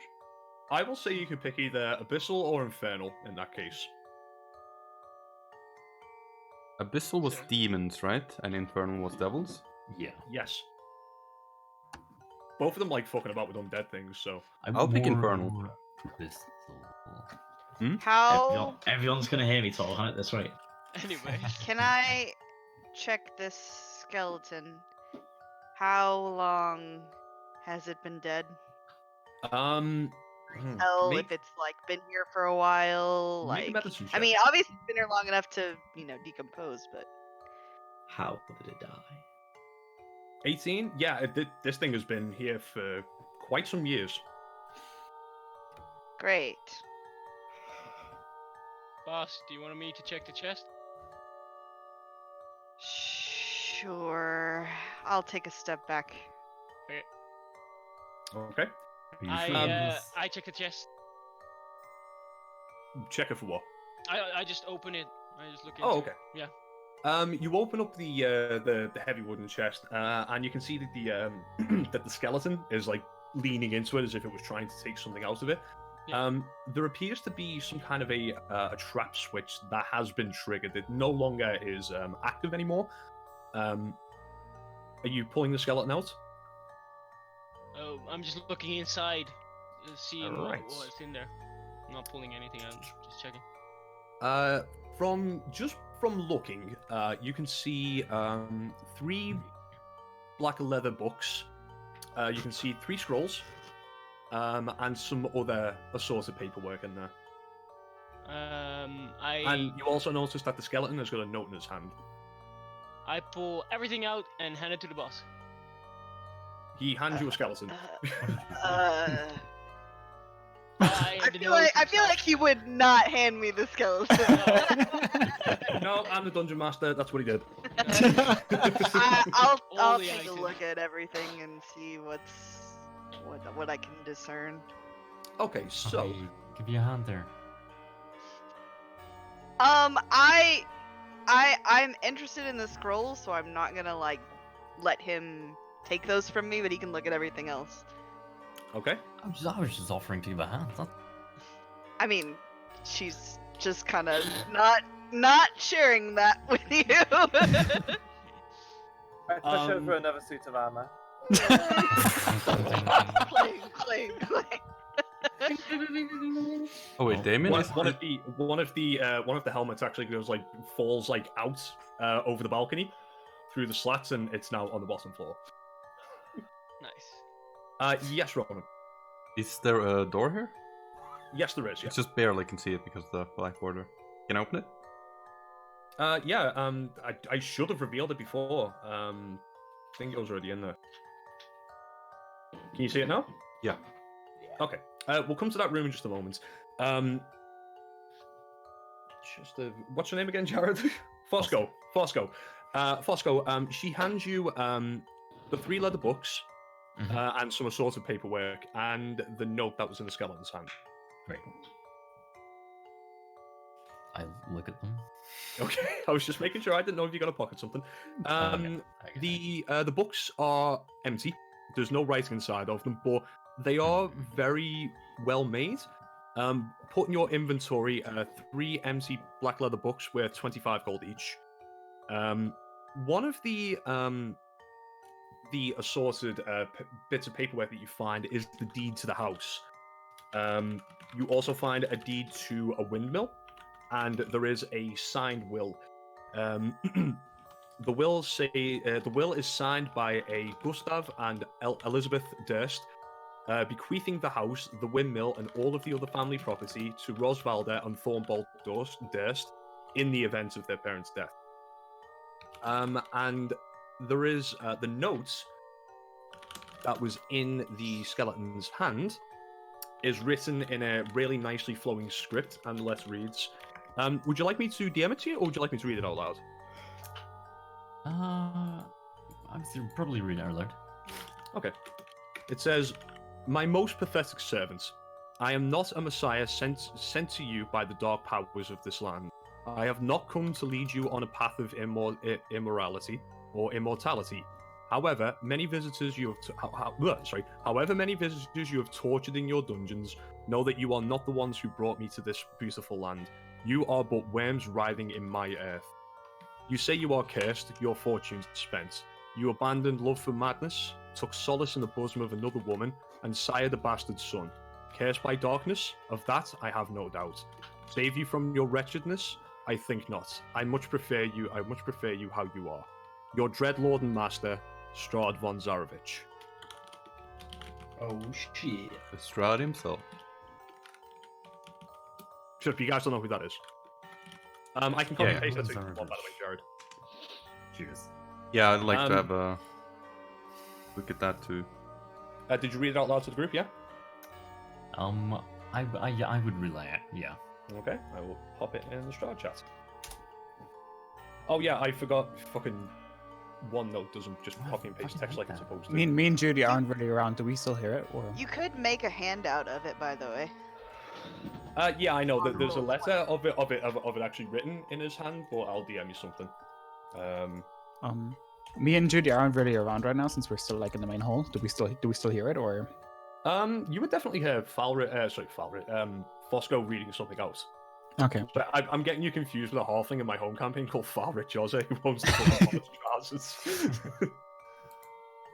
I will say you could pick either Abyssal or Infernal in that case. Abyssal was Sure. demons, right? And Infernal was devils? Yeah. Yes. Both of them like fucking about with undead things, so. I'll pick Infernal. Abyssal. How Everyone's gonna hear me talking at this rate. Anyway. can I check this skeleton? How long has it been dead? Tell if it's like been here for a while. Make a Like, medicine I check. mean, obviously it's been here long enough to, decompose, but How did it die? 18? Yeah, this thing has been here for quite some years. great. Boss, do you want me to check the chest? Sure. I'll take a step back. Okay. I check the chest. Check it for what? I just open it. I just look into Oh, it. okay. Yeah. You open up the heavy wooden chest, and you can see that the that the skeleton is like leaning into it as if it was trying to take something out of it. Yeah. There appears to be some kind of a trap switch that has been triggered. It no longer is active anymore. Are you pulling the skeleton out? Oh, I'm just looking inside, seeing Alright. what's in there. I'm not pulling anything. I'm just checking. From looking, you can see 3 black leather books. You can see 3 scrolls, and some other assorted paperwork in there. And you also notice that the skeleton has got a note in his hand. I pull everything out and hand it to the boss. He hands you a skeleton. I feel like he would not hand me the skeleton. No, I'm the dungeon master. That's what he did. I'll Only take I a can. look at everything and see what I can discern. Okay, so Okay, give you a hand there. I'm interested in the scrolls, so I'm not gonna like let him take those from me, but he can look at everything else. okay. I was just offering to give a hand. I mean, she's just kind of not sharing that with you. I push over another suit of armor. Clang. Oh wait, Damon is One of the helmets actually goes like falls like out over the balcony through the slats, and it's now on the bottom floor. Nice. Yes, Roman. Is there a door here? Yes, there is. Yeah. It's just barely can see it because of the black border. Can I open it? Yeah. I should have revealed it before. I think it was already in there. Can you see it now? Yeah. Okay. We'll come to that room in just a moment. What's your name again, Jared? Fosco. Fosco. She hands you the 3 leather books and some assorted paperwork and the note that was in the skeleton's hand. Great. I look at them. Okay, I was just making sure. I didn't know if you got to pocket something. The books are empty. There's no writing inside of them, but they are very well made. Put in your inventory 3 empty black leather books worth 25 gold each. One of the assorted bits of paperwork that you find is the deed to the house. You also find a deed to a windmill, and there is a signed will. The will is signed by a Gustav and Elizabeth Durst, bequeathing the house, the windmill, and all of the other family property to Rosvalda and Thornbolt Durst in the event of their parents' death. And there is the note that was in the skeleton's hand is written in a really nicely flowing script, and let's reads. Would you like me to DM it to you, or would you like me to read it out loud? I'm probably read it out loud. Okay. It says, "My most pathetic servant, I am not a messiah sent to you by the dark powers of this land. I have not come to lead you on a path of immorality or immortality. However, many visitors you have tortured in your dungeons know that you are not the ones who brought me to this beautiful land. You are but worms writhing in my earth. You say you are cursed, your fortunes spent. You abandoned love for madness, took solace in the bosom of another woman, and sired a bastard son. Cursed by darkness? Of that I have no doubt. Save you from your wretchedness? I think not. I much prefer you how you are. Your dread lord and master, Strahd von Zarovich." Oh shit. Strahd himself. Sure, you guys don't know who that is. I can copy Yeah, paste that to Von you, by the way, Zarovich. Jared. Cheers. Yeah, I'd like to have a look at that too. Did you read it out loud to the group? Yeah. I would relay it. Yeah. Okay, I will pop it in the Strahd chat. Oh yeah, I forgot. Fucking OneNote doesn't just copy and paste text like it's supposed to. Me and Judy aren't really around. Do we still hear it? Or You could make a handout of it, by the way. Yeah, I know that there's a letter of it actually written in his hand, but I'll DM you something. me and Judy aren't really around right now since we're still like in the main hall. Do we still hear it or? You would definitely hear Fosco reading something out. Okay. So I'm getting you confused with a halfling in my home campaign called Falrit Jose, who owns the fucking trousers.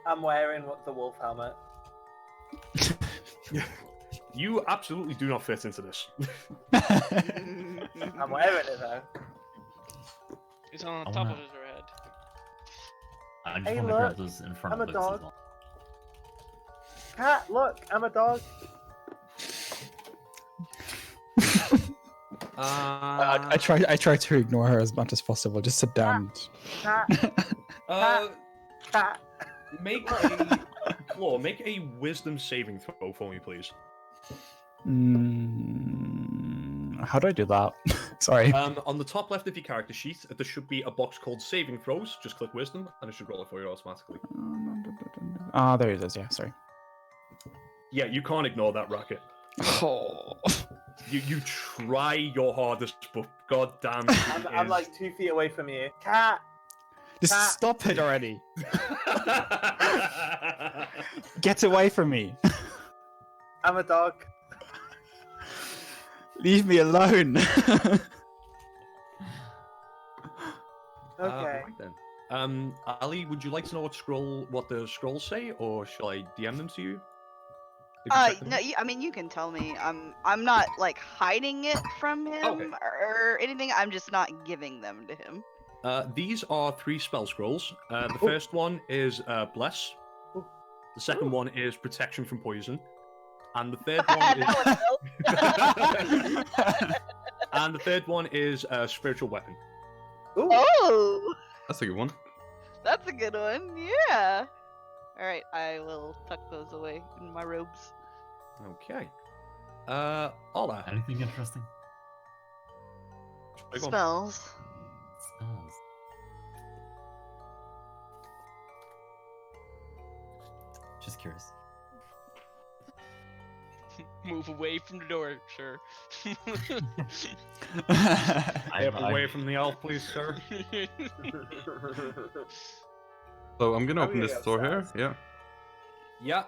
I'm wearing the wolf helmet. You absolutely do not fit into this. I'm wearing it though. It's on I top wanna- of his head. I just Hey, want to grab look, those in front I'm of a Luke's as dog. well. Cat, look, I'm a dog. I try to ignore her as much as possible. Just sit down. Cat, cat. Make a wisdom saving throw for me, please. How do I do that? Sorry. On the top left of your character sheet, there should be a box called Saving Throws. Just click Wisdom, and it should roll it for you automatically. There it is. Yeah, sorry. Yeah, you can't ignore that racket. Oh. You try your hardest, but goddamn, I'm like 2 feet away from you. Cat. Just Cat. stop it already. Get away from me. I'm a dog. Leave me alone. Okay. Right then. Ali, would you like to know what the scrolls say, or shall I DM them to you? You can check them No, out. I mean you can tell me. I'm not like hiding it from him Okay. or anything. I'm just not giving them to him. These are 3 spell scrolls. The first one is Bless. The second one is Protection from Poison. And the third one is Spiritual Weapon. Ooh. Oh, That's a good one. that's a good one. Yeah. All right, I will tuck those away in my robes. Okay. Ola. Anything interesting? Go on. Spells. Spells. Just curious. Move away from the door, sir. Step away from the elf, please, sir. So I'm gonna I'm open gonna this go door here. upstairs. Yeah. Yeah.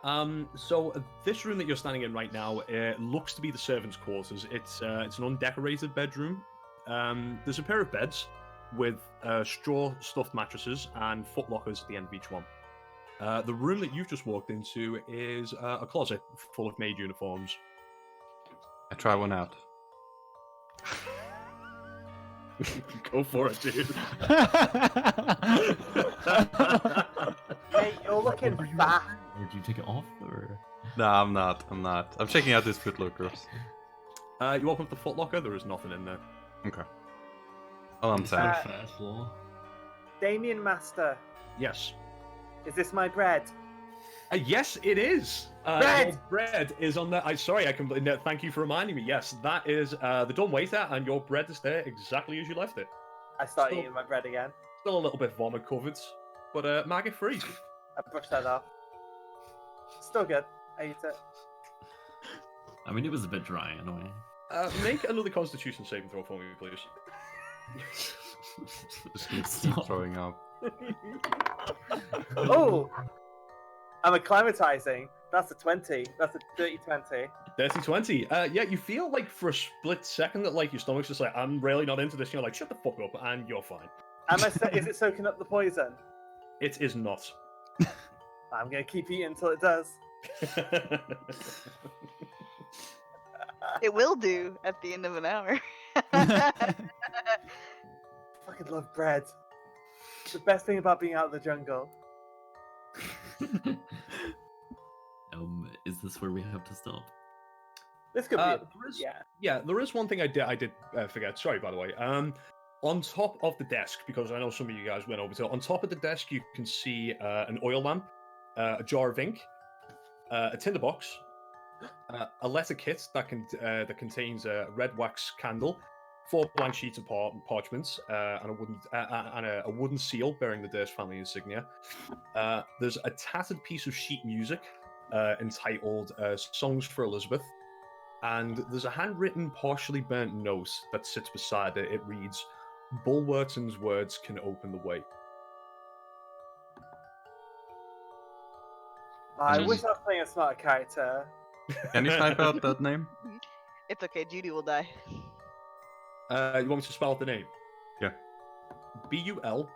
So this room that you're standing in right now looks to be the servants' quarters. It's an undecorated bedroom. There's a pair of beds with straw stuffed mattresses and footlockers at the end of each one. The room that you've just walked into is a closet full of maid uniforms. I try one out. Go for it, dude. Hey, you're looking fat. Or do you take it off? Or No, I'm not. I'm checking out these footlookers. You open up the footlocker. There is nothing in there. Okay. Oh, I'm Is there sad. a first floor? Damien Master, Yes. is this my bread? Yes, it is. Bread! Your bread is on there. No, thank you for reminding me. Yes, that is the dumb waiter, and your bread is there exactly as you left it. I start Still- eating my bread again. Still a little bit vomit covered, but maggot free. I brush that off. Still good. I eat it. I mean, it was a bit dry in a way. Make another Constitution saving throw for me, please. Just gonna keep Stop. throwing up. Oh! I'm acclimatizing. That's a 20. That's a dirty 20. Dirty 20. Yeah, you feel like for a split second that like your stomach's just like, I'm really not into this. You're like, shut the fuck up, and you're fine. Is it soaking up the poison? It is not. I'm gonna keep eating until it does. It will do at the end of an hour. Fucking love bread. It's the best thing about being out of the jungle. Is this where we have to stop? This could be There it. is- Yeah. Yeah, there is one thing I did forget. Sorry, by the way. On top of the desk, because I know some of you guys went over to it, on top of the desk you can see an oil lamp, a jar of ink, a tinderbox, a letter kit that contains a red wax candle, 4 blank sheets of parchments, and a wooden seal bearing the Durst family insignia. There's a tattered piece of sheet music entitled "Songs for Elizabeth." And there's a handwritten, partially burnt note that sits beside it. It reads, Bulwerton's words can open the way. I Just- wish I was playing a smarter character. Can you type out that name? It's okay, Judy will die. You want me to spell out the name? Yeah. Bulwartons.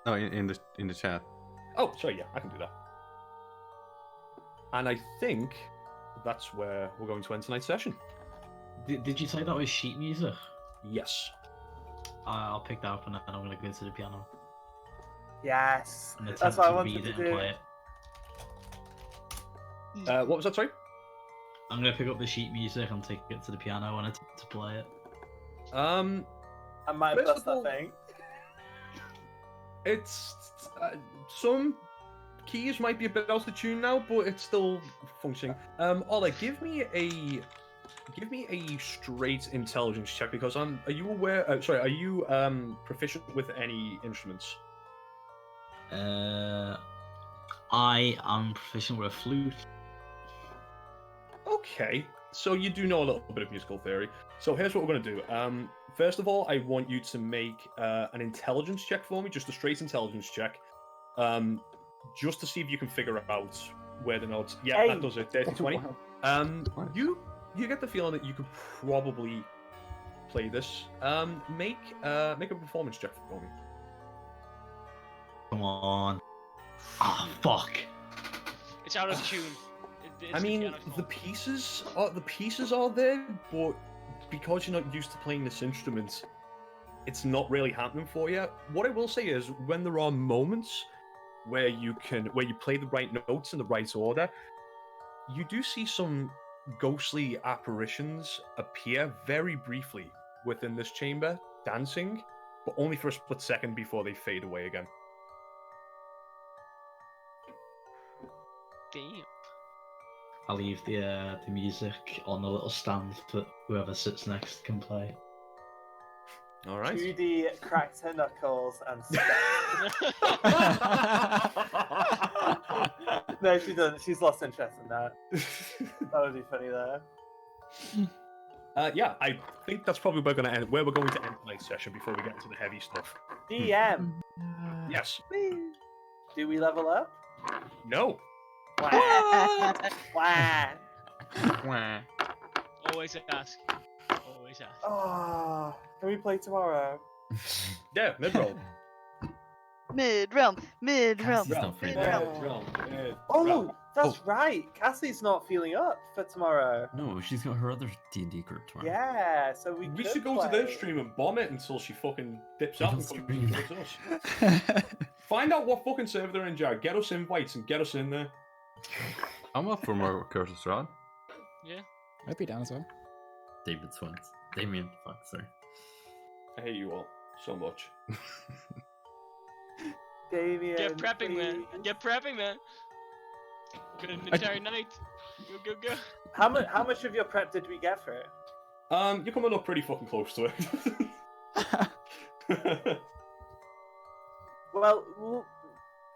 Oh, in the chat. Oh, sorry, yeah, I can do that. And I think that's where we're going to end tonight's session. Did you say that was sheet music? Yes. I'll pick that up and then I'm gonna go to the piano Yes. and That's attempt what I to wanted read to it and do. play it. What was that, sorry? I'm gonna pick up the sheet music and take it to the piano and attempt to play it. I might First bust of that all- thing. It's some keys might be a bit out of tune now, but it's still functioning. Ola, give me a straight intelligence check because are you aware? Are you proficient with any instruments? I am proficient with a flute. Okay, so you do know a little bit of musical theory. So here's what we're going to do. First of all, I want you to make an intelligence check for me, just a straight intelligence check, just to see if you can figure out where the notes. Yeah, Hey! that does it. 30-20. You get the feeling that you could probably play this. Make a performance check for me. Come on. Ah, fuck. It's out of tune. It's I the mean, piano's fault. the pieces are there, but because you're not used to playing this instrument, it's not really happening for you. What I will say is, when there are moments where you play the right notes in the right order, you do see some ghostly apparitions appear very briefly within this chamber, dancing, but only for a split second before they fade away again. Damn. I'll leave the music on the little stand that whoever sits next can play. All right. Judy cracked her knuckles and stepped. No, she doesn't. She's lost interest in that. That would be funny though. Yeah, I think that's probably where we're going to end tonight's session before we get into the heavy stuff. DM. Yes. Do we level up? No. Wah. Wah. Wah. Always ask. Always ask. Oh, can we play tomorrow? Yeah, mid-roll. Mid-realm. Cassie's not free mid-realm. today. Oh, that's right. Cassie's not feeling up for tomorrow. No, she's got her other D&D group tomorrow. Yeah, so we We could should go to play. their stream and bomb it until she fucking dips They out and don't comes stream. to us. Find out what fucking server they're in, Jared. Get us invites and get us in there. I'm up for more Curse of Strahd. Yeah. I'd be down as well. David Swans. Damien, fuck, sorry. I hate you all so much. Damien, Get prepping, man. please. Get prepping, man. Got an entire night. Go, go, go. How much of your prep did we get for it? You're coming up pretty fucking close to it. Well,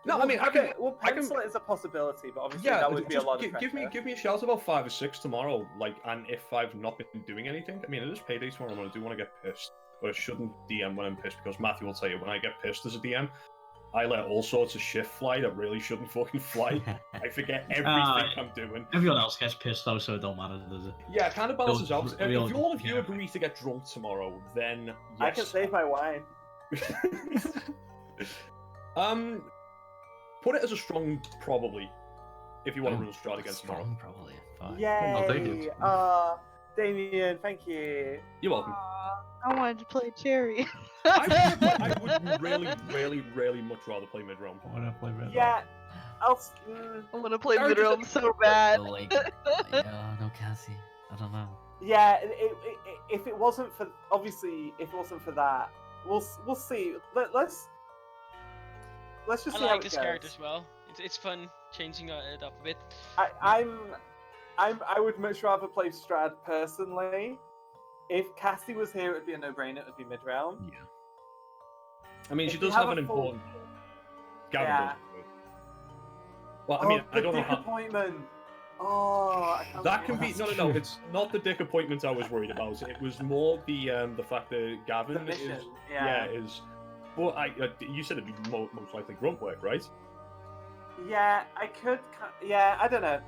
No, I mean, I can- we'll I can- pencil it as a possibility, but obviously Yeah, that would be a just lot of pressure. give me a shout about 5 or 6 tomorrow. Like, and if I've not been doing anything, I mean, it is payday tomorrow, and I do want to get pissed, but I shouldn't DM when I'm pissed because Matthew will tell you when I get pissed as a DM, I let all sorts of shit fly that really shouldn't fucking fly. I forget everything I'm doing. Everyone else gets pissed though, so it don't matter, does it? Yeah, it kind of balances out. We all- If all of you yeah. agree to get drunk tomorrow, then yes. I can save my wine. Put it as a strong probably. If you want to Oh, run Strahd again tomorrow. Strong, probably. Fine. I'll take Yay! it. Damien, thank you. You're welcome. I wanted to play Cherry. I would really much rather play mid-realm. I wanna play Red Yeah, I'll. I want to play Sorry, mid-realm so bad. But like, no, Cassie. I don't know. Yeah, if it wasn't for obviously, if it wasn't for that, we'll see. Let's just I see how like it this goes. character as well. It's fun changing it up a bit. I would much rather play Strahd personally. If Cassie was here, it would be a no-brainer. It would be mid-realm. Yeah. I mean, If she you does have have an a full- important. Gavin Yeah. does. Well, I mean, I don't know dick how. appointment. Oh, I can't That can believe be no. It's not the dick appointment I was worried about. It was more the fact that Gavin the mission. is Yeah. is. Well, you said it'd be most likely grunt work, right? Yeah, I could. Yeah, I don't know.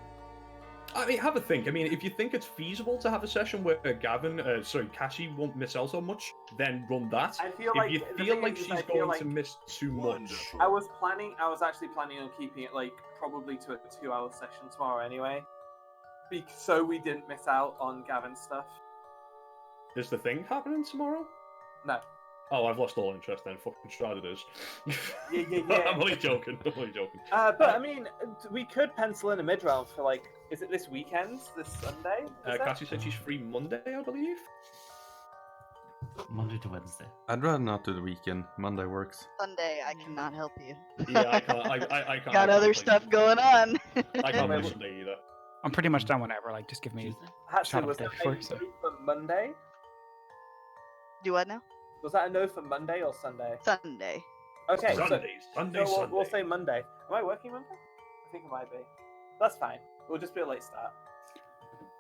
I mean, have a think. I mean, if you think it's feasible to have a session where Cassie won't miss out so much, then run that. I feel If like you the feel thing like is, she's I feel going like to miss too much, I was actually planning on keeping it like probably to a 2-hour session tomorrow anyway, so we didn't miss out on Gavin's stuff. is the thing happening tomorrow? No. Oh, I've lost all interest then. Fucking Strahd it is. Yeah. I'm only joking. I'm only joking. But I mean, we could pencil in a mid-round for like, is it this weekend? This Sunday? Is it? Cassie said she's free Monday, I believe. Monday to Wednesday. I'd rather not do the weekend. Monday works. Sunday, I cannot help you. Yeah, I can't. I can't. Got other stuff going on. I can't play Sunday either. I'm pretty much done whenever. Like, just give me. Hatsune, Shut up was there that before, a so- no for Monday? Do what now? Was that a no for Monday or Sunday? Sunday. Okay, Sundays. Sunday, so we'll Sunday. say Monday. Am I working Monday? I think I might be. That's fine. It'll just be a late start.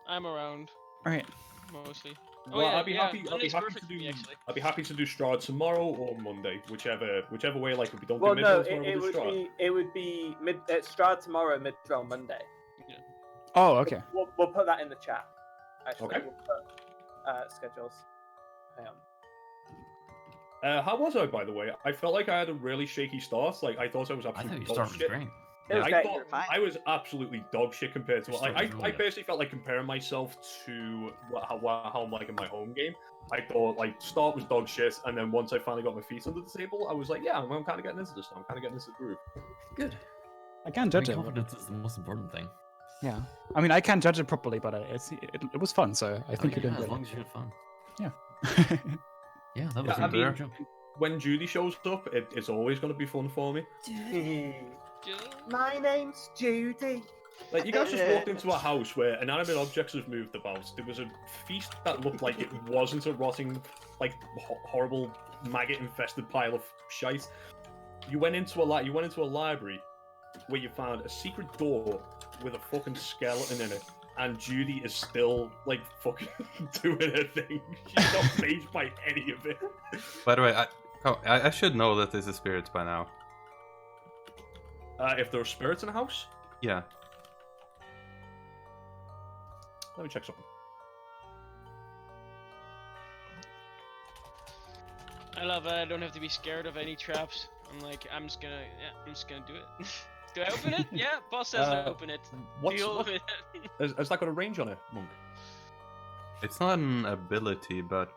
I'm around All right. mostly. Well, yeah, I'd be yeah, happy. I'd be Monday's happy perfect to for me, do. actually. I'd be happy to do Strahd tomorrow or Monday, whichever way. Like if we don't Well, do no, midnight tomorrow, it we'll would do Strahd. be Strahd tomorrow, mid-round Monday. Oh, okay. We'll put that in the chat. Actually, Okay. we'll put schedules. Hang on. How was I, by the way? I felt like I had a really shaky start. Like I thought I was I thought absolutely your dog start was shit. great. It was I great. thought You're fine. I was absolutely dog shit compared to Your what start was I really good. basically felt like comparing myself to how I'm like in my home game. I thought like start was dog shit, and then once I finally got my feet under the table, I was like, yeah, I'm kind of getting into this now. I'm kind of getting into the groove. Good. I can't Being judge it. confidence is the most important thing. Yeah. I mean, I can't judge it properly, but it was fun, so I think Oh, you're yeah, doing as long good. as you had fun. Yeah. Yeah, that was Yeah, I a good mean, jump. when Judy shows up, it's always going to be fun for me. My name's Judy. Like, you guys just walked into a house where inanimate objects have moved about. There was a feast that looked like it wasn't a rotting, like, horrible, maggot-infested pile of shite. You went into a library where you found a secret door with a fucking skeleton in it, and Judy is still, like, fucking doing her thing. She's not phased by any of it. By the way, I should know that this is spirits by now. If there are spirits in the house, Yeah. let me check something. I love it. I don't have to be scared of any traps. I'm just gonna do it. Do I open it? Yeah, boss says to open it. Deal with it. Has that got a range on it, Monk? It's not an ability, but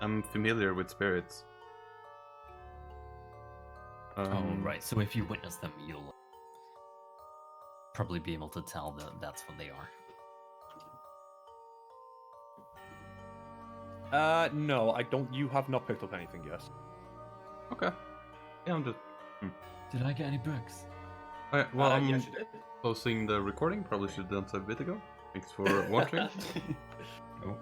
I'm familiar with spirits. Oh, right. So if you witness them, you'll probably be able to tell that that's what they are. No, I don't. You have not picked up anything yet. Okay. Yeah, I'm just. Did I get any books? Alright, well, I'm yes, you did. closing the recording. Probably should have done so a bit ago. Thanks for watching. Oh.